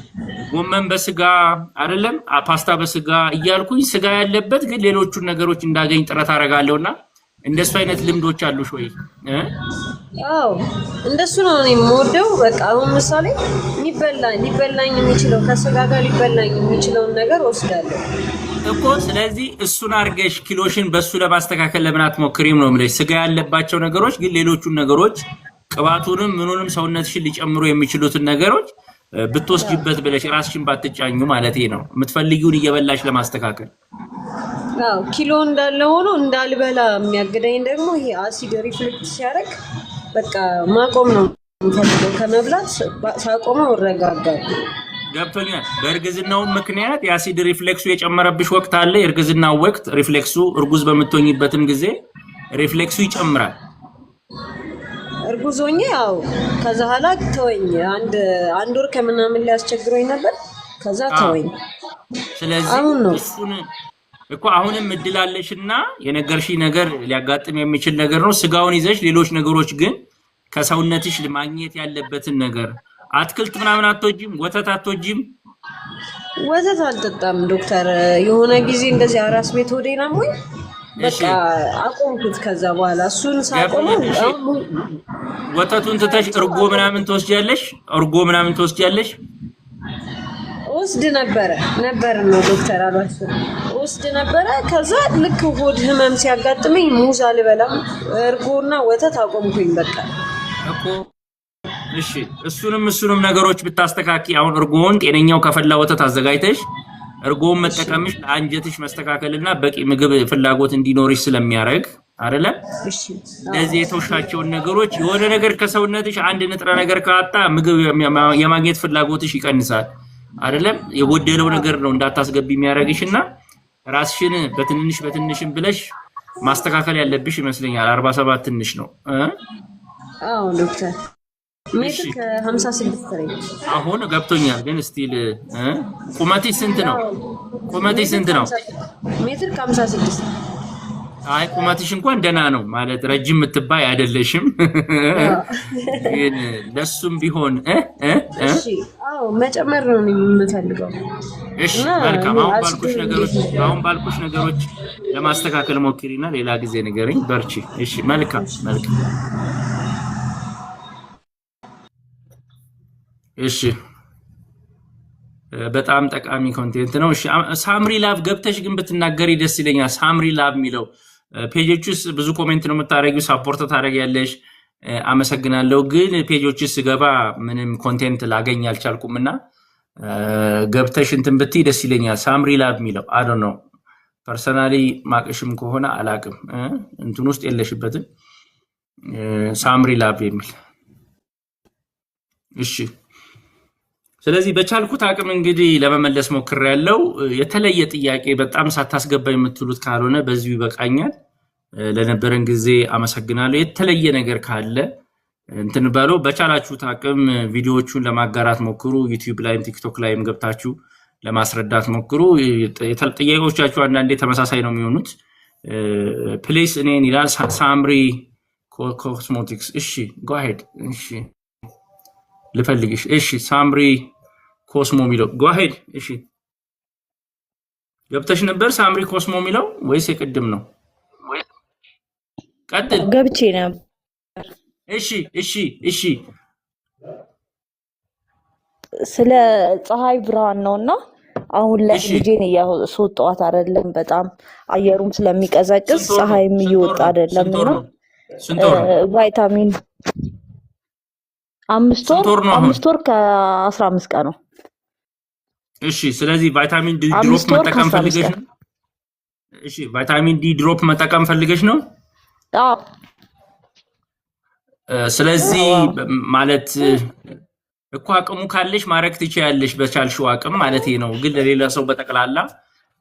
ጎመን በስጋ አይደለም ፓስታ በስጋ እያልኩኝ ስጋ ያለበት ግን ሌሎቹን ነገሮች እንዳገኝ ጥረት አደርጋለሁና እንደሱ አይነት ልምዶች አሉሽ ወይ? አዎ እንደሱ ነው የምወደው። በቃ አሁን ምሳሌ ሊበላኝ የሚችለው ከስጋ ጋር ሊበላኝ የሚችለውን ነገር ወስዳለሁ እኮ። ስለዚህ እሱን አድርገሽ ኪሎሽን በሱ ለማስተካከል ለምን አትሞክሪም ነው የምልሽ። ስጋ ያለባቸው ነገሮች ግን ሌሎቹን ነገሮች ቅባቱንም ምኑንም ሰውነትሽን ሊጨምሩ የሚችሉትን ነገሮች ብትወስጂበት ብለሽ ራስሽን ባትጫኙ ማለት ነው። የምትፈልጊውን እየበላሽ ለማስተካከል አዎ ኪሎ እንዳለ ሆኖ እንዳልበላ የሚያግደኝ ደግሞ ይሄ አሲድ ሪፍሌክት ሲያደርግ በቃ ማቆም ነው የምፈልገው። ከመብላት ሳቆመው እረጋጋለሁ። ገብቶኛል። በእርግዝናው ምክንያት የአሲድ ሪፍሌክሱ የጨመረብሽ ወቅት አለ። የእርግዝናው ወቅት ሪፍሌክሱ እርጉዝ በምትሆኝበትም ጊዜ ሪፍሌክሱ ይጨምራል። እርጉዝ ሆኜ ያው ከዛ ኋላ ተወኝ። አንድ ወር ከምናምን ላይ አስቸግሮኝ ነበር። ከዛ ተወኝ። ስለዚህ እሱን እኮ አሁንም እድል አለሽና የነገርሽኝ ነገር ሊያጋጥም የሚችል ነገር ነው። ስጋውን ይዘሽ ሌሎች ነገሮች ግን ከሰውነትሽ ማግኘት ያለበትን ነገር አትክልት ምናምን አትወጂም? ወተት አትወጂም? ወተት አልጠጣም ዶክተር። የሆነ ጊዜ እንደዚህ አራስ ቤት ሆዴን አሞኝ በቃ አቆምኩት። ከዛ በኋላ እሱን ሳቆመው ወተቱን ትተሽ እርጎ ምናምን ትወስጃለሽ? እርጎ ምናምን ትወስጃለሽ? ወስድ ነበረ ነው ዶክተር አልዋሽም። ወስድ ነበረ። ከዛ ልክ ሆድ ህመም ሲያጋጥመኝ ሙዝ አልበላም፣ እርጎና ወተት አቆምኩኝ በቃ እኮ። እሺ እሱንም ነገሮች ብታስተካኪ አሁን እርጎውን ጤነኛው ከፈላ ወተት አዘጋጅተሽ እርጎውን መጠቀምሽ ለአንጀትሽ መስተካከልና በቂ ምግብ ፍላጎት እንዲኖርሽ ስለሚያደርግ አይደለ? እሺ ለዚህ የተውሻቸውን ነገሮች የሆነ ነገር ከሰውነትሽ አንድ ንጥረ ነገር ካጣ ምግብ የማግኘት ፍላጎትሽ ይቀንሳል አይደለም? የጎደለው ነገር ነው እንዳታስገቢ የሚያደርግሽና ራስሽን በትንሽም ብለሽ ማስተካከል ያለብሽ ይመስለኛል። 47 ትንሽ ነው። አዎ ዶክተር ሜትር ከ56 ላይ አሁን ገብቶኛል። ግን ስቲል ቁመትሽ ስንት ነው? ሜትር ከ56። አይ ቁመትሽ እንኳን ደህና ነው ማለት ረጅም የምትባይ አይደለሽም። ግን ለሱም ቢሆን እሺ አዎ መጨመር ነው የምፈልገው። እሺ መልካም። አሁን ባልኩሽ ነገሮች ለማስተካከል ሞክሪና ሌላ ጊዜ ንገረኝ። በርቺ። እሺ መልካም። እሺ በጣም ጠቃሚ ኮንቴንት ነው። እሺ ሳምሪ ላቭ ገብተሽ ግን ብትናገሪ ደስ ይለኛል። ሳምሪ ላቭ የሚለው ፔጆች ውስጥ ብዙ ኮሜንት ነው የምታደርጊው፣ ሳፖርት ታደርጊያለሽ። አመሰግናለሁ። ግን ፔጆች ስገባ ምንም ኮንቴንት ላገኝ አልቻልኩምና ገብተሽ እንትን ብትይ ደስ ይለኛል። ሳምሪ ላብ የሚለው አይ ዶንት ኖ ፐርሰናሊ ማቅሽም ከሆነ አላቅም እንትን ውስጥ የለሽበትም። ሳምሪ ላብ የሚል እሺ። ስለዚህ በቻልኩት አቅም እንግዲህ ለመመለስ ሞክሬያለሁ። የተለየ ጥያቄ በጣም ሳታስገባ የምትሉት ካልሆነ በዚሁ ይበቃኛል። ለነበረን ጊዜ አመሰግናለሁ። የተለየ ነገር ካለ እንትን ባለው በቻላችሁት አቅም ቪዲዮዎቹን ለማጋራት ሞክሩ። ዩቲዩብ ላይም ቲክቶክ ላይም ገብታችሁ ለማስረዳት ሞክሩ። ጥያቄዎቻችሁ አንዳንዴ ተመሳሳይ ነው የሚሆኑት። ፕሌስ እኔን ይላል ሳምሪ ኮስሞቲክስ። እሺ ጎ አሄድ። እሺ ልፈልግሽ። እሺ ሳምሪ ኮስሞ የሚለው ጎ አሄድ። እሺ ገብተሽ ነበር ሳምሪ ኮስሞ የሚለው ወይስ የቅድም ነው? ቀጥል። ገብቼ ነበር። እሺ ስለ ፀሐይ ብርሃን ነውና አሁን ላይ ልጄን እያስወጣኋት አይደለም። በጣም አየሩም ስለሚቀዘቅዝ ፀሐይም እየወጣ አይደለም እና ቫይታሚን 5 ወር ከ15 ቀን ነው። እሺ ስለዚህ ቫይታሚን ዲ ድሮፕ መጠቀም ፈልገሽ ነው? እሺ ቫይታሚን ዲ ድሮፕ መጠቀም ፈልገሽ ነው? አዎ። ስለዚህ ማለት እኮ አቅሙ ካለሽ ማድረግ ትችያለሽ በቻልሽው አቅም ማለት ነው። ግን ለሌላ ሰው በጠቅላላ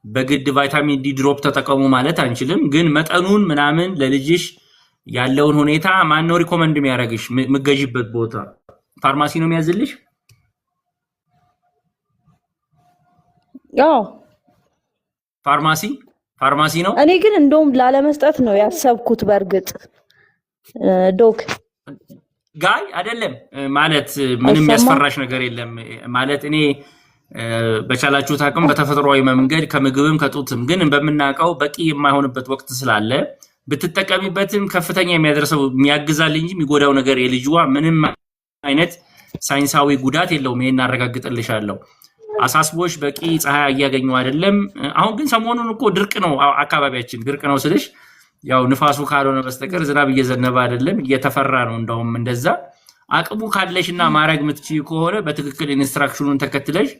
በግድ ቫይታሚን ዲ ድሮፕ ተጠቀሙ ማለት አንችልም። ግን መጠኑን ምናምን ለልጅሽ ያለውን ሁኔታ ማን ነው ሪኮመንድ የሚያደርግሽ? ምገጂበት ቦታ ፋርማሲ ነው የሚያዝልሽ? ያው ፋርማሲ ነው። እኔ ግን እንደውም ላለመስጠት ነው ያሰብኩት። በርግጥ ዶክ ጋይ አይደለም ማለት ምንም ያስፈራሽ ነገር የለም ማለት እኔ በቻላችሁት አቅም በተፈጥሯዊ መንገድ ከምግብም ከጡትም ግን በመናቀው በቂ የማይሆንበት ወቅት ስላለ ብትጠቀሚበትም ከፍተኛ የሚያደርሰው የሚያግዛል እንጂ የሚጎዳው ነገር የልጅዋ ምንም አይነት ሳይንሳዊ ጉዳት የለውም። ይሄን አረጋግጥልሻለሁ። አሳስቦሽ በቂ ፀሐይ እያገኙ አይደለም። አሁን ግን ሰሞኑን እኮ ድርቅ ነው፣ አካባቢያችን ድርቅ ነው ስልሽ ያው ንፋሱ ካልሆነ በስተቀር ዝናብ እየዘነበ አይደለም፣ እየተፈራ ነው። እንደውም እንደዛ አቅሙ ካለሽና ማድረግ የምትችይ ከሆነ በትክክል ኢንስትራክሽኑን ተከትለሽ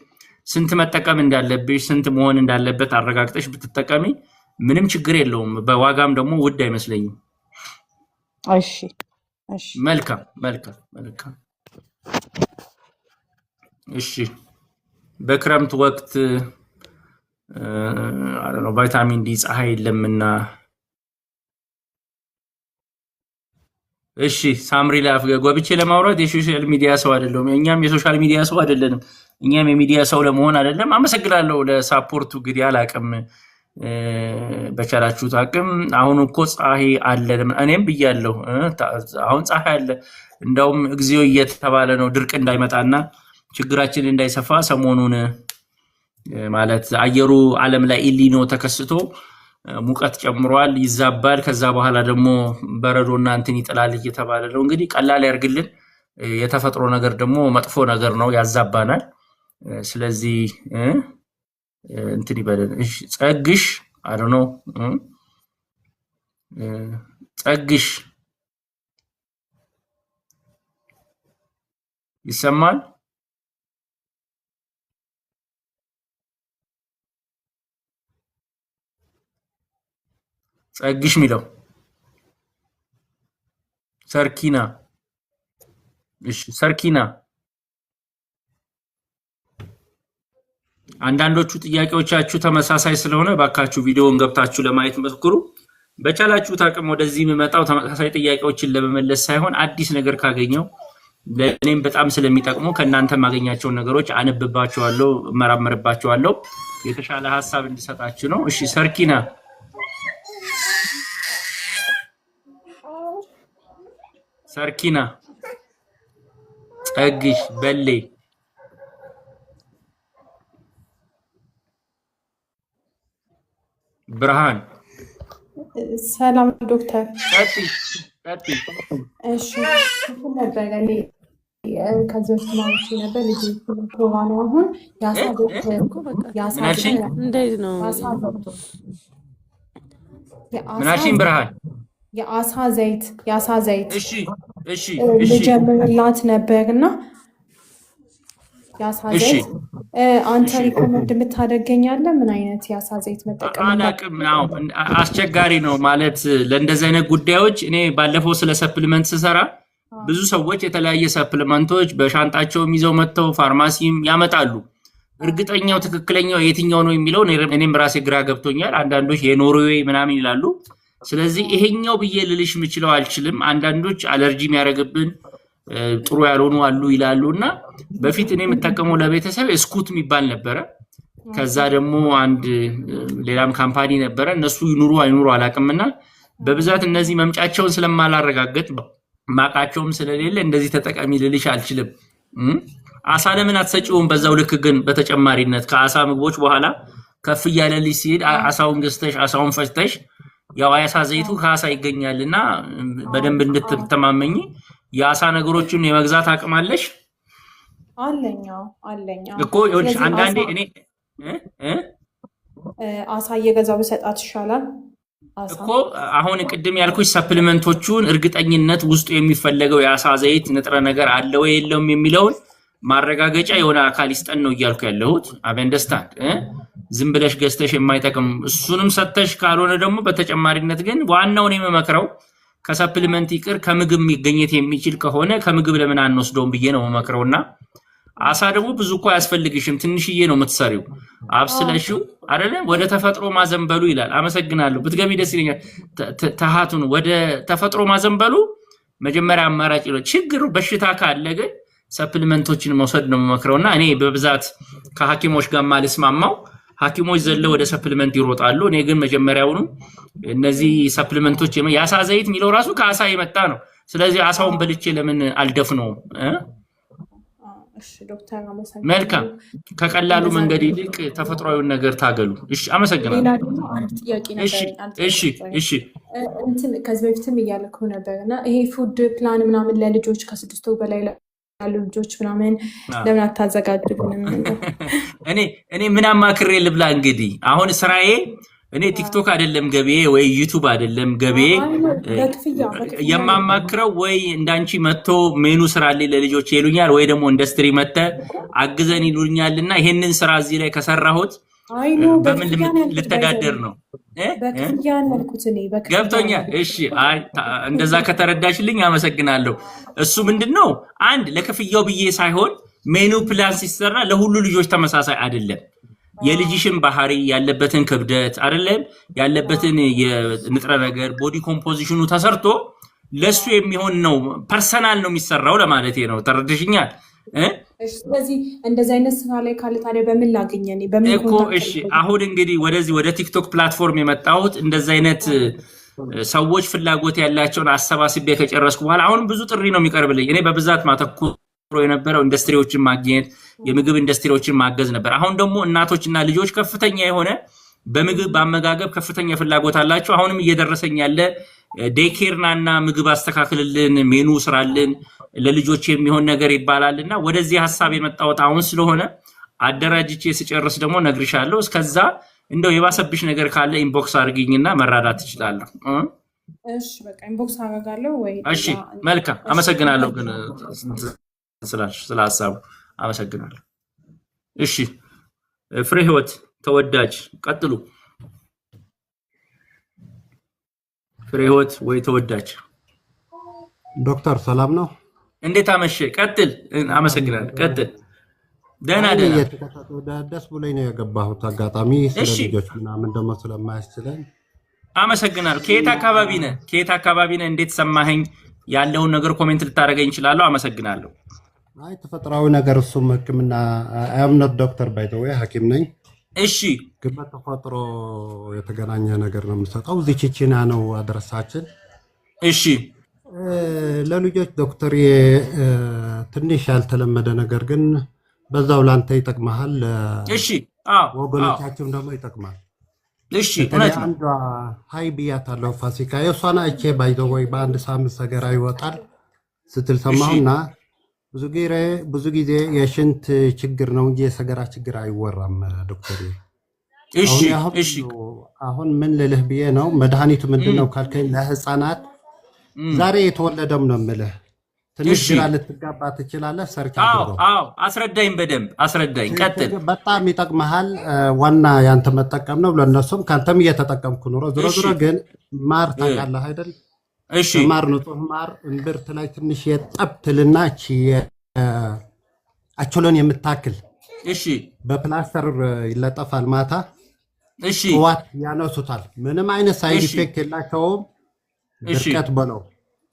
ስንት መጠቀም እንዳለብሽ ስንት መሆን እንዳለበት አረጋግጠሽ ብትጠቀሚ ምንም ችግር የለውም። በዋጋም ደግሞ ውድ አይመስለኝም። እሺ መልካም። እሺ በክረምት ወቅት ቫይታሚን ዲ ፀሐይ የለምና እሺ ሳምሪ ላፍ ገብቼ ለማውራት የሶሻል ሚዲያ ሰው አይደለም። እኛም የሶሻል ሚዲያ ሰው አይደለንም። እኛም የሚዲያ ሰው ለመሆን አይደለም። አመሰግናለሁ ለሳፖርቱ። እንግዲህ አላቅም በቻላችሁት አቅም። አሁን እኮ ፀሐይ አለ እኔም ብያለሁ። አሁን ፀሐይ አለ። እንደውም እግዚኦ እየተባለ ነው ድርቅ እንዳይመጣና ችግራችን እንዳይሰፋ ሰሞኑን ማለት አየሩ ዓለም ላይ ኢሊኖ ተከስቶ ሙቀት ጨምሯል፣ ይዛባል። ከዛ በኋላ ደግሞ በረዶና እንትን ይጥላል እየተባለ ነው። እንግዲህ ቀላል ያርግልን። የተፈጥሮ ነገር ደግሞ መጥፎ ነገር ነው፣ ያዛባናል። ስለዚህ እንትን ይበለን። እሺ ጸግሽ አይ ዶንት ኖ ጸግሽ ይሰማል? ጸግሽ ሚለው ሰርኪና። እሺ ሰርኪና አንዳንዶቹ ጥያቄዎቻችሁ ተመሳሳይ ስለሆነ ባካችሁ ቪዲዮውን ገብታችሁ ለማየት ሞክሩ። በቻላችሁት አቅም ወደዚህ የምመጣው ተመሳሳይ ጥያቄዎችን ለመመለስ ሳይሆን አዲስ ነገር ካገኘው ለእኔም በጣም ስለሚጠቅሙ ከእናንተ ማገኛቸውን ነገሮች አነብባቸዋለሁ፣ እመራመርባቸዋለሁ የተሻለ ሀሳብ እንድሰጣችሁ ነው። እሺ ሰርኪና ሰርኪና ጸግሽ በሌ ብርሃን ሰላም ዶክተር። ቀጥይ። እሺ ነበረ እኔ ከዚህ በፊት ማለት ነበር ልጅ ፕሮቫ ነው። አሁን ምናሽን ብርሃን የአሳ ዘይት እሺ ልጀምርላት ነበርና የአሳ ዘይት አንተ ሪኮመንድ የምታደርገኛለህ? ምን አይነት የአሳ ዘይት መጠቀም አላቅም። አስቸጋሪ ነው ማለት ለእንደዚህ አይነት ጉዳዮች። እኔ ባለፈው ስለ ሰፕሊመንት ስሰራ ብዙ ሰዎች የተለያየ ሰፕሊመንቶች በሻንጣቸውም ይዘው መጥተው ፋርማሲም ያመጣሉ። እርግጠኛው ትክክለኛው የትኛው ነው የሚለው እኔም ራሴ ግራ ገብቶኛል። አንዳንዶች የኖርዌይ ምናምን ይላሉ። ስለዚህ ይሄኛው ብዬ ልልሽ የምችለው አልችልም። አንዳንዶች አለርጂ የሚያደርግብን ጥሩ ያልሆኑ አሉ ይላሉ እና በፊት እኔ የምጠቀመው ለቤተሰብ ስኩት የሚባል ነበረ። ከዛ ደግሞ አንድ ሌላም ካምፓኒ ነበረ። እነሱ ይኑሩ አይኑሩ አላቅምና በብዛት እነዚህ መምጫቸውን ስለማላረጋገጥ ማቃቸውም ስለሌለ እንደዚህ ተጠቃሚ ልልሽ አልችልም። አሳ ለምን አትሰጪውም? በዛው ልክ ግን በተጨማሪነት ከአሳ ምግቦች በኋላ ከፍ እያለልሽ ሲሄድ አሳውን ገዝተሽ አሳውን ፈጭተሽ ያው አሳ ዘይቱ ከአሳ ይገኛልና በደንብ እንድትተማመኝ የአሳ ነገሮችን የመግዛት አቅም አለሽ? አለኝ እኮ ይኸውልሽ አንዳንዴ እኔ አሳ እየገዛው በሰጣት ይሻላል እኮ። አሁን ቅድም ያልኩሽ ሰፕሊመንቶቹን እርግጠኝነት ውስጡ የሚፈለገው የአሳ ዘይት ንጥረ ነገር አለ ወይ የለውም የሚለውን ማረጋገጫ የሆነ አካል ይስጠን ነው እያልኩ ያለሁት። አበንደስታንድ ዝም ብለሽ ገዝተሽ የማይጠቅም እሱንም ሰተሽ ካልሆነ ደግሞ በተጨማሪነት ግን ዋናውን የመመክረው ከሰፕሊመንት ይቅር ከምግብ የሚገኘት የሚችል ከሆነ ከምግብ ለምን አንወስደውም ብዬ ነው መመክረውና አሳ ደግሞ ብዙ እኮ አያስፈልግሽም፣ ትንሽዬ ነው የምትሰሪው። አብስለሽው አይደለ ወደ ተፈጥሮ ማዘንበሉ ይላል። አመሰግናለሁ። ብትገቢ ደስ ይለኛል። ተሃቱን ወደ ተፈጥሮ ማዘንበሉ መጀመሪያ አማራጭ ነው። ችግሩ በሽታ ካለ ግን ሰፕሊመንቶችን መውሰድ ነው የምመክረውና እኔ በብዛት ከሐኪሞች ጋር ማልስማማው ሐኪሞች ዘለው ወደ ሰፕሊመንት ይሮጣሉ። እኔ ግን መጀመሪያውኑ እነዚህ ሰፕሊመንቶች የአሳ ዘይት የሚለው ራሱ ከአሳ የመጣ ነው። ስለዚህ አሳውን በልቼ ለምን አልደፍነውም? እሺ ዶክተር መልካም። ከቀላሉ መንገድ ይልቅ ተፈጥሯዊውን ነገር ታገሉ። እሺ አመሰግናለሁ። ሌላ ደግሞ አንድ ጥያቄ ነበር። እሺ እንትን ከዚህ በፊትም እያልኩ ነበርና ይሄ ፉድ ፕላን ምናምን ለልጆች ከ6 ወር በላይ ያሉ ልጆች ምናምን ለምን አታዘጋጁልንም? እኔ ምን አማክሬ ልብላ? እንግዲህ አሁን ስራዬ እኔ ቲክቶክ አይደለም ገበዬ ወይ ዩቲዩብ አይደለም ገበዬ። የማማክረው ወይ እንዳንቺ መጥቶ ሜኑ ስራልኝ ለልጆች ይሉኛል፣ ወይ ደግሞ ኢንዱስትሪ መጥተ አግዘን ይሉኛልና ይሄንን ስራ እዚህ ላይ ከሰራሁት በምን ልተዳደር ነው? ገብቶኛል። እሺ እንደዛ ከተረዳሽልኝ አመሰግናለሁ። እሱ ምንድነው አንድ ለክፍያው ብዬ ሳይሆን ሜኑ ፕላን ሲሰራ ለሁሉ ልጆች ተመሳሳይ አይደለም። የልጅሽን ባህሪ ያለበትን ክብደት አይደለም ያለበትን የንጥረ ነገር ቦዲ ኮምፖዚሽኑ ተሰርቶ ለሱ የሚሆን ነው። ፐርሰናል ነው የሚሰራው ለማለት ነው። ተረድሽኛል? ስለዚህ እንደዚህ አይነት ስራ ላይ ካለ ታዲያ በምን ላገኘኝ? በምን እኮ እሺ አሁን እንግዲህ ወደ ቲክቶክ ፕላትፎርም የመጣሁት እንደዚህ አይነት ሰዎች ፍላጎት ያላቸውን አሰባስቤ ከጨረስኩ በኋላ አሁን ብዙ ጥሪ ነው የሚቀርብልኝ። እኔ በብዛት ማተኩሮ የነበረው ኢንዱስትሪዎችን ማግኘት የምግብ ኢንዱስትሪዎችን ማገዝ ነበር። አሁን ደግሞ እናቶችና ልጆች ከፍተኛ የሆነ በምግብ በአመጋገብ ከፍተኛ ፍላጎት አላቸው። አሁንም እየደረሰኝ ያለ ዴኬርናና ምግብ አስተካክልልን፣ ሜኑ ስራልን፣ ለልጆች የሚሆን ነገር ይባላልና ወደዚህ ሐሳብ የመጣሁት አሁን ስለሆነ አደራጅቼ ስጨርስ ደግሞ ነግርሻለሁ። እስከዛ እንደው የባሰብሽ ነገር ካለ ኢንቦክስ አድርጊኝና መራዳት ትችላለህ። እሺ በቃ ኢንቦክስ አደርጋለሁ ወይ? እሺ መልካም አመሰግናለሁ። ግን ስለ ሐሳቡ አመሰግናለሁ። እሺ ፍሬ ህይወት ተወዳጅ ቀጥሉ። ፍሬ ህይወት ወይ ተወዳጅ ዶክተር ሰላም ነው? እንዴት አመሸ? ቀጥል። አመሰግናለሁ። ቀጥል። ደህና ደስ ብሎኝ ነው የገባሁት። አጋጣሚ ስለ ልጆች ምናምን ደግሞ ስለማያስችለን አመሰግናለሁ። ከየት አካባቢ ነህ? እንዴት ሰማኸኝ? ያለውን ነገር ኮሜንት ልታደርገኝ ይችላል። አመሰግናለሁ። አይ ተፈጥሯዊ ነገር እሱም ህክምና አምነት ዶክተር ባይ ዘ ወይ ሐኪም ነኝ። እሺ ግን በተፈጥሮ የተገናኘ ነገር ነው የምሰጠው። እዚህ ቺቺና ነው አድረሳችን። እሺ ለልጆች ዶክተር ትንሽ ያልተለመደ ነገር ግን በዛው ላንተ ይጠቅማል። እሺ ወገኖቻችን ደግሞ ይጠቅማል። እሺ እውነት ነው። አንዷ ሃይ ብያታለሁ ፋሲካ የሷና እቼ ባይ ዘ ወይ በአንድ ሳምንት ሰገራ ይወጣል ስትል ሰማሁና ብዙ ጊዜ የሽንት ችግር ነው እንጂ የሰገራ ችግር አይወራም ዶክተር። እሺ አሁን ምን ልልህ ብዬ ነው መድኃኒቱ ምንድነው ካልከኝ ለህፃናት ዛሬ የተወለደም ነው የምልህ ትንሽ ግራ ልትጋባ ትችላለህ። ሰርች አድርገው። አዎ አስረዳኝ፣ በደንብ አስረዳኝ። ቀጥል። በጣም ይጠቅመሃል። ዋና ያንተ መጠቀም ነው። ለነሱም ካንተም እየተጠቀምኩ ኑሮ። ዞሮ ግን ማር ታውቃለህ አይደል? እሺ ማር ንጹህ ማር እምብርት ላይ ትንሽ የጠብትልና አቸሎን የምታክል እሺ በፕላስተር ይለጠፋል። ማታ እሺ ጠዋት ያነሱታል። ምንም አይነት ሳይድ ኢፌክት የላቸውም። ድርቀት በለው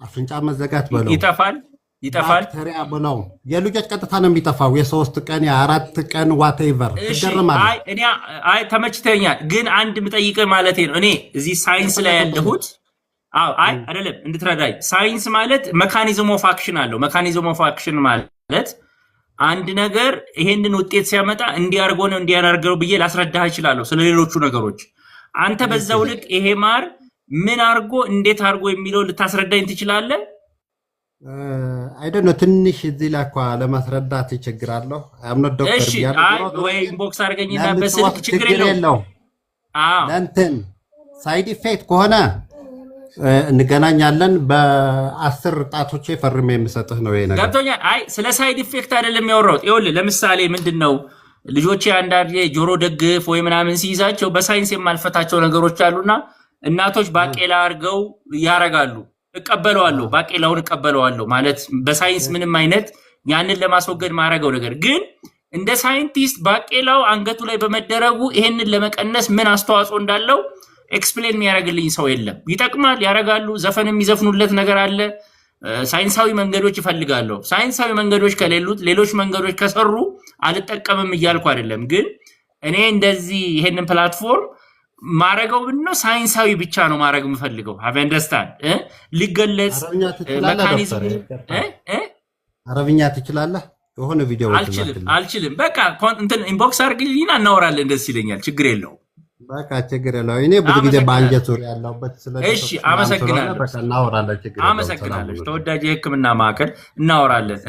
አፍንጫ መዘጋት በለው ይጠፋል። ባክቴሪያ በለው የልጆች ቀጥታ ነው የሚጠፋው። የ3 ቀን የ4 ቀን ዋቴቨር ትገርማለህ። አይ ተመችተኛል። ግን አንድ ምጠይቅህ ማለት ነው እኔ እዚህ ሳይንስ ላይ ያለሁት አይ አይደለም እንድትረዳኝ። ሳይንስ ማለት ሜካኒዝም ኦፍ አክሽን አለው። ሜካኒዝም ኦፍ አክሽን ማለት አንድ ነገር ይሄንን ውጤት ሲያመጣ እንዲያርጎ ነው እንዲያናርገው ብዬ ላስረዳህ እችላለሁ ስለሌሎቹ ነገሮች። አንተ በዛው ልክ ይሄ ማር ምን አርጎ እንዴት አርጎ የሚለው ልታስረዳኝ ትችላለህ? አይደነ ትንሽ እዚህ ላይ እኮ ለማስረዳት ይቸግራለሁ። አምኖ ዶክተር ቢያደርገው ወይ ኢንቦክስ አድርገኝና በስልክ ችግር የለውም። ለእንትን ሳይድ ኢፌክት ከሆነ እንገናኛለን። በ10 ጣቶቼ ፈርሜ የምሰጥህ ነው ይሄ ነገር። ገብቶኛል። አይ ስለ ሳይድ ኢፌክት አይደለም ያወራሁት። ይኸውልህ ለምሳሌ ምንድነው ልጆቼ አንዳንዴ ጆሮ ደግፍ ወይ ምናምን ሲይዛቸው በሳይንስ የማልፈታቸው ነገሮች አሉና እናቶች ባቄላ አድርገው ያረጋሉ። እቀበለዋለሁ፣ ባቄላውን እቀበለዋለሁ ማለት በሳይንስ ምንም አይነት ያንን ለማስወገድ ማረገው ነገር ግን እንደ ሳይንቲስት ባቄላው አንገቱ ላይ በመደረጉ ይሄንን ለመቀነስ ምን አስተዋጽኦ እንዳለው ኤክስፕሌን የሚያደርግልኝ ሰው የለም። ይጠቅማል፣ ያረጋሉ። ዘፈን የሚዘፍኑለት ነገር አለ። ሳይንሳዊ መንገዶች ይፈልጋሉ። ሳይንሳዊ መንገዶች ከሌሉት ሌሎች መንገዶች ከሰሩ አልጠቀምም እያልኩ አይደለም። ግን እኔ እንደዚህ ይሄንን ፕላትፎርም ማረገው ነው ሳይንሳዊ ብቻ ነው ማረግ የምፈልገው። ሃቭ አንደርስታንድ ሊገለጽ ሜካኒዝም አረብኛ ትችላለህ? የሆነ ቪዲዮ አልችልም። በቃ እንትን ኢንቦክስ አድርግልኝና እናወራለን። ደስ ይለኛል። ችግር የለውም። በቃ ችግር የለውም። እኔ ብዙ ጊዜ በአንጀት ዙሪያ ያለሁበት ስለዚህ እሺ፣ አመሰግናለሁ። ተወዳጅ የሕክምና ማዕከል እናወራለን።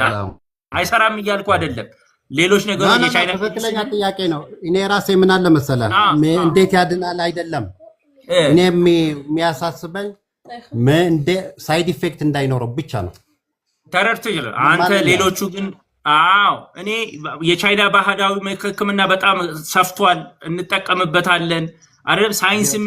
አይሰራም እያልኩ አይደለም። ሌሎች ነገሮች የቻይና ትክክለኛ ጥያቄ ነው። እኔ ራሴ ምን አለ መሰለህ እንዴት ያድናል አይደለም እኔ የሚያሳስበኝ እንደ ሳይድ ኢፌክት እንዳይኖረው ብቻ ነው። ተረድቶ ይችላል አንተ ሌሎቹ ግን እኔ የቻይና ባህላዊ ሕክምና በጣም ሰፍቷል፣ እንጠቀምበታለን አይደል? ሳይንስም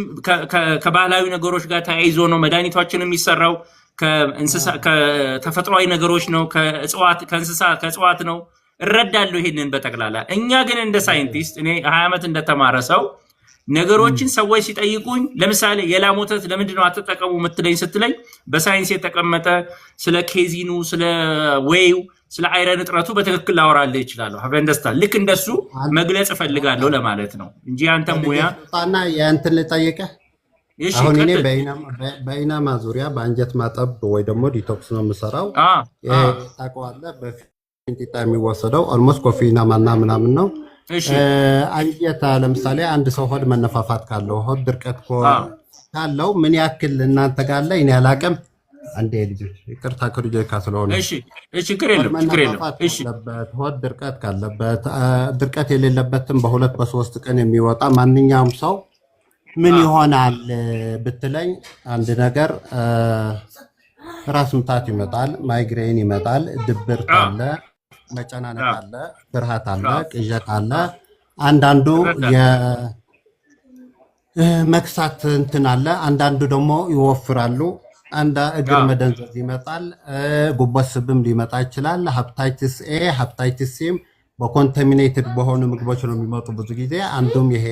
ከባህላዊ ነገሮች ጋር ተያይዞ ነው መድኃኒቶችን የሚሰራው። ከእንስሳ ከተፈጥሯዊ ነገሮች ነው፣ ከእጽዋት ነው። እረዳለሁ ይሄንን በጠቅላላ። እኛ ግን እንደ ሳይንቲስት እኔ 20 ዓመት እንደተማረ ሰው ነገሮችን ሰዎች ሲጠይቁኝ ለምሳሌ የላም ወተት ለምንድነው አትጠቀሙ የምትለኝ ስትለኝ በሳይንስ የተቀመጠ ስለ ኬዚኑ፣ ስለ ዌዩ፣ ስለ አይረን እጥረቱ በትክክል ላወራልህ እችላለሁ። ሀበንደስታ ልክ እንደሱ መግለጽ እፈልጋለሁ ለማለት ነው እንጂ አንተ ሙያ ጣና ያንተን ልጠይቅህ። አሁን እኔ በኢናማ ዙሪያ በአንጀት ማጠብ ወይ ደግሞ ዲቶክስ ነው የምሰራው። ታውቀዋለህ በፊንጢጣ የሚወሰደው ኦልሞስት ኮፊ ኢናማና ምናምን ነው። አንጀት ለምሳሌ አንድ ሰው ሆድ መነፋፋት ካለው ሆድ ድርቀት ካለው ምን ያክል እናንተ ጋር አለ እኔ አላውቅም። አንዴ ልጆች ይቅርታ ከልጆች ካስለሆነ ችግር የለም። ሆድ ድርቀት ካለበት ድርቀት የሌለበትም በ2 በ3 ቀን የሚወጣ ማንኛውም ሰው ምን ይሆናል ብትለኝ አንድ ነገር ራስ ምታት ይመጣል፣ ማይግሬን ይመጣል፣ ድብርት አለ፣ መጨናነቅ አለ፣ ፍርሃት አለ፣ ቅዠት አለ። አንዳንዱ የመክሳት እንትን አለ፣ አንዳንዱ ደግሞ ይወፍራሉ። አንድ እግር መደንዘዝ ይመጣል፣ ጉበት ስብም ሊመጣ ይችላል። ሃፕታይቲስ ኤ ሃፕታይቲስ ሲም በኮንታሚኔትድ በሆኑ ምግቦች ነው የሚመጡ ብዙ ጊዜ። አንዱም ይሄ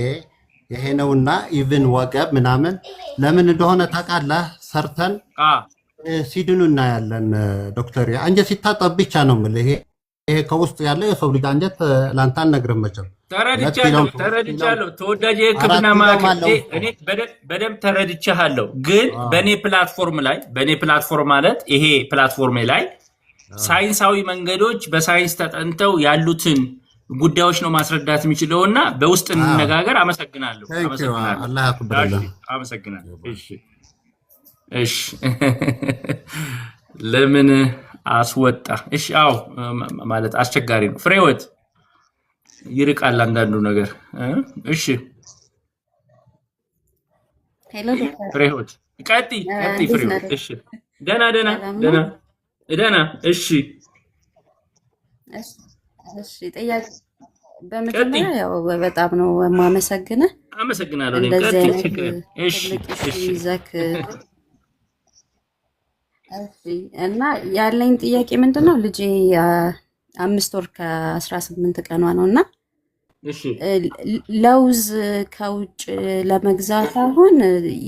ነውና ኢቭን ወገብ ምናምን ለምን እንደሆነ ታውቃለህ? ሰርተን ሲድኑ እናያለን። ዶክተር አንጀት ሲታጠብ ብቻ ነው የምልህ። ይሄ ከውስጥ ያለው የሰው ልጅ አንጀት ላንተ አልነግርህም መቼም። ተረድቻለሁ። ተወዳጅ የሕክምና ማዕከል እኔ በደንብ ተረድቻለሁ። ግን በእኔ ፕላትፎርም ማለት ይሄ ፕላትፎርም ላይ ሳይንሳዊ መንገዶች በሳይንስ ተጠንተው ያሉትን ጉዳዮች ነው ማስረዳት የሚችለው እና በውስጥ እንነጋገር። አመሰግናለሁ። እሺ ለምን አስወጣ? እሺ አዎ ማለት አስቸጋሪ ነው። ፍሬህይወት ይርቃል አንዳንዱ ነገር። እሺ ፍሬህይወት ቀጥይ ፍሬህይወት። እሺ ደህና እደና እሺ እሺ ጥያቄ በመጀመሪያ ያው በጣም ነው የማመሰግነው። አመሰግናለሁ። እንደዚህ ቀጥይ አይነት ችግር እሺ ትልቅ እሺ ይዘክ እሺ። እና ያለኝ ጥያቄ ምንድነው ልጄ 5 ወር ከ18 ቀኗ ነውና እሺ ለውዝ ከውጭ ለመግዛት አሁን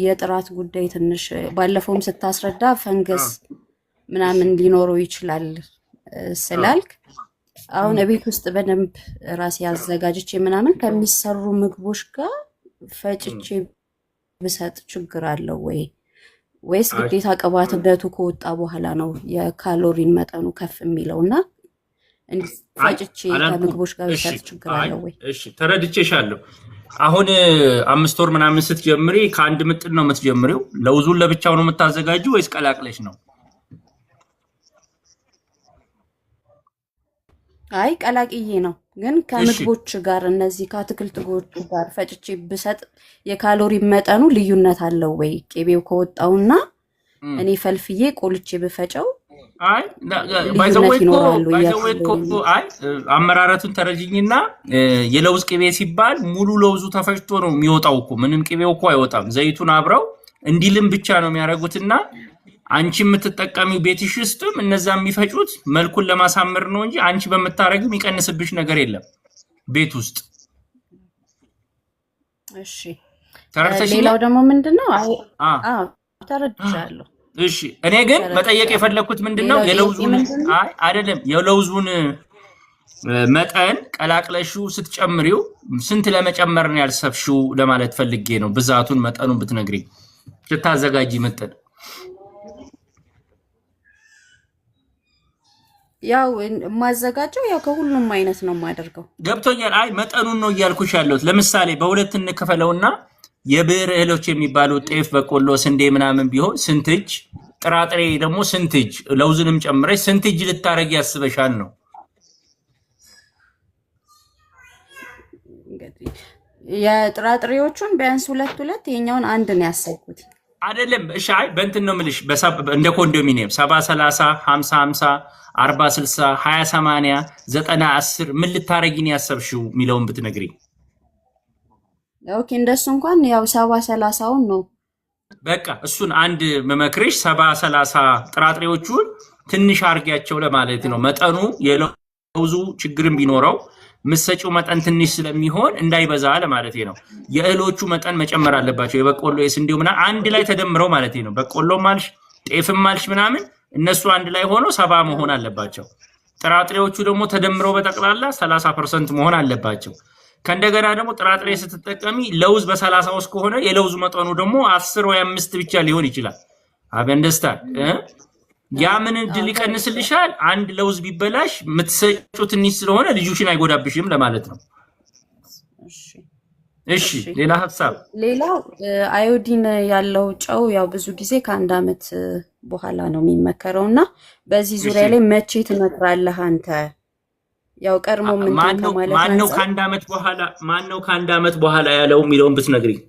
የጥራት ጉዳይ ትንሽ ባለፈውም ስታስረዳ ፈንገስ ምናምን ሊኖረው ይችላል ስላልክ አሁን ቤት ውስጥ በደንብ ራሴ አዘጋጅቼ ምናምን ከሚሰሩ ምግቦች ጋር ፈጭቼ ብሰጥ ችግር አለው ወይ? ወይስ ግዴታ ቅባትነቱ ከወጣ በኋላ ነው የካሎሪን መጠኑ ከፍ የሚለውና ፈጭቼ ከምግቦች ጋር ብሰጥ ችግር አለው ወይ? እሺ ተረድቼሻለሁ። አሁን 5 ወር ምናምን ስትጀምሪ ከአንድ ምጥን ነው የምትጀምሪው? ለውዙን ለብቻው ነው የምታዘጋጂው ወይስ ቀላቅለሽ ነው? አይ ቀላቅዬ ነው፣ ግን ከምግቦች ጋር እነዚህ ከአትክልቶች ጋር ፈጭቼ ብሰጥ የካሎሪ መጠኑ ልዩነት አለው ወይ? ቅቤው ከወጣውና እኔ ፈልፍዬ ቆልቼ ብፈጨው አይ ልዩነት ይኖራል ወይ? አይ አመራረቱን ተረጅኝና የለውዝ ቅቤ ሲባል ሙሉ ለውዙ ተፈጭቶ ነው የሚወጣው እኮ ምንም ቅቤው እኮ አይወጣም። ዘይቱን አብረው እንዲልም ብቻ ነው የሚያደርጉትና አንቺ የምትጠቀሚው ቤትሽ ውስጥም እነዛ የሚፈጩት መልኩን ለማሳመር ነው እንጂ አንቺ በመታረጊው የሚቀንስብሽ ነገር የለም ቤት ውስጥ። እሺ ተረድተሽ? ሌላው ደግሞ ምንድነው? አዎ ተረድቻለሁ። እሺ እኔ ግን መጠየቅ የፈለኩት ምንድነው የለውዙን አይ አይደለም የለውዙን መጠን ቀላቅለሽው ስትጨምሪው ስንት ለመጨመር ነው ያልሰብሽው ለማለት ፈልጌ ነው። ብዛቱን መጠኑን ብትነግሪኝ ስታዘጋጂ መጠን። ያው ማዘጋጀው ያው ከሁሉም አይነት ነው የማደርገው። ገብቶኛል። አይ መጠኑን ነው እያልኩሽ ያለሁት። ለምሳሌ በሁለት እንከፈለውና የብዕር እህሎች የሚባሉ ጤፍ፣ በቆሎ፣ ስንዴ ምናምን ቢሆን ስንት እጅ፣ ጥራጥሬ ደግሞ ስንት እጅ፣ ለውዝንም ጨምረሽ ስንት እጅ ልታረጊ ያስበሻል ነው? የጥራጥሬዎቹን ቢያንስ 2 የኛውን አንድ ነው ያሰብኩት። አይደለም እሺ። አይ በእንትን ነው የምልሽ እንደ ኮንዶሚኒየም 70 30 50 50 40 60 20 80 90 10 ምን ልታረጊ ነው ያሰብሽው የሚለውን ብትነግሪኝ። ኦኬ እንደሱ እንኳን ያው 70 30ውን ነው በቃ እሱን አንድ መመክርሽ 70 30 ጥራጥሬዎቹን ትንሽ አርጊያቸው ለማለት ነው። መጠኑ የለውዙ ችግርም ቢኖረው ምሰጪው መጠን ትንሽ ስለሚሆን እንዳይበዛ ለማለት ነው። የእህሎቹ መጠን መጨመር አለባቸው። የበቆሎ የስንዴው ምናምን አንድ ላይ ተደምረው ማለት ነው። በቆሎ ማልሽ ጤፍም ማልሽ ምናምን እነሱ አንድ ላይ ሆኖ 70 መሆን አለባቸው። ጥራጥሬዎቹ ደግሞ ተደምረው በጠቅላላ 30% መሆን አለባቸው። ከእንደገና ደግሞ ጥራጥሬ ስትጠቀሚ ለውዝ በ30 ውስጥ ከሆነ የለውዝ መጠኑ ደግሞ 10 ወይ 5 ብቻ ሊሆን ይችላል። አበንደስታል ያ ምን እድል ይቀንስልሻል? አንድ ለውዝ ቢበላሽ የምትሰጪው ትንሽ ስለሆነ ልጁሽን አይጎዳብሽም ለማለት ነው። እሺ ሌላ ሀሳብ? ሌላው አዮዲን ያለው ጨው ያው ብዙ ጊዜ ከ1 ዓመት በኋላ ነው የሚመከረው እና በዚህ ዙሪያ ላይ መቼ ትመክራለህ አንተ? ያው ቀድሞ ምን ማለት ማነው ከ1 ዓመት በኋላ ያለው የሚለውን ብትነግሪኝ።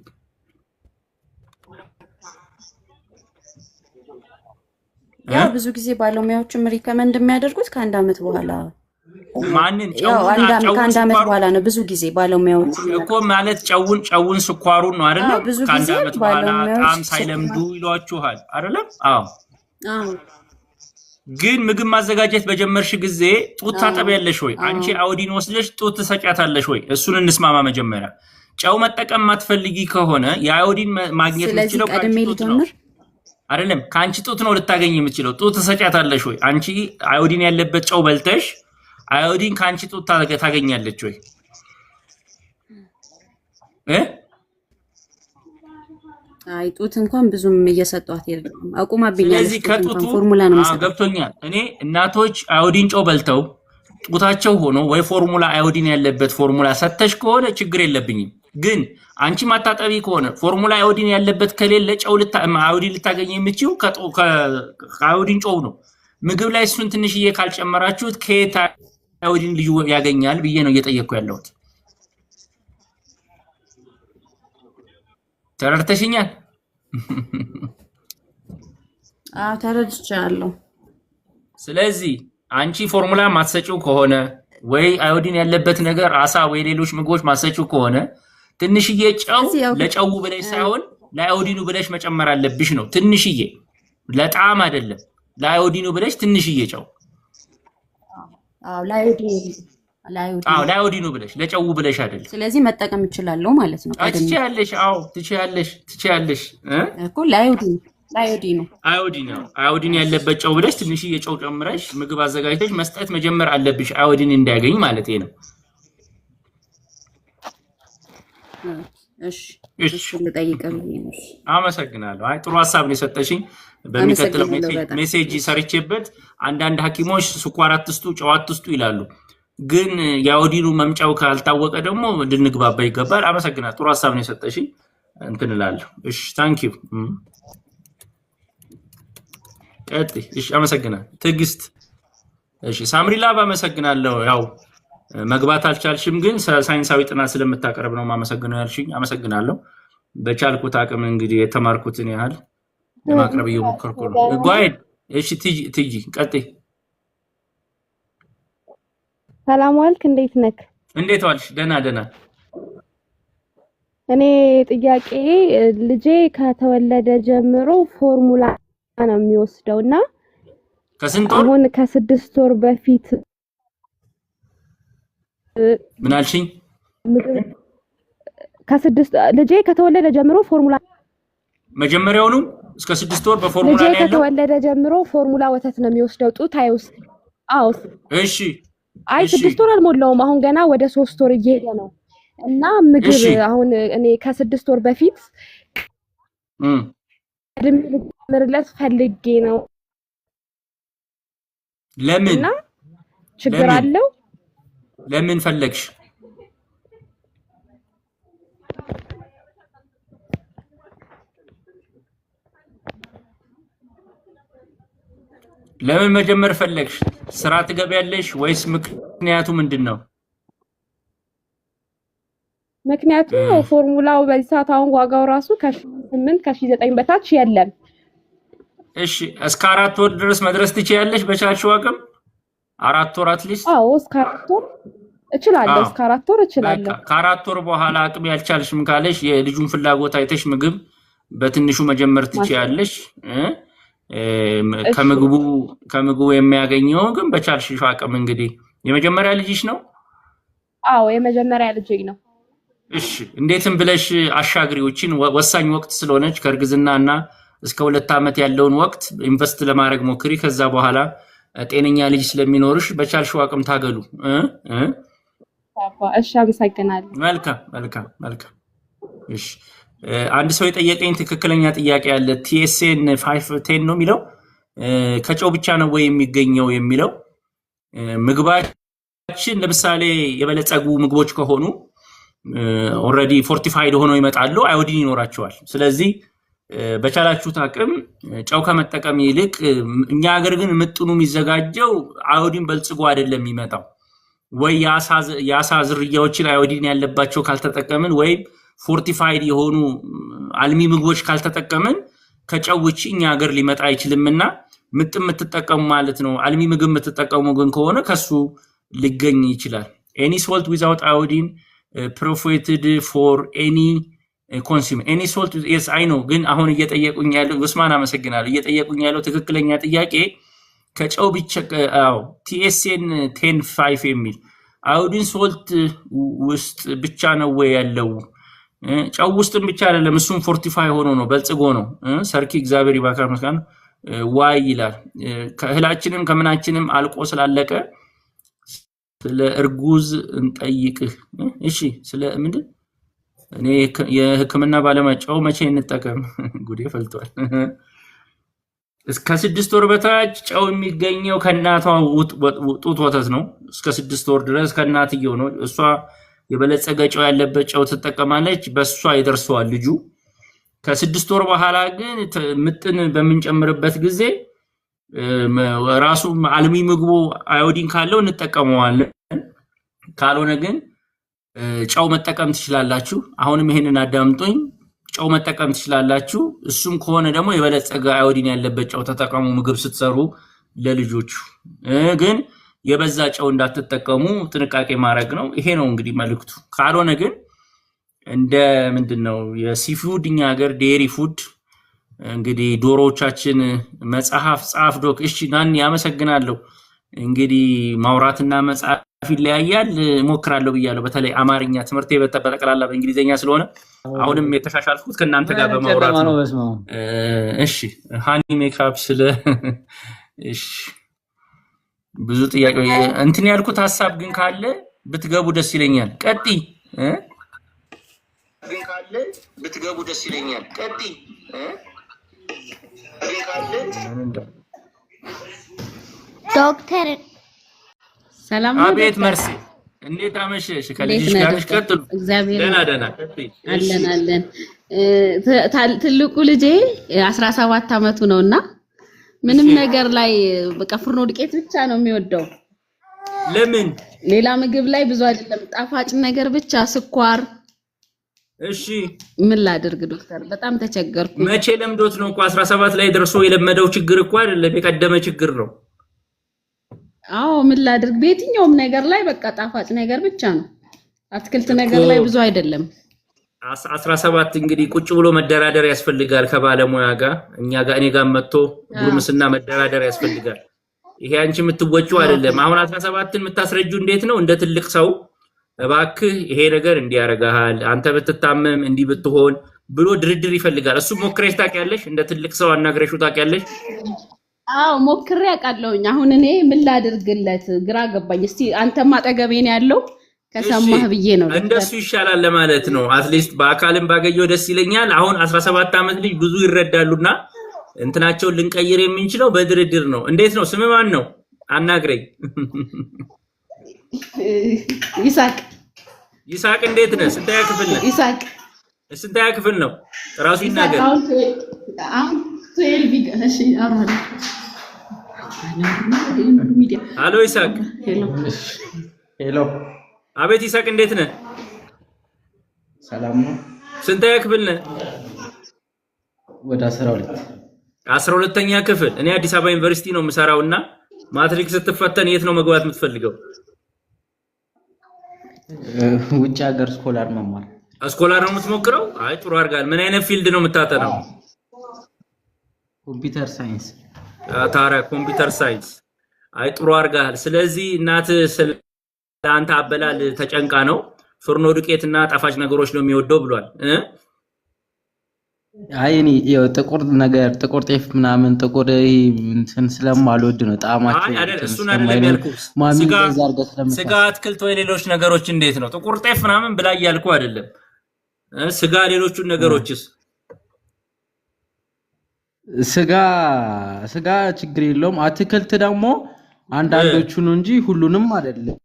ያው ብዙ ጊዜ ባለሙያዎችም ሪከመንድ የሚያደርጉት ከ1 ዓመት በኋላ ማንን ያው ከ1 ዓመት በኋላ ነው ብዙ ጊዜ ባለሙያዎች እኮ ማለት ጨውን ስኳሩን ነው አይደል? ከ1 ዓመት በኋላ ጣም ሳይለምዱ ይሏችኋል አይደለም? አዎ። ግን ምግብ ማዘጋጀት በጀመርሽ ጊዜ ጡት ታጠቢያለሽ ወይ? አንቺ አዮዲን ወስደሽ ጡት ትሰጫታለሽ ወይ? እሱን እንስማማ መጀመሪያ። ጨው መጠቀም ማትፈልጊ ከሆነ የአዮዲን ማግኘት የምትችለው ከአንቺ ጡት ነው አይደለም? ከአንቺ ጡት ነው ልታገኝ የምትችለው። ጡት ትሰጫታለሽ ወይ? አንቺ አዮዲን ያለበት ጨው በልተሽ አዮዲን ከአንቺ ጡት ታገኛለች ወይ? አይ ጡት እንኳን ብዙም እየሰጧት የለም አቁማብኛለች። ስለዚህ ከጡቱ ፎርሙላ ነው መሰለኝ። ገብቶኛል። እኔ እናቶች አዮዲን ጨው በልተው ጡታቸው ሆኖ ወይ ፎርሙላ አዮዲን ያለበት ፎርሙላ ሰተሽ ከሆነ ችግር የለብኝም። ግን አንቺ ማታጠቢ ከሆነ ፎርሙላ አዮዲን ያለበት ከሌለ ጨው አዮዲን ልታገኝ የምትችይው ከአዮዲን ጨው ነው። ምግብ ላይ እሱን ትንሽዬ ካልጨመራችሁት ከየት አዮዲን ልዩ ያገኛል ብዬ ነው እየጠየቅኩ ያለሁት። ተረድተሽኛል? አዎ ተረድቻለሁ። ስለዚህ አንቺ ፎርሙላ ማትሰጪው ከሆነ ወይ አዮዲን ያለበት ነገር አሳ ወይ ሌሎች ምግቦች ማትሰጪው ከሆነ ትንሽዬ ጨው ለጨው ብለሽ ሳይሆን ለአዮዲኑ ብለሽ መጨመር አለብሽ ነው። ትንሽዬ ለጣዕም አይደለም፣ ለአዮዲኑ ብለሽ ትንሽዬ ጨው። አዎ ለአዮዲኑ ብለሽ ለጨው ብለሽ አይደለም። ስለዚህ መጠቀም እችላለሁ ማለት ነው። ትችያለሽ። አዎ ትችያለሽ እኮ ለአዮዲኑ አዮዲን ያለበት ጨው ብለሽ ትንሽዬ ጨው ጨምረሽ ምግብ አዘጋጅተሽ መስጠት መጀመር አለብሽ፣ አዮዲን እንዲያገኝ ማለት ነው። እሺ ልጠይቅህ። አመሰግናለሁ። አይ ጥሩ ሀሳብ ነው የሰጠሽኝ። በሚቀጥለው ሜሴጅ ሰርቼበት አንዳንድ ሐኪሞች ስኳር አትስጡ፣ ጨው አትስጡ ይላሉ። ግን የአዮዲኑ መምጫው ካልታወቀ ደግሞ እንድንግባባ ይገባል። አመሰግናለሁ። ጥሩ ሀሳብ ነው የሰጠሽኝ። እንትን እላለሁ። እሺ ታንክ ዩ። ቀጥይ። እሺ አመሰግናለሁ። ትዕግስት። እሺ ሳምሪላ አመሰግናለሁ። ያው መግባት አልቻልሽም፣ ግን ሳይንሳዊ ጥናት ስለምታቀርብ ነው ማመሰግነው ያልሽኝ። አመሰግናለሁ። በቻልኩት አቅም እንግዲህ የተማርኩትን ያህል ለማቅረብ እየሞከርኩ ነው። ጓይድ። እሺ ትጂ ቀጥይ። ሰላም ዋልክ፣ እንዴት ነክ? እንዴት ዋልሽ? ደህና። እኔ ጥያቄ ልጄ ከተወለደ ጀምሮ ፎርሙላ ነው የሚወስደውና ከስንት ወር? አሁን ከ6 ወር በፊት ምን አልሽኝ? ልጄ ከተወለደ ጀምሮ ፎርሙላ መጀመሪያውኑ እስከ 6 ወር በፎርሙላ ላይ ያለው። ልጄ ከተወለደ ጀምሮ ፎርሙላ ወተት ነው የሚወስደው፣ ጡት አይወስድ። አዎ እሺ። አይ 6 ወር አልሞላውም፣ አሁን ገና ወደ 3 ወር እየሄደ ነው። እና ምግብ አሁን እኔ ከ6 ወር በፊት ልጀምርለት ፈልጌ ነው። ለምን? እና ችግር አለው? ለምን ፈለግሽ? ለምን መጀመር ፈለግሽ? ስራ ትገቢያለሽ ወይስ ምክንያቱ ምንድነው? ምክንያቱ ፎርሙላው በዚህ ሰዓት አሁን ዋጋው ራሱ ከ8 ከ9 በታች የለም። እሺ እስከ 4 ወር ድረስ መድረስ ትችያለሽ በቻልሽው አቅም? 4 ወር አትሊስት? አዎ እስከ 4 ወር እችላለሁ። እስከ 4 ወር እችላለሁ። ከ4 ወር በኋላ አቅም ያልቻልሽም ካለሽ የልጁን ፍላጎት አይተሽ ምግብ በትንሹ መጀመር ትችያለሽ። ከምግቡ የሚያገኘው ግን በቻልሽው አቅም። እንግዲህ የመጀመሪያ ልጅሽ ነው? አዎ የመጀመሪያ ልጅ ነው። እሺ እንዴትም ብለሽ አሻግሪዎችን ወሳኝ ወቅት ስለሆነች ከእርግዝናና እስከ 2 ዓመት ያለውን ወቅት ኢንቨስት ለማድረግ ሞክሪ። ከዛ በኋላ ጤነኛ ልጅ ስለሚኖርሽ በቻልሽው አቅም ታገሉ። እሺ አመሰግናለሁ። መልካም። እሺ አንድ ሰው የጠየቀኝ ትክክለኛ ጥያቄ አለ። TSN 510 ነው የሚለው ከጨው ብቻ ነው ወይ የሚገኘው የሚለው። ምግባችን ለምሳሌ የበለጸጉ ምግቦች ከሆኑ ኦልሬዲ ፎርቲፋይድ ሆነው ይመጣሉ፣ አዮዲን ይኖራቸዋል። ስለዚህ በቻላችሁት አቅም ጨው ከመጠቀም ይልቅ እኛ ሀገር ግን ምጥኑ የሚዘጋጀው አዮዲን በልጽጎ አይደለም የሚመጣው። ወይ የአሳ ዝርያዎችን አዮዲን ያለባቸው ካልተጠቀምን ወይም ፎርቲፋይድ የሆኑ አልሚ ምግቦች ካልተጠቀምን ከጨው ውጪ እኛ ሀገር ሊመጣ አይችልምና ምጥን የምትጠቀሙ ማለት ነው። አልሚ ምግብ የምትጠቀሙ ግን ከሆነ ከሱ ሊገኝ ይችላል። any salt without iodine prohibited for any consume any salt yes I know። ግን አሁን እየጠየቁኝ ያለው ኡስማን አመሰግናለሁ። እየጠየቁኝ ያለው ትክክለኛ ጥያቄ ከጨው ብቻ TSN 10.5 የሚል አዮዲን ሶልት ውስጥ ብቻ ነው ወይ ያለው? ጨው ውስጥም ብቻ አይደለም፣ እሱም ፎርቲፋይ ሆኖ ነው በልጽጎ ነው። ሰርኪ እግዚአብሔር ይባርክ መስጋና ዋይ ይላል። ከእህላችንም ከምናችንም አልቆ ስላለቀ ስለ እርጉዝ እንጠይቅህ። እሺ ስለ ምንድን እኔ የሕክምና ባለሙያ ጨው መቼ እንጠቀም? ጉዴ ፈልቷል። እስከ 6 ወር በታች ጨው የሚገኘው ከእናቷ ጡት ወተት ነው። እስከ 6 ወር ድረስ ከእናትየው ነው። እሷ የበለጸገ ጨው ያለበት ጨው ትጠቀማለች፣ በሷ ይደርሰዋል ልጁ። ከ6 ወር በኋላ ግን ምጥን በምንጨምርበት ጊዜ ራሱ አልሚ ምግቡ አዮዲን ካለው እንጠቀመዋለን። ካልሆነ ግን ጨው መጠቀም ትችላላችሁ። አሁንም ይሄንን አዳምጡኝ። ጨው መጠቀም ትችላላችሁ። እሱም ከሆነ ደግሞ የበለጸገ አዮዲን ያለበት ጨው ተጠቀሙ ምግብ ስትሰሩ ለልጆቹ ግን የበዛ ጨው እንዳትጠቀሙ ጥንቃቄ ማድረግ ነው። ይሄ ነው እንግዲህ መልእክቱ። ካልሆነ ግን እንደ ምንድነው የሲፉድ እኛ ሀገር ዴሪ ፉድ እንግዲህ ዶሮዎቻችን መጽሐፍ ጻፍ ዶክ እሺ ናኒ ያመሰግናለሁ። እንግዲህ ማውራትና መጽሐፍ ይለያያል ሞክራለሁ ብያለሁ። በተለይ አማርኛ ትምህርት በጠቅላላ በእንግሊዘኛ ስለሆነ አሁንም የተሻሻልኩት ከናንተ ጋር በማውራት ነው። እሺ ሃኒ ሜካፕ ስለ እሺ ብዙ ጥያቄ እንትን ያልኩት ሐሳብ ግን ካለ ብትገቡ ደስ ይለኛል። ቀጢ ግን ካለ ብትገቡ ደስ ይለኛል። ቀጢ ዶክተር ሰላም ነው። አቤት መርሲ እንዴት አመሸሽ? ከልጅሽ ጋር ነሽ? ቀጥሉ። እግዚአብሔር ደህና አለን። ትልቁ ልጄ 17 አመቱ ነውና ምንም ነገር ላይ በቃ ፍርኖ ዱቄት ብቻ ነው የሚወደው። ለምን ሌላ ምግብ ላይ ብዙ አይደለም፣ ጣፋጭ ነገር ብቻ ስኳር። እሺ ምን ላድርግ ዶክተር? በጣም ተቸገርኩ። መቼ ለምዶት ነው? 17 ላይ ደርሶ የለመደው ችግር እኮ አይደለም፣ የቀደመ ችግር ነው። አዎ ምን ላድርግ? በየትኛውም ነገር ላይ በቃ ጣፋጭ ነገር ብቻ ነው፣ አትክልት ነገር ላይ ብዙ አይደለም። 17 እንግዲህ ቁጭ ብሎ መደራደር ያስፈልጋል ከባለሙያ ጋር። እኔ ጋር መጥቶ ጉርምስና መደራደር ያስፈልጋል። ይሄ አንቺ የምትወጪው አይደለም። አሁን 17ን የምታስረጁ እንዴት ነው? እንደ ትልቅ ሰው እባክህ ይሄ ነገር እንዲያረጋሃል፣ አንተ ብትታመም እንዲህ ብትሆን ብሎ ድርድር ይፈልጋል። እሱ ሞክረሽ ታውቂያለሽ? እንደ ትልቅ ሰው አናግረሽው ታውቂያለሽ? አዎ ሞክሬ አውቃለሁኝ። አሁን እኔ ምን ላድርግለት ግራ ገባኝ። እስቲ አንተም አጠገቤ ነው ያለው ከሰማህ ብዬ ነው። እንደሱ ይሻላል ለማለት ነው። አትሊስት በአካልም ባገኘው ደስ ይለኛል። አሁን 17 ዓመት ልጅ ብዙ ይረዳሉና እንትናቸውን ልንቀይር የምንችለው በድርድር ነው። እንዴት ነው? ስም ማን ነው? አናግረኝ። ይሳቅ እንዴት ነህ? ስንተኛ ክፍል ነህ? ስንተኛ ክፍል ነው? ራሱ ይናገር። አሎ ይሳቅ። ሄሎ። አቤት ይሳቅ እንዴት ነህ? ሰላም ነው። ስንተኛ ክፍል ነህ? ወደ 12ኛ ክፍል። እኔ አዲስ አበባ ዩኒቨርሲቲ ነው የምሰራውና ማትሪክስ ስትፈተን የት ነው መግባት የምትፈልገው? ውጭ ሀገር ስኮላር መማር። ስኮላር ነው የምትሞክረው? አይ ጥሩ አድርጋል። ምን አይነት ፊልድ ነው የምታጠናው? ኮምፒውተር ሳይንስ። ታዲያ ኮምፒውተር ሳይንስ። አይ ጥሩ አድርጋል። ስለዚህ እናትህ ስለአንተ አበላል ተጨንቃ ነው ፍርኖ ዱቄትና ጣፋጭ ነገሮች ነው የሚወደው ብሏል። አይ እኔ ጥቁር ነገር ጥቁር ጤፍ ምናምን ጥቁር እንትን ስለማልወድ ነው ጣዕማቸው። አይ አይደል እሱን አይደለም ያልኩህ። ስጋ አትክልት ወይ ሌሎች ነገሮች እንዴት ነው? ጥቁር ጤፍ ምናምን ብላ እያልኩ አይደለም። ስጋ ሌሎቹን ነገሮችስ? ስጋ ችግር የለውም። አትክልት ደግሞ አንዳንዶቹ ነው እንጂ ሁሉንም አይደለም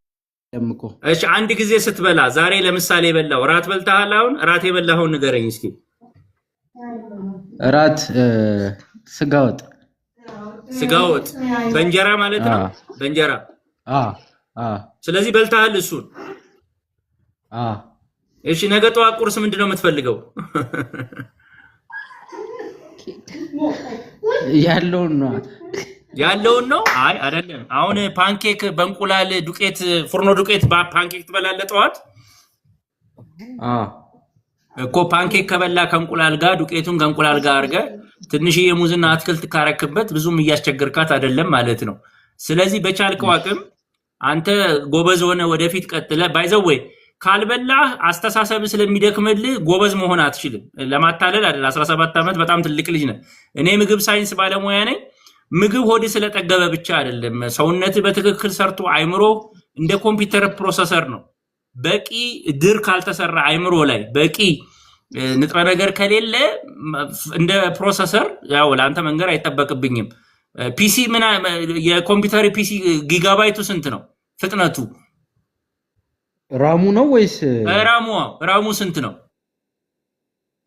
እኮ። እሺ አንድ ጊዜ ስትበላ ዛሬ ለምሳሌ የበላው ራት በልተሃል? አሁን ራት የበላኸውን ንገረኝ እስኪ። ራት ስጋ ወጥ በእንጀራ ማለት ነው? በእንጀራ ስለዚህ በልተሃል እሱን? እሺ ነገ ጠዋት ቁርስ ምንድነው የምትፈልገው? ያለውን ነው። አይ አይደለም። አሁን ፓንኬክ በእንቁላል ዱቄት ፍርኖ ዱቄት ፓንኬክ ትበላለህ ጠዋት? እኮ ፓንኬክ ከበላ ከእንቁላል ጋር ዱቄቱን ከእንቁላል ጋር አድርገህ ትንሽዬ ሙዝና አትክልት ካረክበት ብዙም እያስቸገርካት አይደለም ማለት ነው። ስለዚህ በቻልከው አቅም አንተ ጎበዝ ሆነ ወደፊት ቀጥለህ ባይዘወይ ካልበላህ አስተሳሰብ ስለሚደክምልህ ጎበዝ መሆን አትችልም። ለማታለል አይደል። 17 ዓመት በጣም ትልቅ ልጅ ነህ። እኔ ምግብ ሳይንስ ባለሙያ ነኝ። ምግብ ሆድ ስለጠገበ ብቻ አይደለም። ሰውነት በትክክል ሰርቶ አይምሮ እንደ ኮምፒውተር ፕሮሰሰር ነው። በቂ ድር ካልተሰራ አይምሮ ላይ በቂ ንጥረ ነገር ከሌለ እንደ ፕሮሰሰር ያው ለአንተ መንገር አይጠበቅብኝም። ፒሲ የኮምፒውተር ፒሲ ጊጋባይቱ ስንት ነው ፍጥነቱ? ራሙ ነው ወይስ ራሙ ስንት ነው?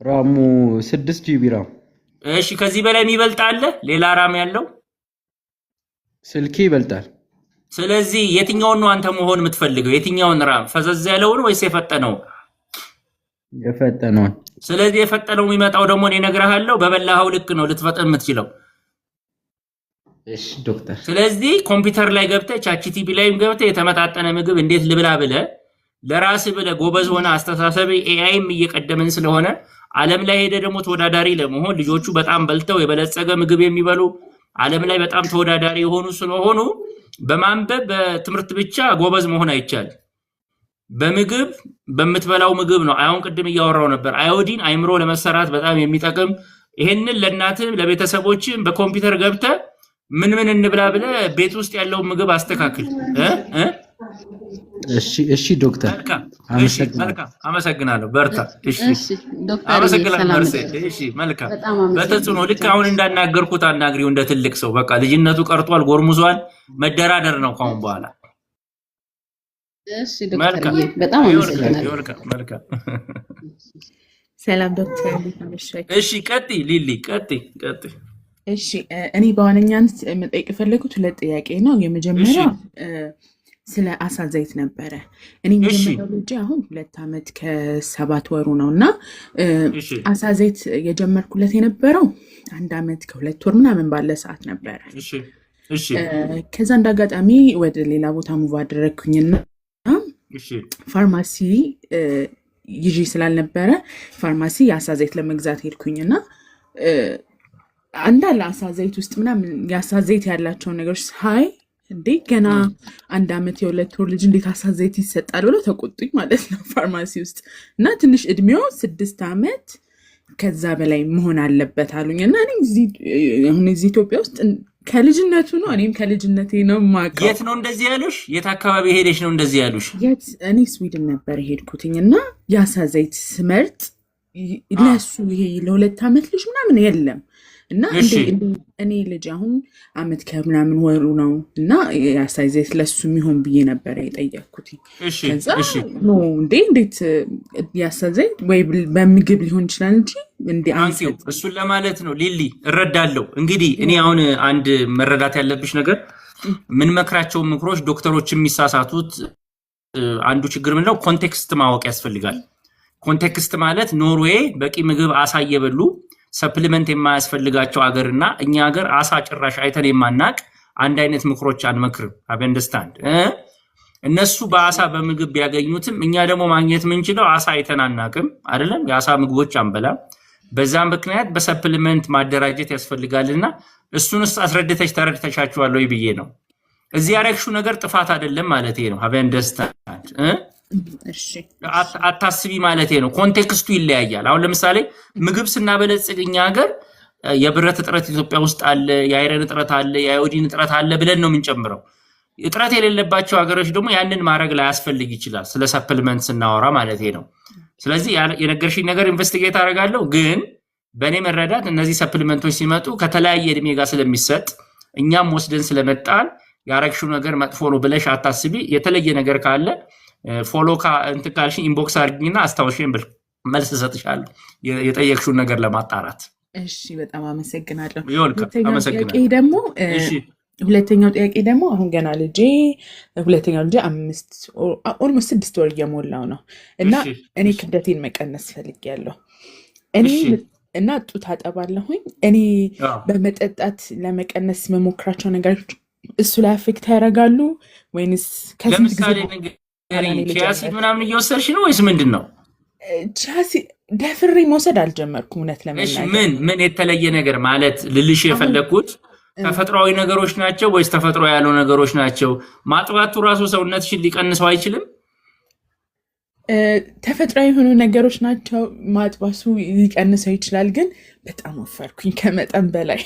ራሙ 6 ጂቢ ራም። እሺ ከዚህ በላይ የሚበልጥ አለ? ሌላ ራም ያለው ስልኬ ይበልጣል። ስለዚህ የትኛውን ነው አንተ መሆን የምትፈልገው? የትኛውን ራም? ፈዘዝ ያለውን ወይስ የፈጠነው? የፈጠነውን። ስለዚህ የፈጠነው የሚመጣው ደግሞ እኔ እነግርሃለሁ በበላኸው ልክ ነው ልትፈጠን የምትችለው። እሺ ዶክተር ስለዚህ ኮምፒውተር ላይ ገብተህ ቻትጂፒቲ ላይም ገብተህ የተመጣጠነ ምግብ እንዴት ልብላ ብለህ ለራስህ ብለህ ጎበዝ ሆነ አስተሳሰብ ኤአይም እየቀደመን ስለሆነ ዓለም ላይ ሄደ ደግሞ ተወዳዳሪ ለመሆን ልጆቹ በጣም በልተው የበለጸገ ምግብ የሚበሉ ዓለም ላይ በጣም ተወዳዳሪ የሆኑ ስለሆኑ በማንበብ በትምህርት ብቻ ጎበዝ መሆን አይቻልም። በምግብ በምትበላው ምግብ ነው። አሁን ቅድም እያወራው ነበር አዮዲን አይምሮ ለመሰራት በጣም የሚጠቅም ይሄንን ለእናትህ ለቤተሰቦችም በኮምፒውተር ገብተህ ምን እንብላ ብለህ ቤት ውስጥ ያለው ምግብ አስተካክል። እሺ ዶክተር አመሰግናለሁ። በርታ። እሺ ዶክተር አመሰግናለሁ። እሺ መልካም። በተጽዕኖ ልክ አሁን እንዳናገርኩት አናግሪው እንደ ትልቅ ሰው በቃ ልጅነቱ ቀርቷል፣ ጎርሙዟል። መደራደር ነው ካሁን በኋላ። እሺ ዶክተር በጣም አመሰግናለሁ። መልካም። ሰላም ዶክተር። እሺ ቀጥይ ሊሊ፣ ቀጥይ። እሺ እኔ በዋነኛነት መጠየቅ የፈለኩት ሁለት ጥያቄ ነው። የመጀመሪያው ስለ አሳ ዘይት ነበረ። እኔ የጀመረው ልጅ አሁን 2 ዓመት ከ7 ወሩ ነው እና አሳ ዘይት የጀመርኩለት የነበረው 1 ዓመት ከ2 ወር ምናምን ባለ ሰዓት ነበረ። ከዛ እንዳጋጣሚ ወደ ሌላ ቦታ ሙቭ አደረግኩኝና ፋርማሲ ይዤ ስላልነበረ ፋርማሲ የአሳ ዘይት ለመግዛት ሄድኩኝና አንዳለ አሳ ዘይት ውስጥ ምናምን የአሳ ዘይት ያላቸውን ነገሮች ሳይ እንዴ ገና 1 ዓመት የ2 ወር ልጅ እንዴት አሳ ዘይት ይሰጣል ብለው ተቆጡኝ ማለት ነው ፋርማሲ ውስጥ። እና ትንሽ እድሜው 6 ዓመት ከዛ በላይ መሆን አለበት አሉኝ። እና እኔ እዚህ ኢትዮጵያ ውስጥ ከልጅነቱ ነው እኔም ከልጅነቴ ነው ማቀው። የት ነው እንደዚህ ያሉሽ? የት አካባቢ ሄደሽ ነው እንደዚህ ያሉሽ? እኔ ስዊድን ነበር ሄድኩትኝ እና የአሳ ዘይት ስመርጥ ለሱ ይሄ ለ2 ዓመት ልጅ ምናምን የለም እና እኔ ልጅ አሁን 1 ዓመት ከምናምን ወሩ ነው እና የአሳ ዘይት ለሱ የሚሆን ብዬ ነበር የጠየቅኩት። ከዛ እንዴት የአሳ ዘይት ወይ በምግብ ሊሆን ይችላል እንጂ እሱን ለማለት ነው ሊሊ። እረዳለሁ። እንግዲህ እኔ አሁን አንድ መረዳት ያለብሽ ነገር ምን መክራቸው ምክሮች ዶክተሮች የሚሳሳቱት አንዱ ችግር ምንድነው? ኮንቴክስት ማወቅ ያስፈልጋል። ኮንቴክስት ማለት ኖርዌይ በቂ ምግብ አሳ እየበሉ ሰፕሊመንት የማያስፈልጋቸው ሀገርና እኛ ሀገር አሳ ጭራሽ አይተን የማናቅ አንድ አይነት ምክሮች አንመክርም። አበንደስታንድ እነሱ በአሳ በምግብ ቢያገኙትም እኛ ደግሞ ማግኘት ምንችለው አሳ አይተን አናቅም አይደለም። የአሳ ምግቦች አንበላም። በዛም ምክንያት በሰፕሊመንት ማደራጀት ያስፈልጋልና እሱንስ አስረድተሽ ተረድተሻቸዋል ወይ ብዬ ነው። እዚህ ያረግሽው ነገር ጥፋት አይደለም ማለት ነው። አበንደስታንድ አታስቢ ማለት ነው። ኮንቴክስቱ ይለያያል። አሁን ለምሳሌ ምግብ ስናበለጽግ እኛ ሀገር የብረት እጥረት ኢትዮጵያ ውስጥ አለ፣ የአይረን እጥረት አለ፣ የአዮዲን እጥረት አለ ብለን ነው የምንጨምረው። እጥረት የሌለባቸው ሀገሮች ደግሞ ያንን ማድረግ ላያስፈልግ ይችላል፣ ስለ ሰፕሊመንት ስናወራ ማለት ነው። ስለዚህ የነገርሽኝ ነገር ኢንቨስቲጌት አደርጋለሁ። ግን በእኔ መረዳት እነዚህ ሰፕሊመንቶች ሲመጡ ከተለያየ እድሜ ጋር ስለሚሰጥ እኛም ወስደን ስለመጣን ያረግሽው ነገር መጥፎ ነው ብለሽ አታስቢ። የተለየ ነገር ካለ ፎሎ እንትን ካልሽኝ ኢንቦክስ አድርጊኝና አስታውሽኝ ብል መልስ እሰጥሻለሁ የጠየቅሽውን ነገር ለማጣራት። እሺ በጣም አመሰግናለሁ። ሁለተኛው ጥያቄ ደግሞ አሁን ገና ሁለተኛው ልጄ ኦልሞስት 6 ወር እየሞላው ነው እና እኔ ክብደቴን መቀነስ ፈልጌያለሁ እና ጡት አጠባለሁኝ። እኔ በመጠጣት ለመቀነስ መሞክራቸው ነገሮች እሱ ላይ አፌክት ያደርጋሉ ወይንስ ከስንት ጊዜ ቺያሲድ ምናምን እየወሰድሽ ነው ወይስ ምንድን ነው? ደፍሬ መውሰድ አልጀመርኩም እውነት ለመናገር። ምን የተለየ ነገር ማለት ልልሽ የፈለግኩት ተፈጥሯዊ ነገሮች ናቸው ወይስ ተፈጥሮ ያለው ነገሮች ናቸው? ማጥባቱ ራሱ ሰውነትሽን ሊቀንሰው አይችልም? ተፈጥሯዊ የሆኑ ነገሮች ናቸው። ማጥባቱ ሊቀንሰው ይችላል፣ ግን በጣም ወፈርኩኝ ከመጠን በላይ።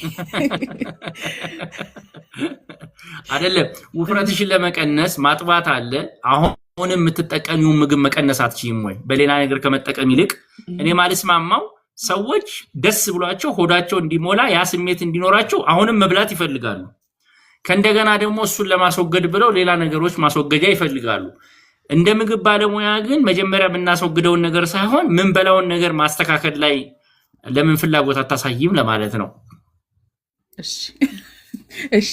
አይደለም ውፍረትሽን ለመቀነስ ማጥባት አለ። አሁንም የምትጠቀሚውን ምግብ መቀነስ አትችይም ወይ? በሌላ ነገር ከመጠቀም ይልቅ እኔ ማልስማማው ሰዎች ደስ ብሏቸው ሆዳቸው እንዲሞላ ያ ስሜት እንዲኖራቸው አሁንም መብላት ይፈልጋሉ። ከእንደገና ደግሞ እሱን ለማስወገድ ብለው ሌላ ነገሮች ማስወገጃ ይፈልጋሉ። እንደ ምግብ ባለሙያ ግን መጀመሪያ የምናስወግደውን ነገር ሳይሆን ምን በላውን ነገር ማስተካከል ላይ ለምን ፍላጎት አታሳይም ለማለት ነው።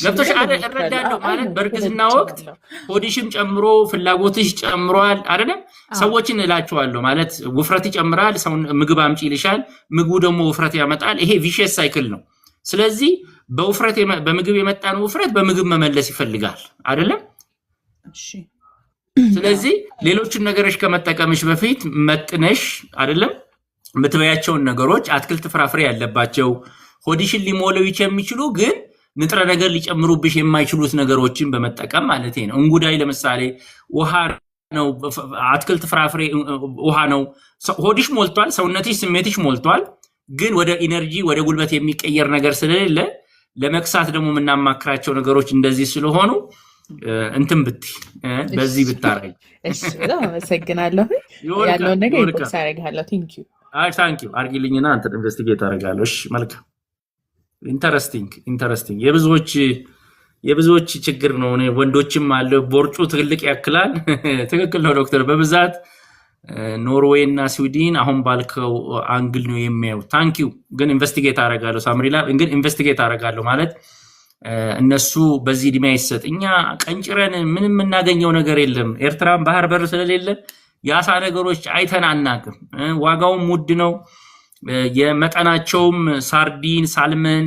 ገብቶሽ እረዳለሁ ማለት በእርግዝና ወቅት ሆድሽም ጨምሮ ፍላጎትሽ ጨምሯል አይደለም። ሰዎችን እላቸዋለሁ ማለት ውፍረት ይጨምራል፣ ሰው ምግብ አምጪ ይልሻል፣ ምግቡ ደግሞ ውፍረት ያመጣል። ይሄ ቪሸስ ሳይክል ነው። ስለዚህ በውፍረት በምግብ የመጣን ውፍረት በምግብ መመለስ ይፈልጋል አይደለም? እሺ ስለዚህ ሌሎችን ነገሮች ከመጠቀምሽ በፊት መጥነሽ አይደለም ምትበያቸውን ነገሮች አትክልት ፍራፍሬ ያለባቸው ሆዲሽን ሊሞለው የሚችሉ ግን ንጥረ ነገር ሊጨምሩብሽ የማይችሉት ነገሮችን በመጠቀም ማለት ነው። እንጉዳይ ለምሳሌ ውሃ ነው፣ አትክልት ፍራፍሬ ውሃ ነው። ሆዲሽ ሞልቷል፣ ሰውነትሽ ስሜትሽ ሞልቷል፣ ግን ወደ ኢነርጂ ወደ ጉልበት የሚቀየር ነገር ስለሌለ ለመክሳት ደግሞ የምናማክራቸው ነገሮች እንደዚህ ስለሆኑ እንትን ብትይ በዚህ ብታረጊ። እሺ በጣም አመሰግናለሁ። ያለውን ነገር ኢንቦክስ አደርጋለሁ። ቴንክ ዩ አርጊልኝና አንተ ኢንቨስቲጌት አደርጋለሁ። እሺ መልካም። ኢንተረስቲንግ የብዙዎች ችግር ነው። ወንዶችም አለ ቦርጩ ትልቅ ያክላል። ትክክል ነው ዶክተር። በብዛት ኖርዌይ እና ስዊድን አሁን ባልከው አንግል ነው የሚያዩ። ታንኪዩ ግን ኢንቨስቲጌት አደርጋለሁ። ሳምሪላ ግን ኢንቨስቲጌት አደርጋለሁ ማለት እነሱ በዚህ እድሜ አይሰጥ። እኛ ቀንጭረን ምንም የምናገኘው ነገር የለም። ኤርትራን ባህር በር ስለሌለ የአሳ ነገሮች አይተን አናቅም። ዋጋውም ውድ ነው። የመጠናቸውም ሳርዲን፣ ሳልመን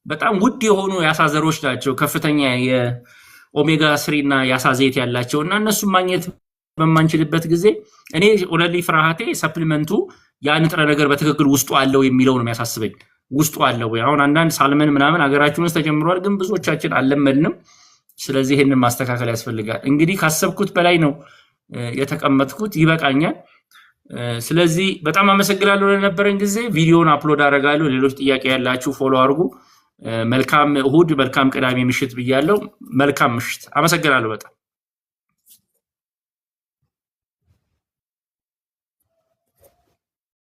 በጣም ውድ የሆኑ የአሳ ዘሮች ናቸው። ከፍተኛ የኦሜጋ 3 እና የአሳ ዘይት ያላቸው እና እነሱም ማግኘት በማንችልበት ጊዜ እኔ ኦለሊ ፍራሃቴ ሰፕሊመንቱ ያ ንጥረ ነገር በትክክል ውስጡ አለው የሚለው ነው የሚያሳስበኝ። ውስጡ አለው ወይ? አሁን አንዳንድ ሳልመን ምናምን ሀገራችን ውስጥ ተጀምሯል፣ ግን ብዙዎቻችን አልለመድንም። ስለዚህ ይህንን ማስተካከል ያስፈልጋል። እንግዲህ ካሰብኩት በላይ ነው የተቀመጥኩት፣ ይበቃኛል። ስለዚህ በጣም አመሰግናለሁ ለነበረን ጊዜ። ቪዲዮውን አፕሎድ አደርጋለሁ። ሌሎች ጥያቄ ያላችሁ ፎሎ አድርጉ። መልካም እሁድ፣ መልካም ቅዳሜ ምሽት ብያለሁ። መልካም ምሽት። አመሰግናለሁ በጣም